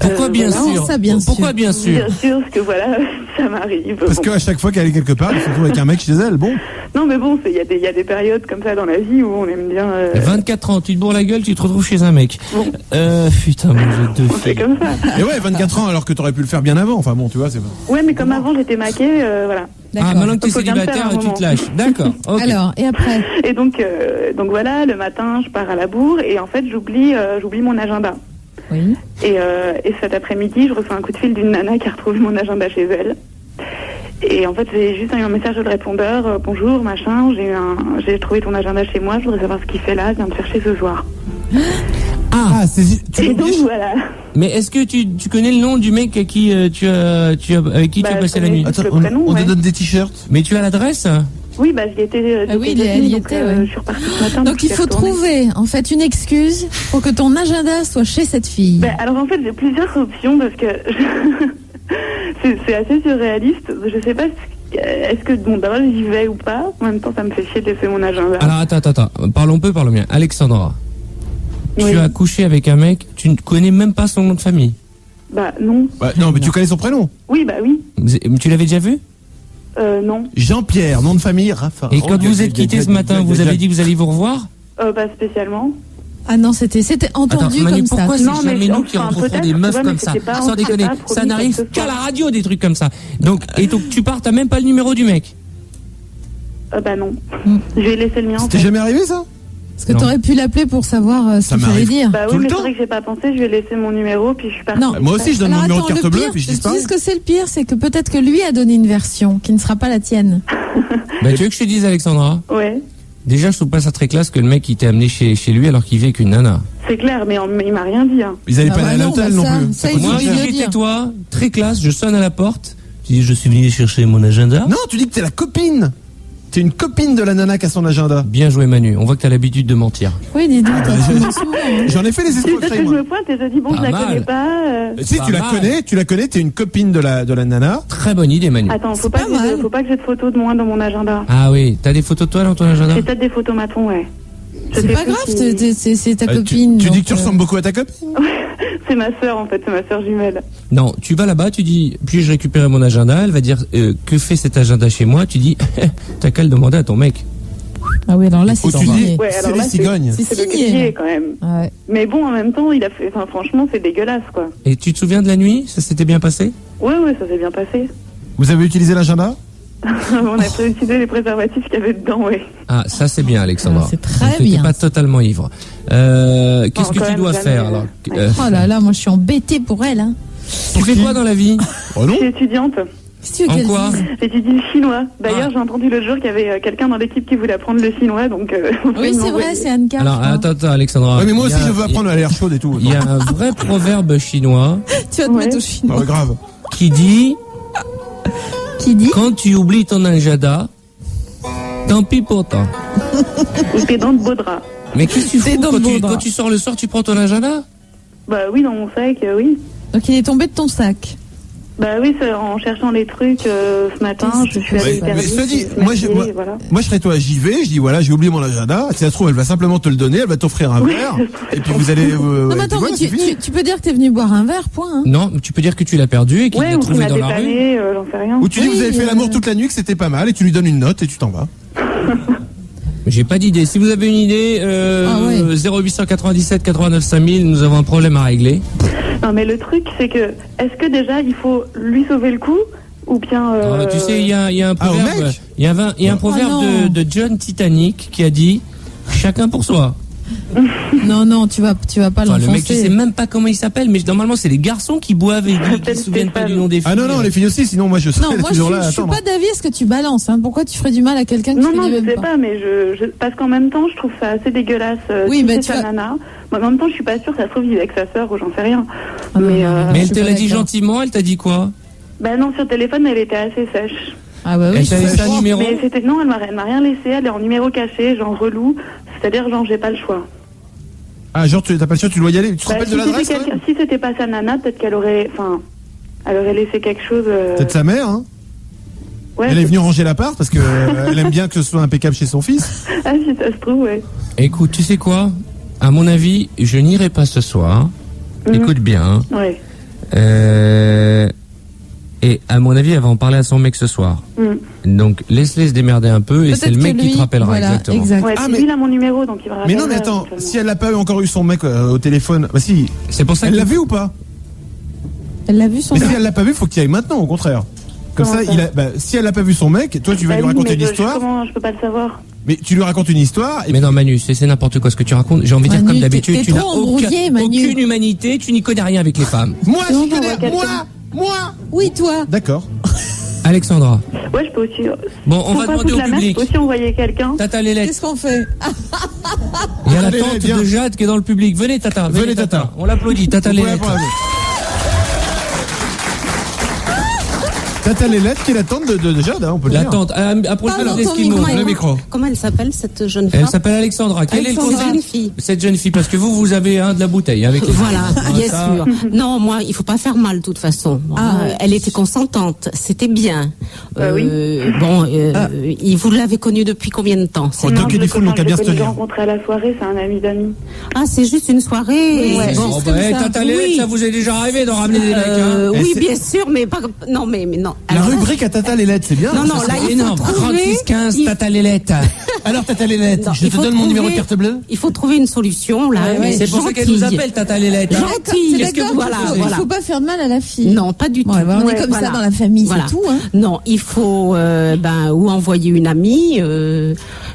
Pourquoi bien voilà. sûr Ça, bien Pourquoi sûr. bien sûr Bien sûr, parce que voilà, ça m'arrive. Parce qu'à chaque fois qu'elle est quelque part, elle se retrouve avec un mec chez elle. Bon. Non, mais bon, il y a des périodes comme ça dans la vie où on aime bien. 24 ans, tu te bourres la gueule, tu te retrouves chez un mec. Bon. Putain, moi j'ai 2 C'est filles. comme ça. Et ouais, 24 ans alors que t'aurais pu le faire bien avant. Enfin bon, tu vois, c'est pas. Ouais, mais comme avant, j'étais maquée, voilà. Ah, maintenant que t'es Faut bien le faire célibataire, à un tu moment. te lâches. D'accord. ok. Alors, et après? Et donc voilà, le matin, je pars à la bourre et en fait, j'oublie mon agenda. Oui. Et cet après-midi, je reçois un coup de fil d'une nana qui a retrouvé mon agenda chez elle. Et en fait, j'ai juste eu un message de répondeur, bonjour, machin, j'ai trouvé ton agenda chez moi, je voudrais savoir ce qu'il fait là, viens me chercher ce soir. Ah, c'est. Et donc voilà. Mais est-ce que tu connais le nom du mec avec qui avec qui tu as passé la nuit? Attends, Attends, on te donne des t-shirts. Mais tu as l'adresse? Oui, bah j'y étais. Ah oui, elle y était, ouais. Je suis repartie ce matin. Donc il je suis faut retournée. trouver en fait une excuse pour que ton agenda soit chez cette fille. Ben, alors en fait, j'ai plusieurs options parce que c'est assez surréaliste. Je sais pas est-ce que bon d'abord j'y vais ou pas. En même temps, ça me fait chier de laisser mon agenda. Alors attends. Parlons bien. Alexandra, Oui. tu as couché avec un mec, tu ne connais même pas son nom de famille. Bah non. Bah, non, mais tu connais son prénom. Oui, bah oui. Tu l'avais déjà vu? Non. Jean-Pierre, nom de famille, Rafa. Et quand vous êtes quittés ce matin, vous avez dit que vous alliez vous revoir? Pas spécialement. Ah non, c'était entendu Attends, Manu, comme ça. pourquoi c'est Non, mais jamais nous qui enfin, rencontrons peut-être, des meufs tu vois, mais comme ça? c'était pas- Sans on déconner, s'était pas ça promis n'arrive quoi que ce qu'à la soit. radio des trucs comme ça. Donc tu pars, t'as même pas le numéro du mec. Bah non. Je vais laisser le mien. en C'était fait. jamais arrivé ça? Parce que Non. t'aurais pu l'appeler pour savoir ce Ça qu'il fallait m'arrive. dire. Bah Tout oui, le mais temps. c'est vrai que j'ai pas pensé. Je vais laisser mon numéro puis je suis partie. Non. Moi aussi, je donne mon Alors numéro attends, de carte le bleue pire, puis je tu disparais. sais ce que c'est le pire, c'est que peut-être que lui a donné une version qui ne sera pas la tienne. Bah tu veux que je te dise, Alexandra? Ouais. Déjà, je trouve pas ça très classe que le mec il t'ait amené chez lui alors qu'il vit avec une nana. C'est clair, mais il m'a rien dit. Hein. Ils allaient Ah pas bah aller à non, l'hôtel bah non ça, plus. ça, coûte il faut Moi, cher. le si dire. j'étais toi, très classe, je sonne à la porte. Je dis, je suis venu chercher mon agenda. Non, tu dis que t'es la copine. T'es une copine de la nana qui a son agenda. Bien joué, Manu. On voit que t'as l'habitude de mentir. Oui, dis donc, bah, tu je- mens souvent, hein. J'en ai fait des C'est parce escroqueries, que je moi. me pointe et je dis bon, Pas je la mal. connais pas. Si, Pas tu la mal. connais, t'es une copine de la nana. Très bonne idée, Manu. Attends, C'est pas mal. faut pas que j'ai de photos de moi dans mon agenda. Ah oui, t'as des photos de toi dans ton agenda? J'ai peut-être des photos matons, ouais. Je C'est sais pas plus grave, si- c'est ta Tu copine. dis donc, que tu ressembles beaucoup à ta copine. C'est ma sœur en fait, c'est ma sœur jumelle. Non, tu vas là-bas, tu dis, puis-je récupérer mon agenda? Elle va dire, que fait cet agenda chez moi? Tu dis, t'as qu'à le demander à ton mec. Ah oui, alors là, c'est Ou tu dis, signé. Ouais, c'est alors les là, cigognes. C'est C'est le signé. grillé quand même. Ouais. Mais bon, en même temps, il a fait. Enfin, franchement, c'est dégueulasse quoi. Et tu te souviens de la nuit? Ça s'était bien passé? Ouais, ça s'est bien passé. Vous avez utilisé l'agenda? On a utilisé les préservatifs qu'il y avait dedans, ouais. Ah, ça c'est bien, Alexandra. Ah, c'est très Donc, t'étais bien. pas totalement ivre. Qu'est-ce Non, que quand tu même dois jamais, faire alors? Oh là là, moi je suis embêtée pour elle. Hein. Tu fais quoi dans la vie? Oh non. Je suis étudiante. Qu'est-ce que tu veux En qu'elle quoi? dise? J'étudie le chinois. D'ailleurs, Ah. j'ai entendu l'autre jour qu'il y avait quelqu'un dans l'équipe qui voulait apprendre le chinois, donc. Oui, c'est vrai, c'est Anne-Car. Alors, attends, Alexandra. Ouais, mais moi Il y aussi, a- je veux apprendre à l'air chaud et tout. Il y a un vrai proverbe chinois Tu vas te mettre au chinois. Ah ouais, grave. qui dit Qui dit? quand tu oublies ton agenda, tant pis pour toi. Ou tes dents de beau drap. Mais qu'est-ce que tu T'es fous dans quand le tu, beau drap. quand tu sors le soir, tu prends ton agenda? Bah oui, dans mon sac, oui. Donc il est tombé de ton sac. Bah oui, c'est en cherchant les trucs ce matin, je suis allée Ouais, mais faire cela dit, vite, moi, maquiller, voilà. moi je serais toi, j'y vais, je dis voilà, j'ai oublié mon agenda. Si ça se trouve, elle va simplement te le donner, elle va t'offrir un Oui, verre, ça et puis vous allez. Non, mais et attends, puis voilà, mais c'est fini. tu peux dire que t'es venu boire un verre, point. Hein. Non, tu peux dire que tu l'as perdu et qu'il Ouais, l'a ou qu'il trouvé m'a dans la rue. dépanné, j'en sais rien. Ou tu dis Oui, vous avez fait l'amour toute la nuit, que c'était pas mal, et tu lui donnes une note et tu t'en vas. J'ai pas d'idée. Si vous avez une idée, Ah ouais. 0897 89 5000, nous avons un problème à régler. Non, mais le truc, c'est que, est-ce que déjà, il faut lui sauver le coup, ou bien... Alors, tu sais, il y a un Ah, au proverbe, mec il y a un proverbe non. de John Titanic qui a dit chacun pour soi. Non, tu vas pas Enfin, le mec, tu sais l'enfoncer. même pas comment il s'appelle, mais normalement, c'est les garçons qui boivent et qui se souviennent pas du nom des filles. Ah non, non, les filles aussi, sinon moi je Non, serais moi toujours là à je suis attendre. pas d'avis à ce que tu balances. Hein. Pourquoi tu ferais du mal à quelqu'un que Non, tu non, connais je même sais pas, mais parce qu'en même temps, je trouve ça assez dégueulasse. Oui, si mais c'est tu sa vas- nana. Moi, en même temps, je suis pas sûre, ça se trouve, il est avec sa sœur, ou j'en sais rien. Ah, mais Mais je elle suis te pas l'a dit d'accord. gentiment, elle t'a dit quoi? bah non, sur téléphone, elle était assez sèche. Ah bah oui. Elle t'a laissé un numéro. Mais c'était non, elle m'a rien laissé. Elle est en numéro caché, genre relou. C'est-à-dire genre j'ai pas le choix. Ah, genre t'as pas le choix, tu dois y aller. Tu te rappelles de l'adresse? Si c'était pas sa nana, peut-être qu'elle aurait, elle aurait laissé quelque chose. Peut-être sa mère, hein. Ouais, elle est venue ranger l'appart parce que elle aime bien que ce soit impeccable chez son fils. Ah, si ça se trouve, ouais. Écoute, tu sais quoi? À mon avis, je n'irai pas ce soir. Écoute bien. Ouais. Et à mon avis, elle va en parler à son mec ce soir. Donc, laisse-les se démerder un peu et c'est le mec qui te rappellera. Voilà, exactement. exact. Ouais, lui, il a mon numéro, donc il va rappeler. Mais non, mais attends, si elle n'a pas encore eu son mec au téléphone, bah si. C'est pour ça elle l'a vu ou pas? Elle l'a vu son Mais mec. si elle l'a pas vu, faut qu'il y aille maintenant, au contraire. Comme Comment ça, ça si elle n'a pas vu son mec, toi tu vas lui raconter une histoire. Comment je peux pas le savoir? Mais tu lui racontes une histoire. Mais non, Manu, c'est n'importe quoi ce que tu racontes. J'ai envie de dire Manu, comme d'habitude, t'es tu n'as trop embrouillé, Manu. aucune humanité, tu n'y connais rien avec les femmes. Moi, j'y connais. Moi. Oui, toi. D'accord. Alexandra. Ouais, je peux aussi. Bon, on va Sans demander foutre au la merde, public. je peux aussi envoyer quelqu'un. Tata Lélette. Qu'est-ce qu'on fait? Il y a la Allez, tante viens. de Jade qui est dans le public. Venez, Tata. Venez, Tata. On l'applaudit, Tata Vous pouvez Lélette. apprendre. Tata Lélette qui est la tante de Jade, hein, on peut le La dire. tante. Approche-toi Parle de dans ton l'Esquimau. micro. Le micro. Comment elle s'appelle cette jeune femme? Elle s'appelle Alexandra. Quel est le Alexandra. conseil? Jeune fille. Cette jeune fille, parce que vous avez de la bouteille avec les Voilà, femmes. bien Ça. sûr. Non, moi, il faut pas faire mal de toute façon. Elle était consentante, c'était bien. Bon, vous l'avez connue depuis combien de temps? Non, je l'ai rencontré à la soirée, c'est un ami d'amis. Ah, c'est juste une soirée. Ouais. Bon, Tata Lélette, ça vous est déjà arrivé d'en ramener des mecs, hein? Oui, bien sûr, mais pas. Non, mais non. La rubrique à Tata Lélette, c'est bien. Non, non, là, il faut énorme. trouver. 36-15, Tata Lélette. Alors, Tata Lélette, Non, je il te faut donne mon numéro de trouver- carte bleue. Il faut trouver une solution, là. C'est pour ça qu'elle nous appelle, Tata Lélette. hein. Gentille. C'est Qu'est-ce que d'accord vous qu'il proposez faut, il faut pas faire de mal à la fille. Non, pas du tout. Ouais, bah, on est comme ça dans la famille, Voilà. c'est tout. Hein. Non, il faut ou envoyer une amie,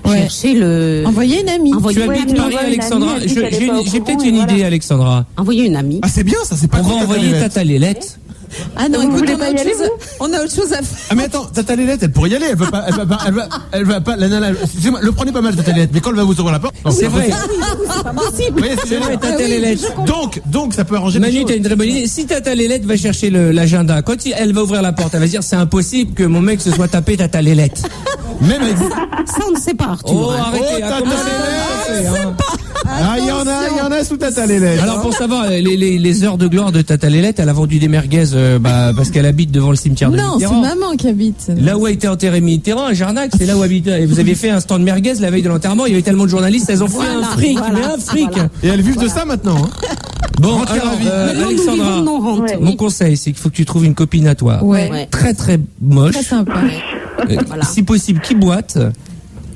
chercher le. Envoyer une amie. Tu habites Paris, Alexandra. J'ai peut-être une idée, Alexandra. Envoyer une amie. Ah, c'est bien, ça, c'est pas On va envoyer Tata Lélette. Ah non, Vous écoute, voulez on a, pas y autre aller, chose on a autre chose à faire. Ah mais attends, Tata Lélette, elle pourrait y aller, elle va pas, la nana, excusez-moi, le prenez pas mal Tata Lélette, mais quand elle va vous ouvrir la porte, non, C'est vrai. C'est pas possible. Oui, C'est vrai, Tata Lélette. Donc ça peut arranger les Manu, choses. t'as une très bonne idée. Si Tata Lélette va chercher l'agenda, quand elle va ouvrir la porte, elle va dire c'est impossible que mon mec se soit tapé Tata Lélette. Même avec vous. Ça, on ne sait pas, Arthur. Oh, arrêtez. Oh, à Tata commencer Lélette. à commencer, hein. Ah, il y en a sous Tata Lélette. Alors pour savoir les heures de gloire de Tata Lélette, elle a vendu des merguez parce qu'elle habite devant le cimetière de Non, c'est Mitterrand. maman qui habite. Là où a été enterré Mitterrand, à Jarnac, c'est là où habite. Et vous aviez fait un stand merguez la veille de l'enterrement. Il y avait tellement de journalistes, elles ont fait un fric, mais un fric. Et elles vivent de ça maintenant. Hein. Bon, Rentrez alors, la vie. Maintenant, nous Alexandra, vivons de nos rentes. Ouais. mon conseil, c'est qu'il faut que tu trouves une copine à toi. Ouais. Très très moche, Très sympa. Voilà. si possible qui boite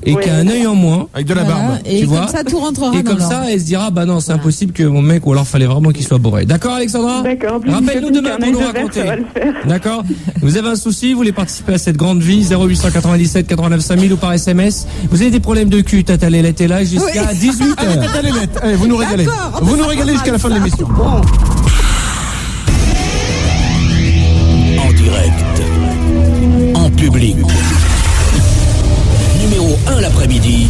et Ouais. qui a un œil en moins. Avec de la Voilà. barbe. Et Tu comme vois. ça, tout rentrera Et dans comme l'ordre. ça, elle se dira, bah non, c'est impossible que mon mec, ou alors fallait vraiment qu'il soit bourré. D'accord, Alexandra? D'accord. Puis Rappelle-nous une demain copine pour qui nous a un œil de verre, raconter. ça va le faire. D'accord? Vous avez un souci, vous voulez participer à cette grande vie, 0897 89 5000 ou par SMS. Vous avez des problèmes de cul, Tata Lélette est là jusqu'à 18h. Allez, Tata Lélette, allez, vous nous régalez. D'accord. Vous nous régalez jusqu'à la fin de l'émission. En direct, en public. Numéro 1 l'après-midi.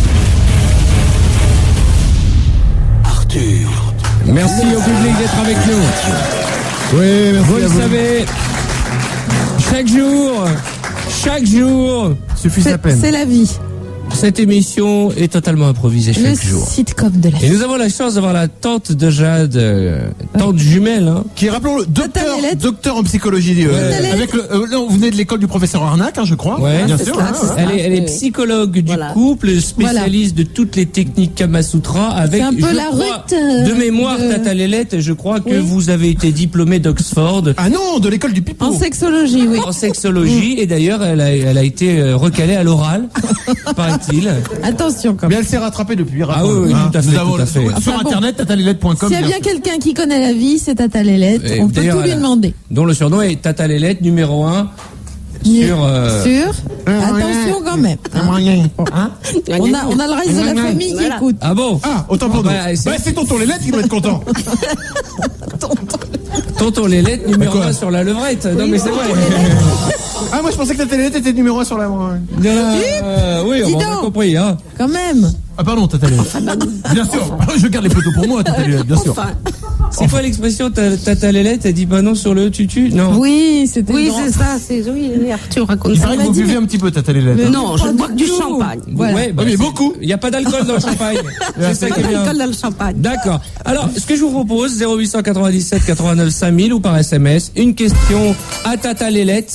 Arthur. Merci au public d'être avec nous. Oui, merci Vous à le vous. savez, chaque jour, Suffit à peine. C'est la vie. cette émission est totalement improvisée Le chaque jour. sitcom de la Et vie. nous avons la chance d'avoir la tante de Jade, tante jumelle, hein. Qui est, rappelons-le, Lélette. docteur en psychologie. Tata Lélette. Avec vous venez de l'école du professeur Arnac, hein, je crois. Ouais, bien c'est sûr. ça, hein, c'est hein. ça. Elle est Oui. psychologue du Voilà. couple, spécialiste de toutes les techniques Kamasutra. Avec, C'est un peu je la crois, Ruth, de mémoire, de- Tata Lélette, je crois que Oui. vous avez été diplômée d'Oxford. Ah non, de l'école du pipeau. En sexologie, oui. En sexologie, et d'ailleurs, elle a été recalée à l'oral, paraît-il. Attention quand Mais même. elle s'est rattrapée depuis. Ah oui, oui, hein. tout à fait, Nous avons tout à fait. Sur Enfin, bon. internet, tatalélette.com. S'il y a bien quelqu'un qui connaît la vie, c'est Tata Lélette. Et On peut d'ailleurs, tout lui elle a- demander. Dont le surnom est Tata Lélette, numéro 1 sur... Sur. Attention quand même. Un moyen. Hein On a le reste de la famille qui Voilà. écoute. Ah bon? Ah, autant pour Bah, nous. c'est- C'est tonton Lélette qui doit être content. Tonton Lélette, numéro quoi 1 sur la levrette. Non mais c'est vrai. Ah, moi je pensais que tatalélette était numéro 1 sur la. Oui, Dis on a donc. compris. Hein. Quand même. Ah, pardon, tatalélette. Bien sûr. Je garde les photos pour moi, tatalélette, bien sûr. Enfin, C'est quoi l'expression Tata Lélette, elle dit pas non sur le tutu? Non. Oui, c'était Oui, grand. c'est ça. Oui, Arthur raconte Il ça. paraît que vous buvez un petit peu, Tata Lélette. Non, je ne bois que du champagne. Voilà. Ouais, bah, mais beaucoup. Il n'y a pas d'alcool dans le champagne. C'est ça Pas qui est bien. d'alcool dans le champagne. D'accord. Alors, ce que je vous propose, 0897 89 5000 ou par SMS, une question à Tata Lélette.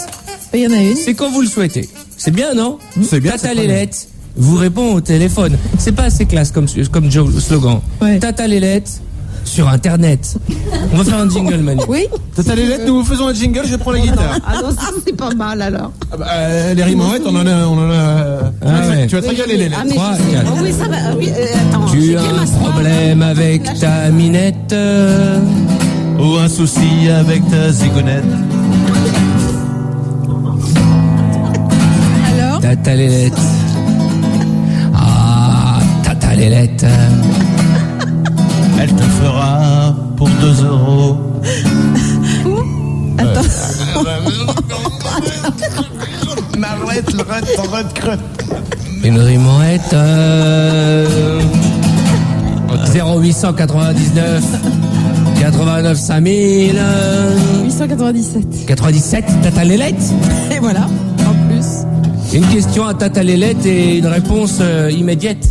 Il y en a une. C'est quand vous le souhaitez. C'est bien, non? C'est bien. Tata Lélette vous répond au téléphone. C'est pas assez classe comme slogan. Ouais. Tata Lélette sur Internet. On va faire un jingle, Manu. Oui. Tata Lélette, nous vous faisons un jingle, je prends la guitare. Ah non, ça c'est pas mal alors. Ah bah, les rimerettes, on en a. Ah ouais. Tu vas te régaler, Lélette. Ah mais 3, je sais. 4. Oh oui, ça va. Oui, attends. Tu j'ai as bien un ma problème avec ta minette. Ou un souci avec ta zigounette. Alors. Tata Lélette. Ah, Tata Lélette. Elle te fera pour 2 €. Attends. Une rimorette. 0899 89 5000 897. 97, Tata Lélette. Et voilà. En plus. Une question à Tata Lélette et une réponse immédiate.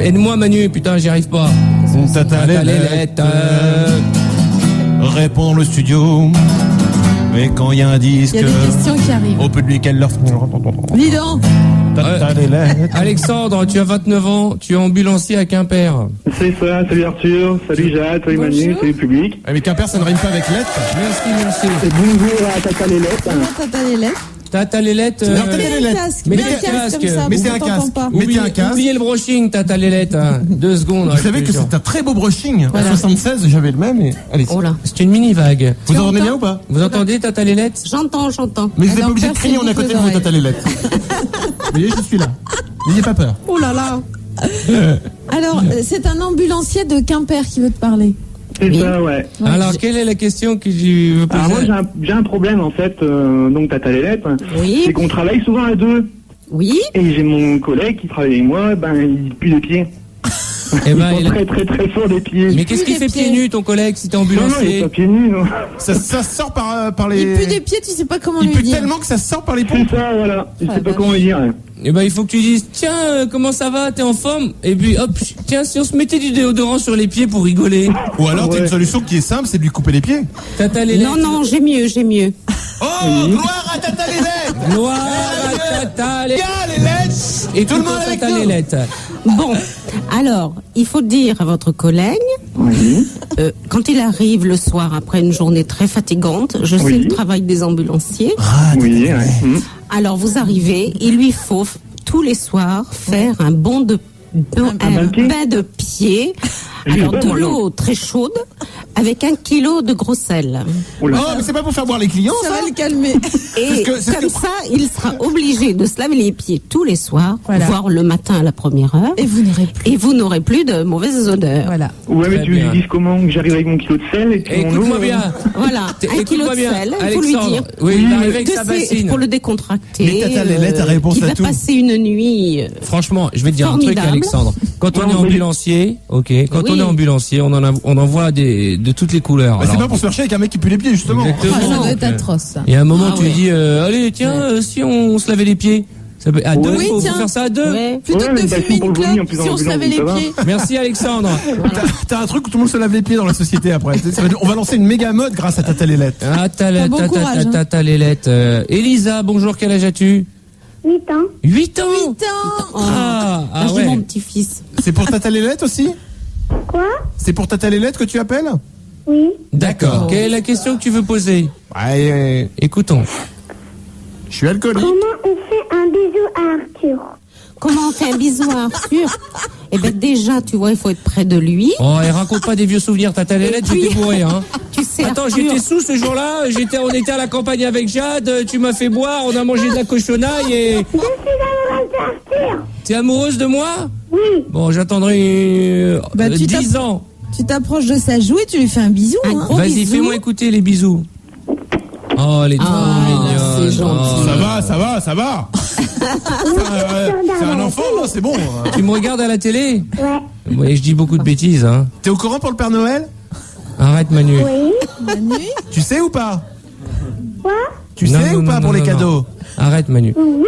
Aide-moi Manu, putain, j'y arrive pas. Tata Lélette. Répond le studio. Mais quand il y a un disque. Il y a des questions qui arrivent. Au public, elle leur. Dis donc. Tata Lélette. Alexandre, tu as 29 ans, tu es ambulancier à Quimper. C'est ça, salut Arthur, salut Jade, salut Manu, salut public. Ah, mais Quimper, ça ne rime pas avec lettre. Merci. Et bonjour à Tata Lélette. Comment Tata Lélette? Tata Lélette. Non, Tata Mets un Lélette. casque. Mets Mets un un casque casque. comme ça. Mettez on un t'entend casque. pas. Mettez un casque. Oubliez le brushing, Tata Lélette. 2 secondes. Vous savez que c'est un très beau brushing. Voilà. À 76, j'avais le même. Et... Allez. Oh là. C'est une mini vague. Vous entendez bien ou pas? Vous entendez Tata Lélette? J'entends. Mais vous n'êtes Alors, pas obligé de crier, on est à côté de vous, personne Tata Lélette. Vous voyez, je suis là. N'ayez pas peur. Oh là là. Alors, c'est un ambulancier de Quimper qui veut te parler. C'est ça, ouais. Alors, quelle est la question que tu veux poser? Alors moi j'ai un problème en fait, donc Tata Lélette. Oui. C'est qu'on travaille souvent à deux. Oui. Et j'ai mon collègue qui travaille avec moi, ben il pue des pieds. Eh ben, Ils sont très très fort des pieds. Mais qu'est-ce qu'il fait pieds nus, ton collègue, si t'es Non, il est ambulancier? pas pieds nus, non. Ça sort par les. Il pue des pieds, tu sais pas comment Il lui pue dire. tellement que ça sort par les pompes. C'est ça, voilà. Je sais pas bah. comment le dire. Eh ben, il faut que tu dises, tiens, comment ça va, t'es en forme? Et puis, hop, tiens, si on se mettait du déodorant sur les pieds pour rigoler. Ou alors, t'as Ouais. une solution qui est simple, c'est de lui couper les pieds. Tata Lélette. Non, j'ai mieux. Oh, gloire à Tata Lélette. Gloire à Tata Lélette. Lélette. Et tout le monde avec Tata nous. Lélette. Bon, alors, il faut dire à votre collègue, quand il arrive le soir après une journée très fatigante, je sais le travail des ambulanciers. Oui, ouais. Alors vous arrivez, il lui faut tous les soirs faire un bain de pied. Alors de l'eau très chaude avec 1 kilo de gros sel. Oh, mais c'est pas pour faire boire les clients, ça? Ça va le calmer. Et comme ça, il sera obligé de se laver les pieds tous les soirs, voire le matin à la première heure. Et vous n'aurez plus. De mauvaises odeurs. Voilà. Ouais, mais Très tu lui bien. dis comment que j'arrive avec mon kilo de sel et puis mon Écoute-moi eau, bien. Voilà, 1 kilo de bien, sel, il faut lui Alexandre. dire. Oui, il arrive avec Que sa c'est bassine. pour le décontracter. Mais Tata Lélette a réponse il à va tout. passer une nuit. Franchement, je vais te dire un truc, Formidable. Alexandre. Quand on est ambulancier, quand Oui. on est ambulancier, on en voit de toutes les couleurs. Bah, c'est Alors, pas pour se faire chier avec un mec qui pue les pieds, justement. Exactement. Ça doit Donc, être atroce, ça. Et à un moment, Ah tu lui ouais. dis, allez, tiens, si on se lavait les pieds. Ça peut... À deux, Oui, faut tiens. faire ça à deux. Ouais. Plutôt Ouais, que de mais t'as fumer pour une le vomi, en clope, plus, si en on se lavait les ambulance, ça pieds. Merci, Alexandre. T'as un truc où tout le monde se lave les pieds dans la société après. On va lancer une méga mode grâce à Tata Lélette. Ah, Bon courage, hein. Tata Lélette. Elisa, bonjour, quel âge as-tu? 8 ans. 8 ans. 8 ans. Ah, Là, je dis ouais. mon petit-fils. C'est pour Tata Lélette aussi? Quoi? C'est pour Tata Lélette que tu appelles? Oui. D'accord. Quelle est la question que tu veux poser? Ouais, Écoutons. je suis alcoolique. Comment on fait un bisou à Arthur? Comment on fait un bisou à Arthur? Eh ben déjà, tu vois, il faut être près de lui. Oh, et raconte pas des vieux souvenirs, Tata Lélette, puis- j'étais bourré, hein. Tu sais, Attends, Arthur, j'étais sous ce jour-là, on était à la campagne avec Jade, tu m'as fait boire, on a mangé de la cochonaille et... Je suis amoureuse d'Arthur. T'es amoureuse de moi? Oui. Bon, j'attendrai Bah, tu 10 ans. Tu t'approches de sa joue et tu lui fais un bisou. Un Hein. gros Vas-y, bisou. fais-moi écouter les bisous. Oh, les trop mignonnes. c'est gentil. Oh. Ça va. C'est un enfant, hein, c'est bon. Tu me regardes à la télé? Ouais. Oui, je dis beaucoup de bêtises, hein. T'es au courant pour le Père Noël? Arrête, Manu. Manu. Tu sais ou pas? Quoi? Tu sais ou pas pour les cadeaux? Arrête, Manu. Oui.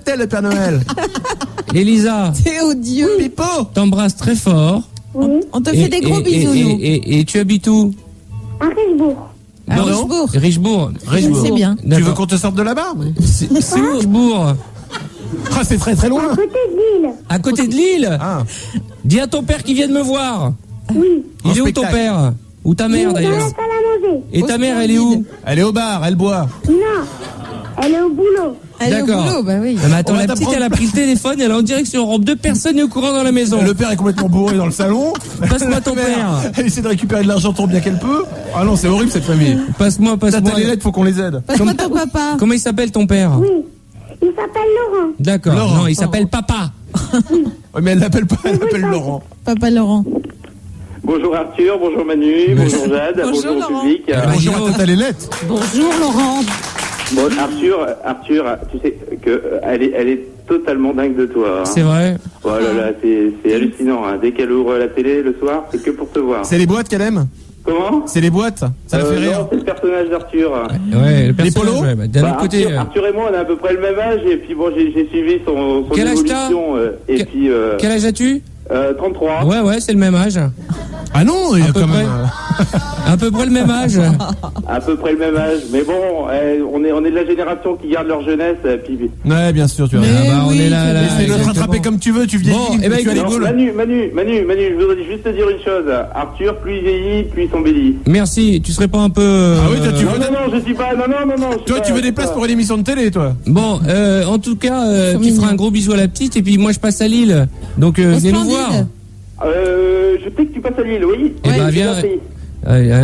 T'es le Père Noël. Elisa. T'es odieux. Pipo. T'embrasses très fort. On te fait des gros bisous, nous. Et tu habites où? À Richebourg. À Richebourg. Richebourg. C'est bien. Tu veux qu'on te sorte de là-bas? C'est où Richebourg? Ah, c'est très très loin. À côté de Lille. À côté de Lille? Ah. Dis à ton père qu'il vienne me voir. Oui. Il est où ton spectacle. père? Ou ta mère Dans d'ailleurs? la salle à manger. Et ta mère, elle est où? Elle est au bar, elle boit. Non. Elle est au boulot. Elle est au D'accord. boulot, bah oui. Non, mais attends, On va la petite, t'apprendre- elle a pris le téléphone, elle est en direction Europe 2, personne n'est au courant dans la maison. Le père est complètement bourré dans le salon. Passe-moi ton La mère, père. Elle essaie de récupérer de l'argent tant bien qu'elle peut. Ah non, c'est horrible cette famille. Passe-moi. T'as les lettres, faut qu'on les aide. Passe-moi ton papa. Comment il s'appelle ton père? Oui. Il s'appelle Laurent. D'accord. Laurent. Non, il s'appelle papa. Oui, mais elle l'appelle pas, elle l'appelle Laurent. Papa Laurent. Bonjour Arthur, bonjour Manu, bonjour Jade, bonjour Laurent. au public. Bonjour à Tata Lélette. Bonjour Laurent. Bon, Arthur, tu sais que elle est totalement dingue de toi. Hein. C'est vrai. Oh là là, c'est hallucinant. Hein. Dès qu'elle ouvre la télé le soir, c'est que pour te voir. C'est les boîtes qu'elle aime? Comment? C'est les boîtes? Ça la fait rire? Non, c'est le personnage d'Arthur. Ouais, le personnage, polos ouais, bah, d'un autre côté. Arthur et moi, on a à peu près le même âge, et puis bon, j'ai suivi son Quel âge t'as? évolution. Et puis. Quel âge as-tu? 33. Ouais, c'est le même âge. Ah non, il y a À peu quand près. même. À peu près le même âge. À peu près le même âge. Mais bon, on est de la génération qui garde leur jeunesse. Puis... Ouais, bien sûr, tu vois. Ah bah, on est là. Essaye de te rattraper comme tu veux, tu vieillis. Bon, eh ben, tu as les écoute, boules. Manu, je voudrais juste te dire une chose. Arthur, plus il vieillit, plus il s'embellit. Merci, tu serais pas un peu... Ah oui, toi, tu veux. Non, je suis pas. Non. Toi, tu veux des places pour une émission de télé, toi? Bon, en tout cas, tu feras un gros bisou à la petite, et puis moi je passe à Lille. Donc viens nous voir. Je sais que tu passes à Lille, oui. Eh ben, viens.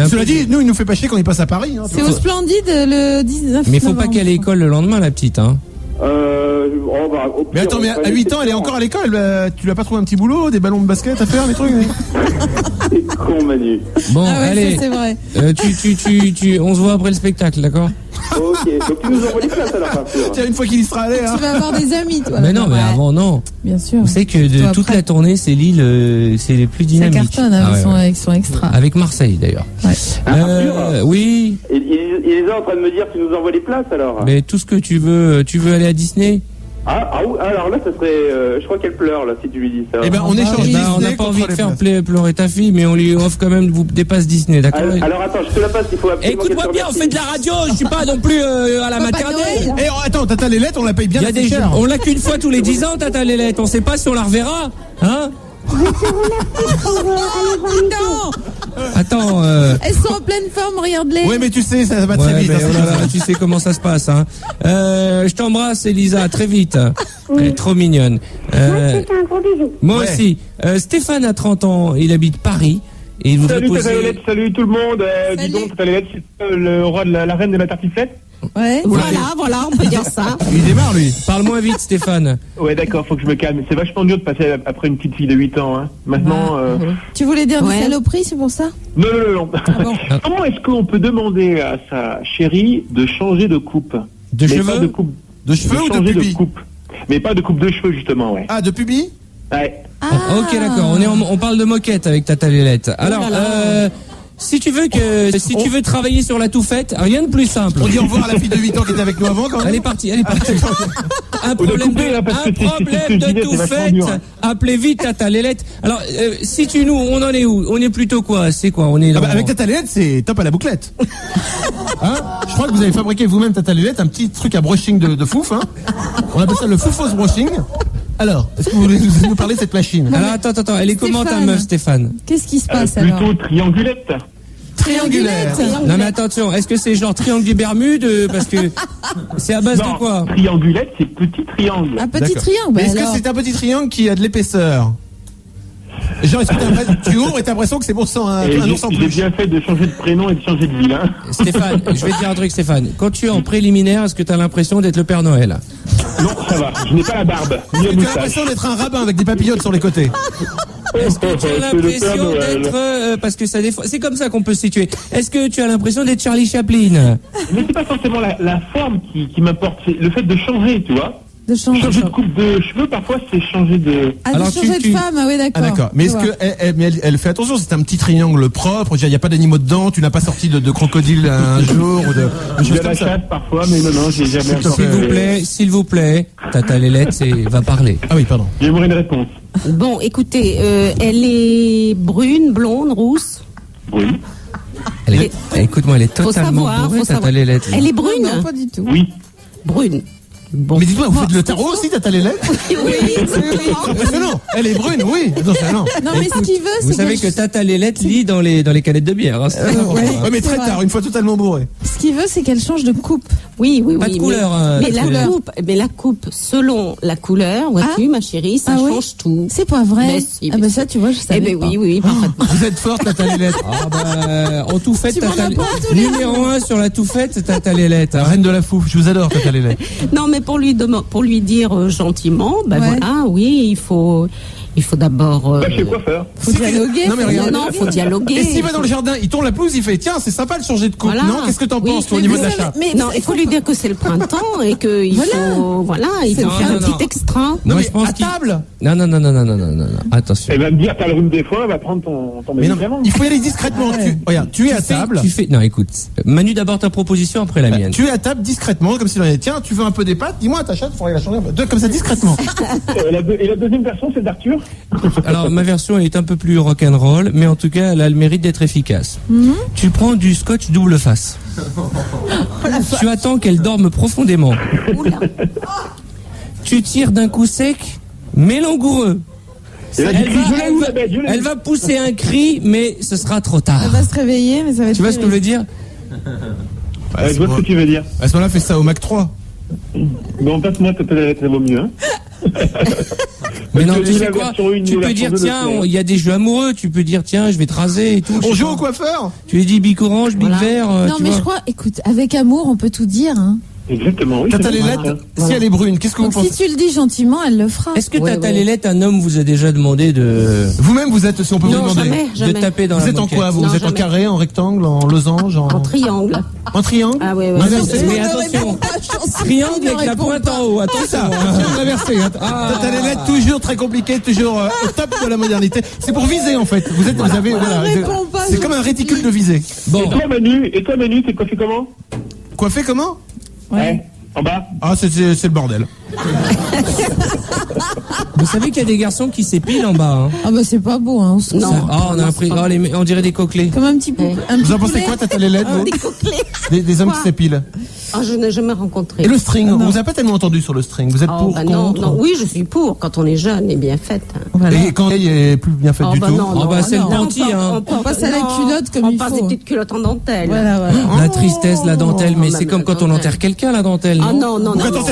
Cela dit, nous, il nous fait pas chier quand il passe à Paris. Hein, C'est au Splendide le 19 Mais faut pas novembre. qu'elle à l'école le lendemain, la petite, hein. Mais attends, mais à 8 ans, elle est encore à l'école. Tu lui as pas trouvé un petit boulot, des ballons de basket à faire, des trucs? C'est con, Manu. Bon, Ah ouais, allez. ça, c'est vrai. On se voit après le spectacle, d'accord? Ok, donc tu nous envoies les places alors, Arthur. Tiens, une fois qu'il y sera allé, hein. Tu vas avoir des amis, toi. Mais non, mais avant, non. Bien sûr. Vous savez que de Toi, toute après. la tournée, c'est Lille, c'est les plus Ça dynamiques. cartonne Ah avec, ouais, ouais. son extra. Avec Marseille, d'ailleurs. Ouais. Oui, Il est là en train de me dire tu nous envoies les places alors. mais tout ce que tu veux aller à Disney? Alors là, ça serait. Je crois qu'elle pleure là si tu lui dis ça. Eh ben, on échange Eh ben, on n'a Disney pas contre envie de les faire places. pleurer ta fille, mais on lui offre quand même des passes Disney, d'accord? Alors attends, je te la passe, il faut absolument. Écoute-moi qu'elle te bien, on remercie. fait de la radio, je suis pas non plus à la maternelle. Eh, attends, Tata Lélette, on la paye bien Il y a assez des cher. on l'a qu'une fois tous les 10 ans, Tata Lélette, on sait pas si on la reverra, hein? Attends, Elles sont en pleine forme, regarde-les. Ouais, mais tu sais, ça va très ouais, vite. mais hein, oh là là, tu sais comment ça se passe, hein. Je t'embrasse, Elisa, très vite. Elle est trop mignonne. Un gros bisou. Moi Ouais. aussi. Stéphane a 30 ans, il habite Paris. Et il voudrait Salut poser... Tatalélette, salut tout le monde. Dis donc, Tatalélette, c'est le roi de la reine de la tartiflette. Ouais. Voilà, on peut dire ça. Il démarre, lui. Parle moins vite, Stéphane. Ouais, d'accord, faut que je me calme. C'est vachement dur de passer après une petite fille de 8 ans. Hein. Maintenant. Tu voulais dire Ouais. des saloperies, c'est pour ça? Non. bon Comment est-ce qu'on peut demander à sa chérie de changer de coupe? De Mais cheveux pas de coupe. De cheveux ou de changer pubis? de coupe. Mais pas de coupe de cheveux, justement, ouais. Ah, de pubis? Ouais. Ok, d'accord. On parle de moquette avec Tata Lélette. Alors, si tu veux travailler sur la touffette, rien de plus simple. On dit au revoir à la fille de 8 ans qui était avec nous avant, quand même. Elle est partie. Un Faut problème couper, là, parce que c'est ce que je de disais, c'est vachement touffette. dur, hein. Appelez vite Tata Lélette. Alors, nous, on en est où? On est plutôt quoi? C'est quoi? On est Ah dans... bah, avec Tata Lélette, c'est top à la bouclette. Hein? Je crois que vous avez fabriqué vous-même, Tata Lélette, un petit truc à brushing de fouf. Hein? On appelle ça le foufos brushing. Alors, est-ce que vous voulez nous parler de cette machine? Alors, attends. Elle est comment ta meuf, Stéphane? Qu'est-ce qui se passe alors? Plutôt triangulette. Triangulette. Non mais attention, est-ce que c'est genre triangle du Bermude? Parce que c'est à base Non, de quoi? triangulette, c'est petit triangle. Un petit D'accord. triangle. Mais est-ce que alors. c'est un petit triangle qui a de l'épaisseur? Genre, est-ce que tu ouvres et t'as l'impression que c'est pour ça un ours en J'ai peluche? bien fait de changer de prénom et de changer de ville. Hein. Stéphane, je vais te dire un truc, Stéphane. Quand tu es en préliminaire, est-ce que tu as l'impression d'être le Père Noël? Non, ça va. Je n'ai pas la barbe, ni la Tu as moustache. l'impression d'être un rabbin avec des papillotes sur les côtés. Est-ce que tu as C'est le Père l'impression Noël. d'être... parce que ça des fois... C'est comme ça qu'on peut se situer. Est-ce que tu as l'impression d'être Charlie Chaplin? Mais c'est pas forcément la forme qui m'importe, c'est le fait de changer, tu vois. De changer Changer de coupe de cheveux, parfois, c'est changer de... Ah, de changer de femme, ah oui, d'accord. Ah d'accord. Mais est-ce que elle fait attention, c'est un petit triangle propre, il n'y a pas d'animaux dedans, tu n'as pas sorti de crocodile un jour ou de choses comme ça. chasse parfois, mais non, j'ai jamais... S'il vous plaît, Tata Lélette va parler. Ah oui, pardon. J'aimerais une réponse. Bon, écoutez, elle est brune, blonde, rousse. Brune. Écoute-moi, elle est Faut totalement savoir, bourrée, faut Tata savoir. Lélette. Elle est brune? Non, pas du tout. Oui. Brune. Bon. Mais dites-moi, vous faites le tarot aussi, Tata Lélette? Oui, exactement. Non, elle est brune, oui. Non. Non, mais ce qu'il veut, c'est Vous savez que Tata Lélette lit dans les canettes de bière. Hein, ouais, mais très tard, une fois totalement bourrée. Ce qu'il veut, c'est qu'elle change de coupe. Oui. Pas de couleur. Mais la coupe, selon la couleur, vois-tu, ma chérie, ça change tout. C'est pas vrai. Mais si, ah ben ça, tu vois, je savais pas. Oui, parfaitement. Vous êtes forte, Tata Lélette. En tout fait, numéro 1 sur la tout faite, Tata Lélette. Reine de la fouf, je vous adore, Tata Lélette. Non, mais pour lui dire gentiment, voilà, oui, il faut d'abord. Chez le coiffeur. Faut dialoguer. Non, mais regarde. Non, faut dialoguer. Et s'il va dans le jardin, il tourne la pelouse, il fait tiens, c'est sympa de changer de coupe. Voilà. Non, qu'est-ce que t'en Oui, penses toi, au niveau de l'achat? Non, il faut lui dire que c'est le printemps et qu'il faut, il faut faire un petit extra. Non, mais je pense à table. Non. Attention. Elle va me dire, t'as le rhume des fois, elle va prendre ton Mais non, médicament. il faut y aller discrètement. Regarde, tu es à table. Non, écoute. Manu, d'abord ta proposition, après la mienne. Tu es à table discrètement, comme si on avait tiens, tu veux un peu des pâtes, dis-moi, t'achètes, il faudrait la changer. Comme ça, discrètement. Et la deuxième version, c'est d'Arthur. Alors, ma version est un peu plus rock'n'roll, mais en tout cas, elle a le mérite d'être efficace. Tu prends du scotch double face. Tu attends qu'elle dorme profondément. Tu tires d'un coup sec, mais langoureux. Elle va pousser un cri, mais ce sera trop tard. Elle va se réveiller, mais ça va être. Tu vois ce que je veux dire? Je vois ce que tu veux dire. À ce moment-là, fais ça au Mac 3. Bon, passe-moi, peut-être ça vaut mieux, hein. Mais non, tu sais quoi? Tu peux dire, tiens, il y a des jeux amoureux, tu peux dire, tiens, je vais te raser et tout. On joue au coiffeur? Tu lui dis bic orange, bic vert. Non, mais je crois, écoute, avec amour, on peut tout dire, hein. Exactement, oui. Tata Lélette, si elle est brune, qu'est-ce que vous pensez? Si tu le dis gentiment, elle le fera. Est-ce que Tata Lélette, un homme vous a déjà demandé de... Vous-même, vous êtes, si on peut vous demander, de taper dans la Vous êtes en quoi, vous? Vous êtes en carré, en rectangle, en losange, en triangle. En triangle? Ah oui. Mais attention, triangle avec la pointe en haut, attention. Inversé. Tata Lélette, toujours très compliqué, toujours au top de la modernité. C'est pour viser, en fait. Vous avez, voilà. C'est comme un réticule de visée. Bon. Et toi, Manu, t'es coiffé comment? Coiffé comment? Ouais. En bas? Ah, c'est le bordel. Vous savez qu'il y a des garçons qui s'épilent en bas. Hein. Ah bah c'est pas beau, hein. On dirait des coquelets. Comme un petit peu. Vous en pensez quoi, Tata Lélette? Des coquelets. Des hommes qui s'épilent. Ah, je n'ai jamais rencontré. Et le string, on vous a pas tellement entendu sur le string. Vous êtes pour, contre? Non, oui, je suis pour quand on est jeune et bien faite. Voilà. Et quand il est plus bien fait du tout? C'est le panty, hein. On passe à la culotte comme il faut. On passe des petites culottes en dentelle. Voilà. La tristesse, la dentelle, mais c'est comme quand on enterre quelqu'un, la dentelle. Ah non.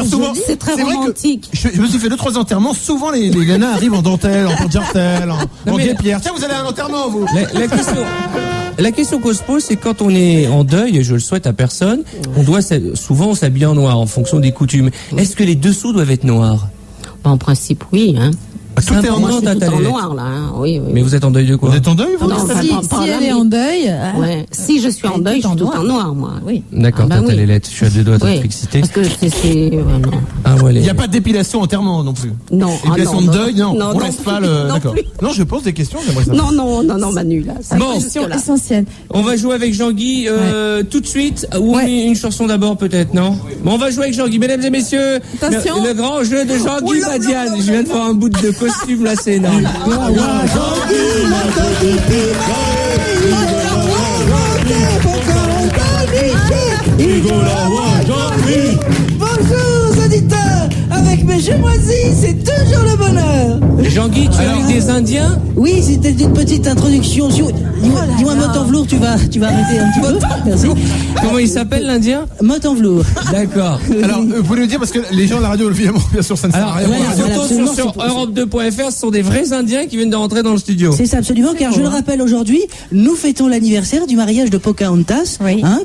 Souvent, c'est très romantique. Je me suis fait 2-3 enterrements. Souvent, les nanas arrivent en dentelle, en porte-jartel, en guêpière. Tiens, vous allez à un enterrement, vous. La question qu'on se pose, c'est quand on est en deuil, et je le souhaite à personne, on doit souvent s'habiller en noir en fonction des coutumes. Est-ce que les dessous doivent être noirs? En principe, oui. Hein. Tout est en noir, Tata Lélette. Noir, là. Hein. Oui. Mais vous êtes en deuil de quoi? Vous êtes en deuil, vous? Non, si elle est en deuil. Ouais. Si je suis en deuil, je suis tout en noir, moi. Oui. D'accord, Tata Lélette, je suis à 2 doigts de t'exciter. Parce que c'est. Il n'y a pas d'épilation enterrement non plus. Non. Épilation de deuil, non. On laisse plus, pas le. D'accord. Non, je pose des questions, j'aimerais savoir. Non, Manu, là. Bon, question essentielle. On va jouer avec Jean-Guy tout de suite. Ou une chanson d'abord, peut-être, non? Bon, on va jouer avec Jean-Guy. Mesdames et messieurs, le grand jeu de Jean-Guy Badiane. Je viens de voir un bout de costume, là, c'est énorme. Bonjour auditeurs, avec mes gemoisies, c'est toujours le bonheur. Jean-Guy, tu es avec des Indiens? Oui, c'était une petite introduction. Dis-moi, Motenvlour, tu vas arrêter un petit peu. Merci. Comment il s'appelle l'Indien? Motenvlour. D'accord. Alors, vous pouvez nous dire, parce que les gens de la radio, évidemment, bien sûr, ça ne sert à rien. Sur Europe2.fr, ce sont des vrais Indiens qui viennent de rentrer dans le studio. C'est ça, absolument, car je le rappelle aujourd'hui, nous fêtons l'anniversaire du mariage de Pocahontas,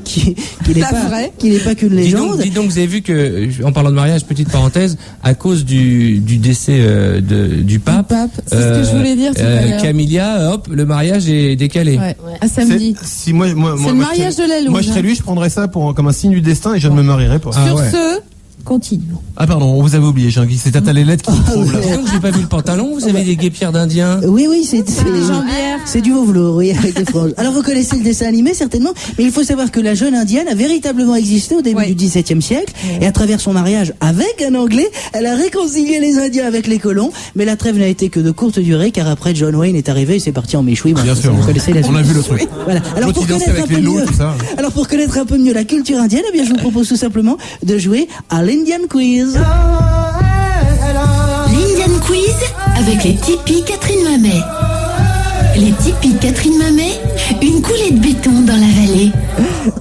qui n'est pas qu'une légende. Dis donc, vous avez vu que, en parlant de mariage, petite parenthèse, à cause du décès du pape, c'est ce que je voulais dire tout à l'heure. Camilla, hop, le mariage est décalé. Ouais. À samedi. Si moi, c'est le mariage de la louve. Moi, je serais lui, je prendrais ça comme un signe du destin et je ne me marierais pas. Sur ce, Continuons. Ah pardon, on vous avait oublié, Jean-Guy, c'est Tata Lélette qui vous trouve là. Dis donc, j'ai pas vu le pantalon, vous avez des guépières d'Indiens. Oui, c'est des jambières. C'est du velours, oui, avec des franges. Alors vous connaissez le dessin animé certainement, mais il faut savoir que la jeune indienne a véritablement existé au début du XVIIe siècle, et à travers son mariage avec un Anglais, elle a réconcilié les Indiens avec les colons, mais la trêve n'a été que de courte durée, car après John Wayne est arrivé et c'est parti en méchoui. Bien sûr, vous connaissez la on a vu le truc. Voilà. Alors pour connaître un peu mieux la culture indienne, eh bien je vous propose tout simplement de jouer à l'Indian Quiz. L'Indian Quiz avec les tipis Catherine Mamet. Les tipis Catherine Mamet, une coulée de béton dans la vallée.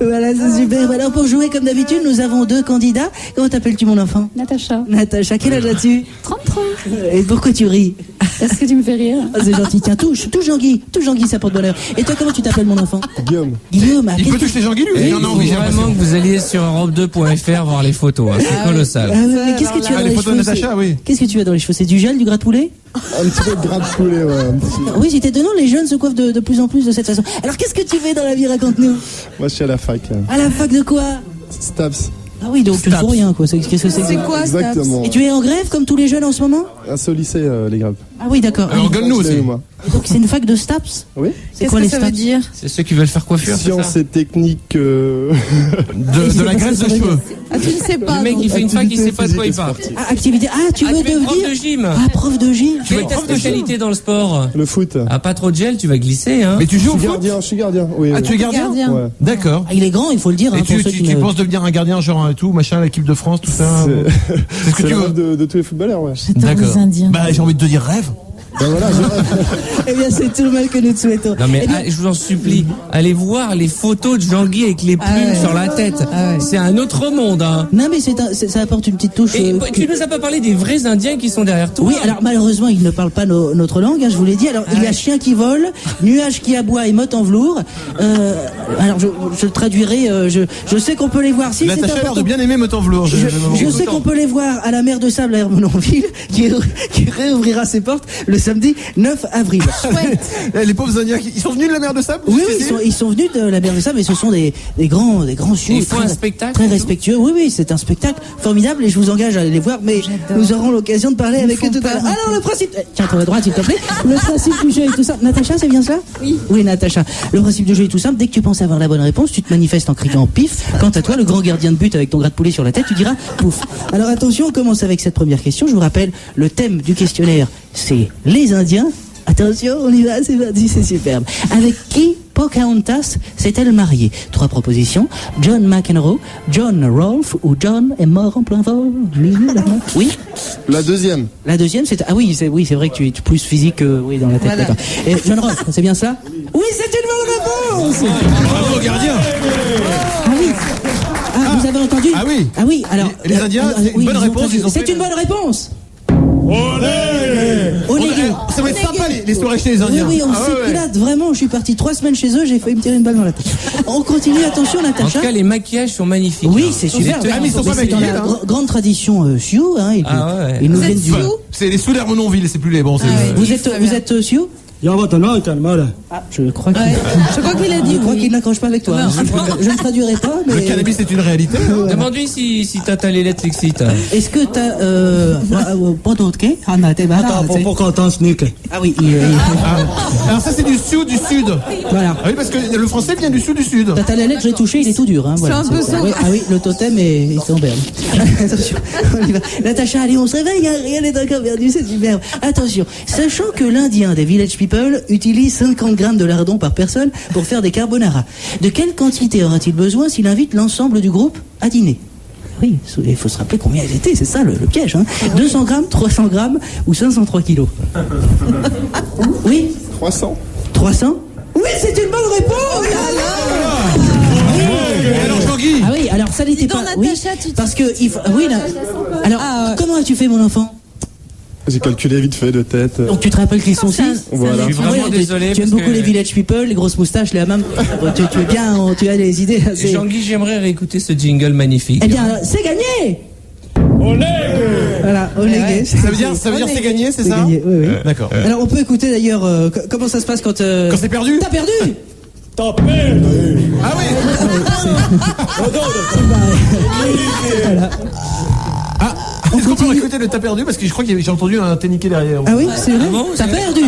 Voilà, c'est super. Alors pour jouer comme d'habitude, nous avons 2 candidats. Comment t'appelles-tu mon enfant? Natacha. Natacha, quel âge as-tu? 33. Et pourquoi tu ris? Est-ce que tu me fais rire? C'est gentil, tiens, touche Jean-Guy, ça porte bonheur. Et toi, comment tu t'appelles mon enfant? Guillaume. Guillaume, il peut toucher Jean-Guy lui? Il faut vraiment que vous alliez sur Europe2.fr voir les photos, hein. C'est colossal. Mais qu'est-ce que tu as dans les photos de cheveux? Natacha, oui. Qu'est-ce que tu as dans les cheveux? C'est du gel, du gras de poulet? Un petit peu de gras de poulet, ouais. Oui, c'est étonnant, les jeunes se coiffent de plus en plus de cette façon. Alors qu'est-ce que tu fais dans la vie, raconte-nous? Moi, je suis à la fac. Là. À la fac de quoi? Staps. Ah oui, donc tu ne fous rien, quoi. Qu'est-ce que c'est? C'est quoi, exactement. Et tu es en grève comme tous les jeunes en ce moment? Un seul lycée, les grèves. Ah oui, d'accord. Alors, gueule-nous aussi. Moi. Donc c'est une fac de Staps? Oui. C'est quoi les ça Staps? veut dire? C'est ceux qui veulent faire coiffure, c'est Sciences ça? et techniques. De la graisse de cheveux. Ah, tu ne sais pas. Le mec, il fait une fac, il sait pas de quoi il parle. Ah, activité. Ah, tu veux tu es devenir prof de gym. Ah, prof de gym. Tu veux être spécialité dans le sport. Le foot. Ah, pas trop de gel, tu vas glisser, hein. Mais tu joues au foot? Je suis gardien. Oui, Ah, oui. tu es gardien? Ouais. D'accord. Ah, il est grand, il faut le dire. Et Hein, pour ceux tu qui ne- penses devenir un gardien genre et tout, machin, l'équipe de France, tout ça? C'est ce que le tu rêve veux? de tous les footballeurs, ouais. J'adore les Indiens. Bah, j'ai envie de te dire rêve. Ben voilà, Eh bien, c'est tout le mal que nous te souhaitons. Non mais Eh bien, je vous en supplie, allez voir les photos de Jean-Guy avec les plumes sur la tête. C'est un autre monde, hein. non, mais ça apporte une petite touche. Et tu nous as pas parlé des vrais Indiens qui sont derrière toi. Oui, alors malheureusement, ils ne parlent pas notre langue, hein, je vous l'ai dit. Alors, il y a chien qui vole, nuage qui aboie et motte en velours. Alors, je le traduirai. Je sais qu'on peut les voir. Si, c'est Natacha a l'air important. de bien aimer Motan Velours. Je sais qu'on peut les voir à la mer de Sable à Hermenonville, qui réouvrira ses portes le samedi 9 avril. Les pauvres Indiens, ils sont venus de la mer de Sable? Oui, ils sont venus de la mer de Sable et ce sont des grands sioux. Ils font un spectacle très respectueux. Oui, c'est un spectacle formidable et je vous engage à aller les voir, mais nous aurons l'occasion de parler avec eux tout à l'heure. Alors, le principe... Tiens, toi à droite, s'il te plaît. Le principe du jeu est tout simple. Natacha, c'est bien ça? Oui. Oui, Natacha. Le principe du jeu est tout simple. Dès que tu penses avoir la bonne réponse, tu te manifestes en criant pif. Quant à toi, le grand gardien de but avec ton gras de poulet sur la tête, tu diras pouf. Alors attention, on commence avec cette première question. Je vous rappelle, le thème du questionnaire, c'est les Indiens. Attention, on y va, c'est parti, c'est superbe. Avec qui Pocahontas s'est-elle mariée? 3 propositions. John McEnroe, John Rolfe ou John est mort en plein vol. Oui. La deuxième. La deuxième, c'est... Ah oui, c'est vrai que tu es plus physique que... Oui, dans la tête, Voilà. d'accord. Et John Rolfe, c'est bien ça? Oui, c'est une bonne réponse. Bravo, gardien. Ah oui. Ah, vous avez entendu? Ah oui. Ah oui, alors... Les Indiens, c'est une bonne réponse, ils ont C'est fait une bonne réponse. Olé! Olé. Ça va être sympa les soirées chez les Indiens. Oui, on Ah ouais, s'éclate, vraiment. Je suis parti 3 semaines chez eux, j'ai failli me tirer une balle dans la tête. On continue, attention, En Natacha. tout cas, les maquillages sont magnifiques. Oui, hein. c'est super. Les tenues Ah, mais ils sont pas C'est dans maquillés, la hein. grande tradition Sioux, hein, et puis, Ah ouais. ils nous Vous viennent êtes du... Sioux? C'est les sous d'Hermenonville, c'est plus les bons. Vous êtes Sioux? Ah, je crois qu'il... Je crois qu'il a dit Je crois oui. qu'il n'accroche pas avec toi. Non. Je ne traduirai pas, mais... Le cannabis est une réalité. Demande-lui si Tata Lélette l'excite. Est-ce que t'as... pas d'autre quai? Ah oui, Alors ça c'est du Sioux du Sud. voilà. Ah oui, parce que le français vient du Sud du Sud. Tata la lettre, je l'ai touché, il est tout dur. Hein, voilà, C'est un peu ça. ça. Oui, ah oui, le totem est en berne. Attention, on y va. Natacha, allez, on se réveille, hein, rien n'est encore perdu, c'est superbe. Attention, sachant que l'Indien des Village People utilise 50 grammes de lardon par personne pour faire des carbonara, de quelle quantité aura-t-il besoin s'il invite l'ensemble du groupe à dîner? Oui, il faut se rappeler combien ils étaient, c'est ça le piège. Hein. 200 grammes, 300 grammes ou 503 kilos? Oui 300. 300? Oui, c'est une bonne réponse. Alors Jean-Guy. Ah oui, alors ça n'était Dis donc, pas... Oui, Natacha, tu parce que... Oui, là... Alors, comment as-tu fait, mon enfant? J'ai calculé vite fait de tête. Donc tu te rappelles qu'ils sont 6? Voilà. Je suis vraiment Ouais, désolé. Tu aimes parce beaucoup que- les Village People, les grosses moustaches, les hammams. Tu es bien, tu as des idées assez... Jean-Guy, j'aimerais réécouter ce jingle magnifique. Eh bien, c'est gagné. Voilà, Olé. Ça veut dire c'est gagné, c'est ça? Gagné, oui, oui. D'accord. Alors on peut écouter d'ailleurs comment ça se passe quand... Quand c'est perdu? T'as perdu. T'as perdu. Ah oui. Voilà. Ah, est-ce qu'on peut écouter le t'as perdu parce que je crois que j'ai entendu un téniqué derrière. Ah oui, c'est vrai. T'as perdu.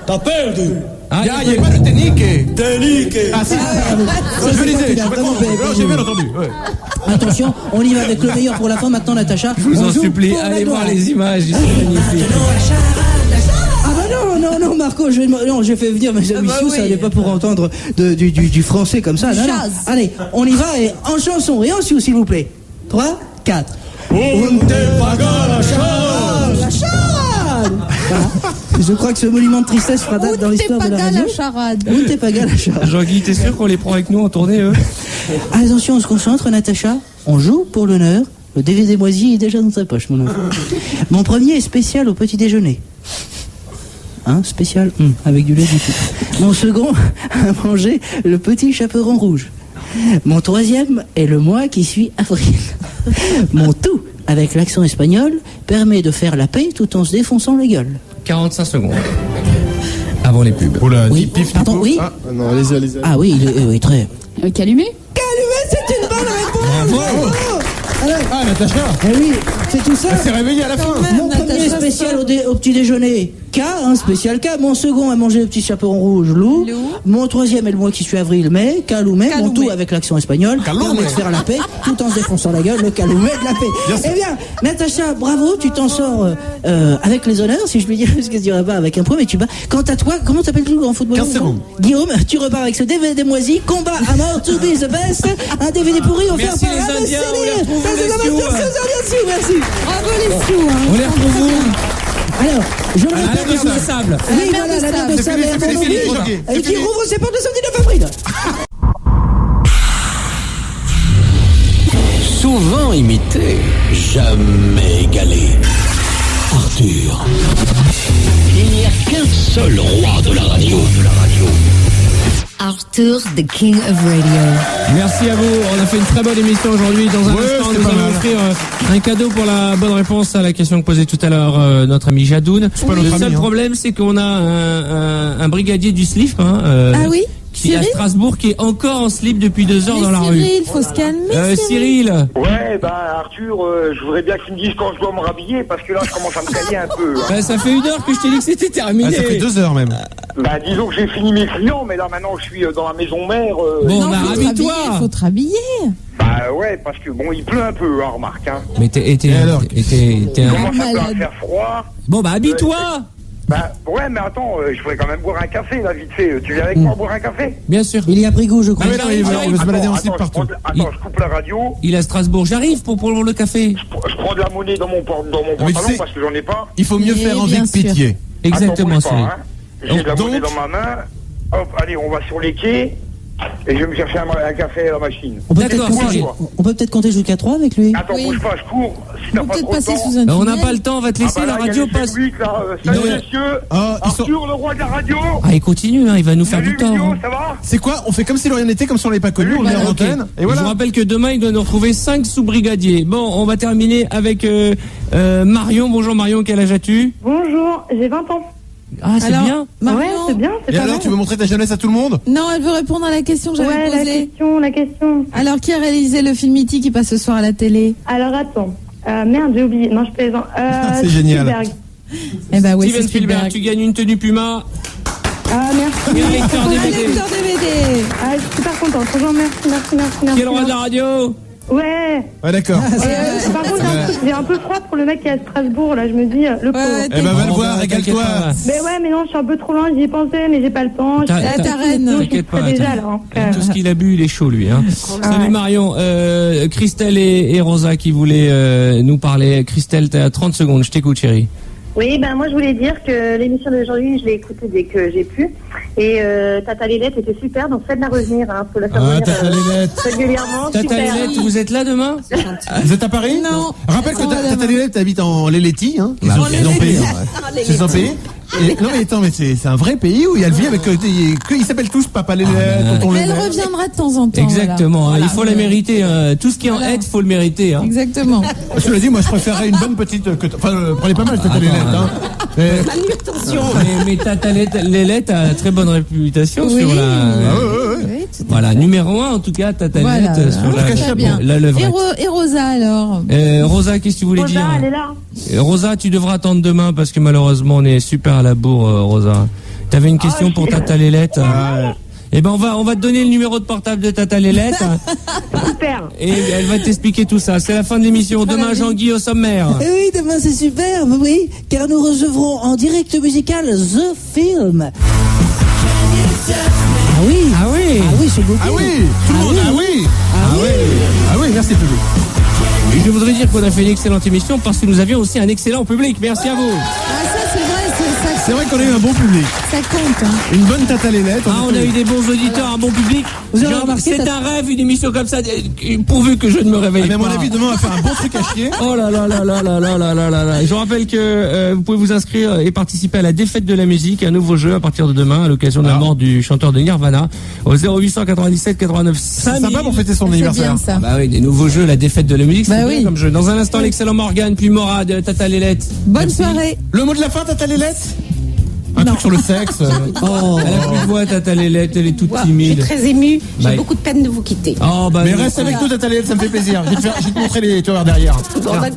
T'as perdu. Ah, il n'y a pas le téniqué. Téniqué. Ah si. Je le disais. J'ai bien entendu. Ouais. Attention, on y va avec le meilleur pour la fin maintenant, Natacha. Je vous en supplie, allez voir les images, c'est magnifique. Ah bah non, Marco, j'ai fait venir mes amis sous, ça n'est pas pour entendre du français comme ça. Non. Allez, on y va et en chanson et en sioux, s'il vous plaît. 3, 4. On te paga la charade. La charade. Voilà. Je crois que ce monument de tristesse fera date dans l'histoire de la radio. la charade. On te paga la charade. Jean-Guy, t'es sûr qu'on les prend avec nous en tournée, eux? Attention, on se concentre, Natacha. On joue pour l'honneur. Le DVD moisi est déjà dans ta poche, mon enfant. Mon premier est spécial au petit déjeuner. Hein, spécial, avec du lait du tout. Mon second a mangé le petit chaperon rouge. Mon troisième est le mois qui suit avril. Mon tout, avec l'accent espagnol, permet de faire la paix tout en se défonçant la gueule. 45 secondes. Avant les pubs. Oula, Oui, pardon, oui. Ah non, allez-y. Ah oui, oui, très. Calumet. Calumet, c'est une bonne réponse. Bravo. Alors, Ah, Natacha. eh oui, c'est tout ça. Elle s'est réveillée à la fin. Mon premier spécial au petit déjeuner, K, un spécial K. Mon second a mangé le petit chaperon rouge, Lou. Mon troisième est le mois qui suit avril, mai, Calumet. Mon tout avec l'accent espagnol, permet de faire la paix tout en se défonçant la gueule, le Calumet de la paix. Eh bien, Natacha, bravo, tu t'en sors avec les honneurs, si je puis dire, parce que je dirais pas avec un point, mais tu bats. Quant à toi, comment t'appelles-tu en football? 15 secondes. Guillaume, tu repars avec ce DVD moisi, combat à mort, to be the best, un DVD pourri offert Merci par les Indiens, on les retrouve Merci les sioux. Merci. Bravo les sioux. Hein. On les retrouve où? Alors, je le À la répète. mer de sable. Oui, voilà, la mer de sable. C'est fini, Jean-Guy. Et qui rouvre ses portes le samedi 9 avril. Souvent imité, jamais égalé. Arthur. Il n'y a qu'un seul roi de la radio. Arthur, the King of Radio. Merci à vous. On a fait une très bonne émission aujourd'hui. Dans un instant, nous allons offrir un cadeau pour la bonne réponse à la question que posait tout à l'heure notre ami Jadoun. Le seul problème, c'est qu'on a un brigadier du slip, Ah oui, qui est à Cyril Strasbourg, qui est encore en slip depuis 2 heures dans la rue. Cyril, faut se calmer. Cyril. Ouais, bah Arthur, je voudrais bien que tu me dises quand je dois me rhabiller, parce que là je commence à me cailler un peu. Bah, ça fait 1 heure que je t'ai dit que c'était terminé. Ah, ça fait 2 heures même. Bah disons que j'ai fini mes clients, mais là maintenant je suis dans la maison mère. Bon, Non, bah, faut te habille-toi. rhabiller, faut te rhabiller. Bah ouais, parce que bon, il pleut un peu, hein, remarque. Hein. Mais t'es Il commence un peu à faire froid. Bon, bah, habille-toi. Bah ouais, mais attends, je voudrais quand même boire un café là, vite fait. Tu viens avec moi boire un café? Bien sûr. Il y a pris goût, je crois. Non, mais non, il veut se balader en slip partout. Attends, je coupe la radio. Il est à Strasbourg. J'arrive pour le café. Je prends de la monnaie dans mon mais tu pantalon sais, parce que j'en ai pas. Il faut mieux Oui, faire envie bien que sûr. pitié. Exactement, Attends, bouge Cyril. pas, hein. J'ai de la monnaie dans ma main. Hop, allez, on va sur les quais. Et je vais me chercher un café à la machine. On peut peut-être compter jusqu'à 3 avec lui. Attends, bouge pas, je cours. Si t'as pas trop de temps. On n'a pas le temps, on va te laisser, la radio passe. Salut messieurs, Arthur, le roi de la radio. Ah, il continue, hein, il va nous faire du temps. Vidéo, ça va? C'est quoi? On fait comme si de rien n'était, comme si on l'avait pas connu, on le met en Ok. antenne. Et Je voilà. vous rappelle que demain, il doit nous retrouver 5 sous-brigadiers. Bon, on va terminer avec Marion. Bonjour Marion, quel âge as-tu? Bonjour, j'ai 20 ans. Ah, c'est bien. Ouais, c'est bien, c'est Et pas alors, mal. tu veux montrer ta jeunesse à tout le monde? Non, elle veut répondre à la question que j'avais Ouais, posée. la question. Alors, qui a réalisé le film E.T. qui passe ce soir à la télé? Alors attends. Merde, j'ai oublié. Non, je plaisante. C'est génial. Spielberg. Eh ben oui, Steven c'est Spielberg, Spielberg. tu gagnes une tenue Puma. Ah, merci. Et un lecteur Un DVD. lecteur DVD. Ah, je suis super contente. Franchement, merci. Qui est le roi de la radio? Ouais. Ouais, d'accord. Par contre, j'ai un peu froid pour le mec qui est à Strasbourg, là, je me dis, le pauvre. Eh ben, va le voir, régale-toi. Mais ouais, mais non, je suis un peu trop loin, j'y ai pensé, mais j'ai pas le temps. Je suis à ta reine. T'inquiète pas. déjà, là. hein. Tout ce qu'il a bu, il est chaud, lui. Hein. Salut Marion. Christelle et Rosa qui voulaient nous parler. Christelle, t'as 30 secondes. Je t'écoute, chérie. Oui, ben moi je voulais dire que l'émission d'aujourd'hui, je l'ai écoutée dès que j'ai pu. Et Tata Lélette était super, donc faites-la revenir. Faut la faire revenir Tata Lélette. régulièrement. Tata super. Lélette, vous êtes là demain? Vous êtes à Paris? Non. Rappelle que Tata Lélette habite en Lélétie, hein. Ils ont payé. Ils ont payé. Non mais attends, mais c'est un vrai pays où il y a le vie avec ils s'appellent tous Papa Lélette, tonton Mais elle Lélette. reviendra de temps en temps. Exactement. voilà. Il faut la mériter. Tout ce qui est en aide, faut le mériter. Hein. Exactement. Cela dit, moi je préférerais une bonne petite. Enfin, prenez pas mal Tata Lélette, hein. Mais Tata Lélette a très bonne réputation sur la. Oui, Voilà, numéro 1 en tout cas, Tata Voilà, Lélette sur très bien. la levrette. Et Rosa alors Rosa, qu'est-ce que tu voulais Rosa, dire? elle est là. Rosa, tu devras attendre demain parce que malheureusement on est super à la bourre, Rosa. T'avais une question pour Tata Lélette? Eh ben on va te donner le numéro de portable de Tata Lélette. Super. Et elle va t'expliquer tout ça. C'est la fin de l'émission. Demain, Jean-Guy au sommaire. Eh oui, demain c'est superbe, oui, car nous recevrons en direct musical The Film. Ah oui. Ah oui. Ah oui, c'est beaucoup. Ah oui, tout le monde, ah oui. Ah oui, merci public. Et je voudrais dire qu'on a fait une excellente émission parce que nous avions aussi un excellent public. Merci à vous. Ah ça c'est vrai, C'est vrai qu'on a eu un bon public. ça compte. Hein. Une bonne Tata Lélette. On a eu des bons auditeurs, un bon public. Vous avez remarqué, C'est un rêve, une émission comme ça, pourvu que je ne me réveille Mais à pas. mon avis, demain, on va faire un bon truc à chier. Oh là là là là là là là là là là. Je vous rappelle que vous pouvez vous inscrire et participer à la défaite de la musique, un nouveau jeu à partir de demain à l'occasion de la mort du chanteur de Nirvana au 0897 89 5000. C'est sympa pour fêter son anniversaire. bien ça. Bah oui, des nouveaux jeux, la défaite de la musique, c'est Bah bien oui. comme jeu. Dans un instant, l'excellent Morgane, puis Morad, Tata Lélette. Bonne soirée. Le mot de la fin, Tata Lélette? Un truc sur le sexe. Oh, elle a plus de voix, Tata Lélette, elle est toute Je suis timide. très émue. J'ai Bah, beaucoup de peine de vous quitter. Oh, bah, Mais reste avec nous, Tata Lélette, ça me fait plaisir. Je vais te montrer les tueurs derrière. Bon, Tiens. bah,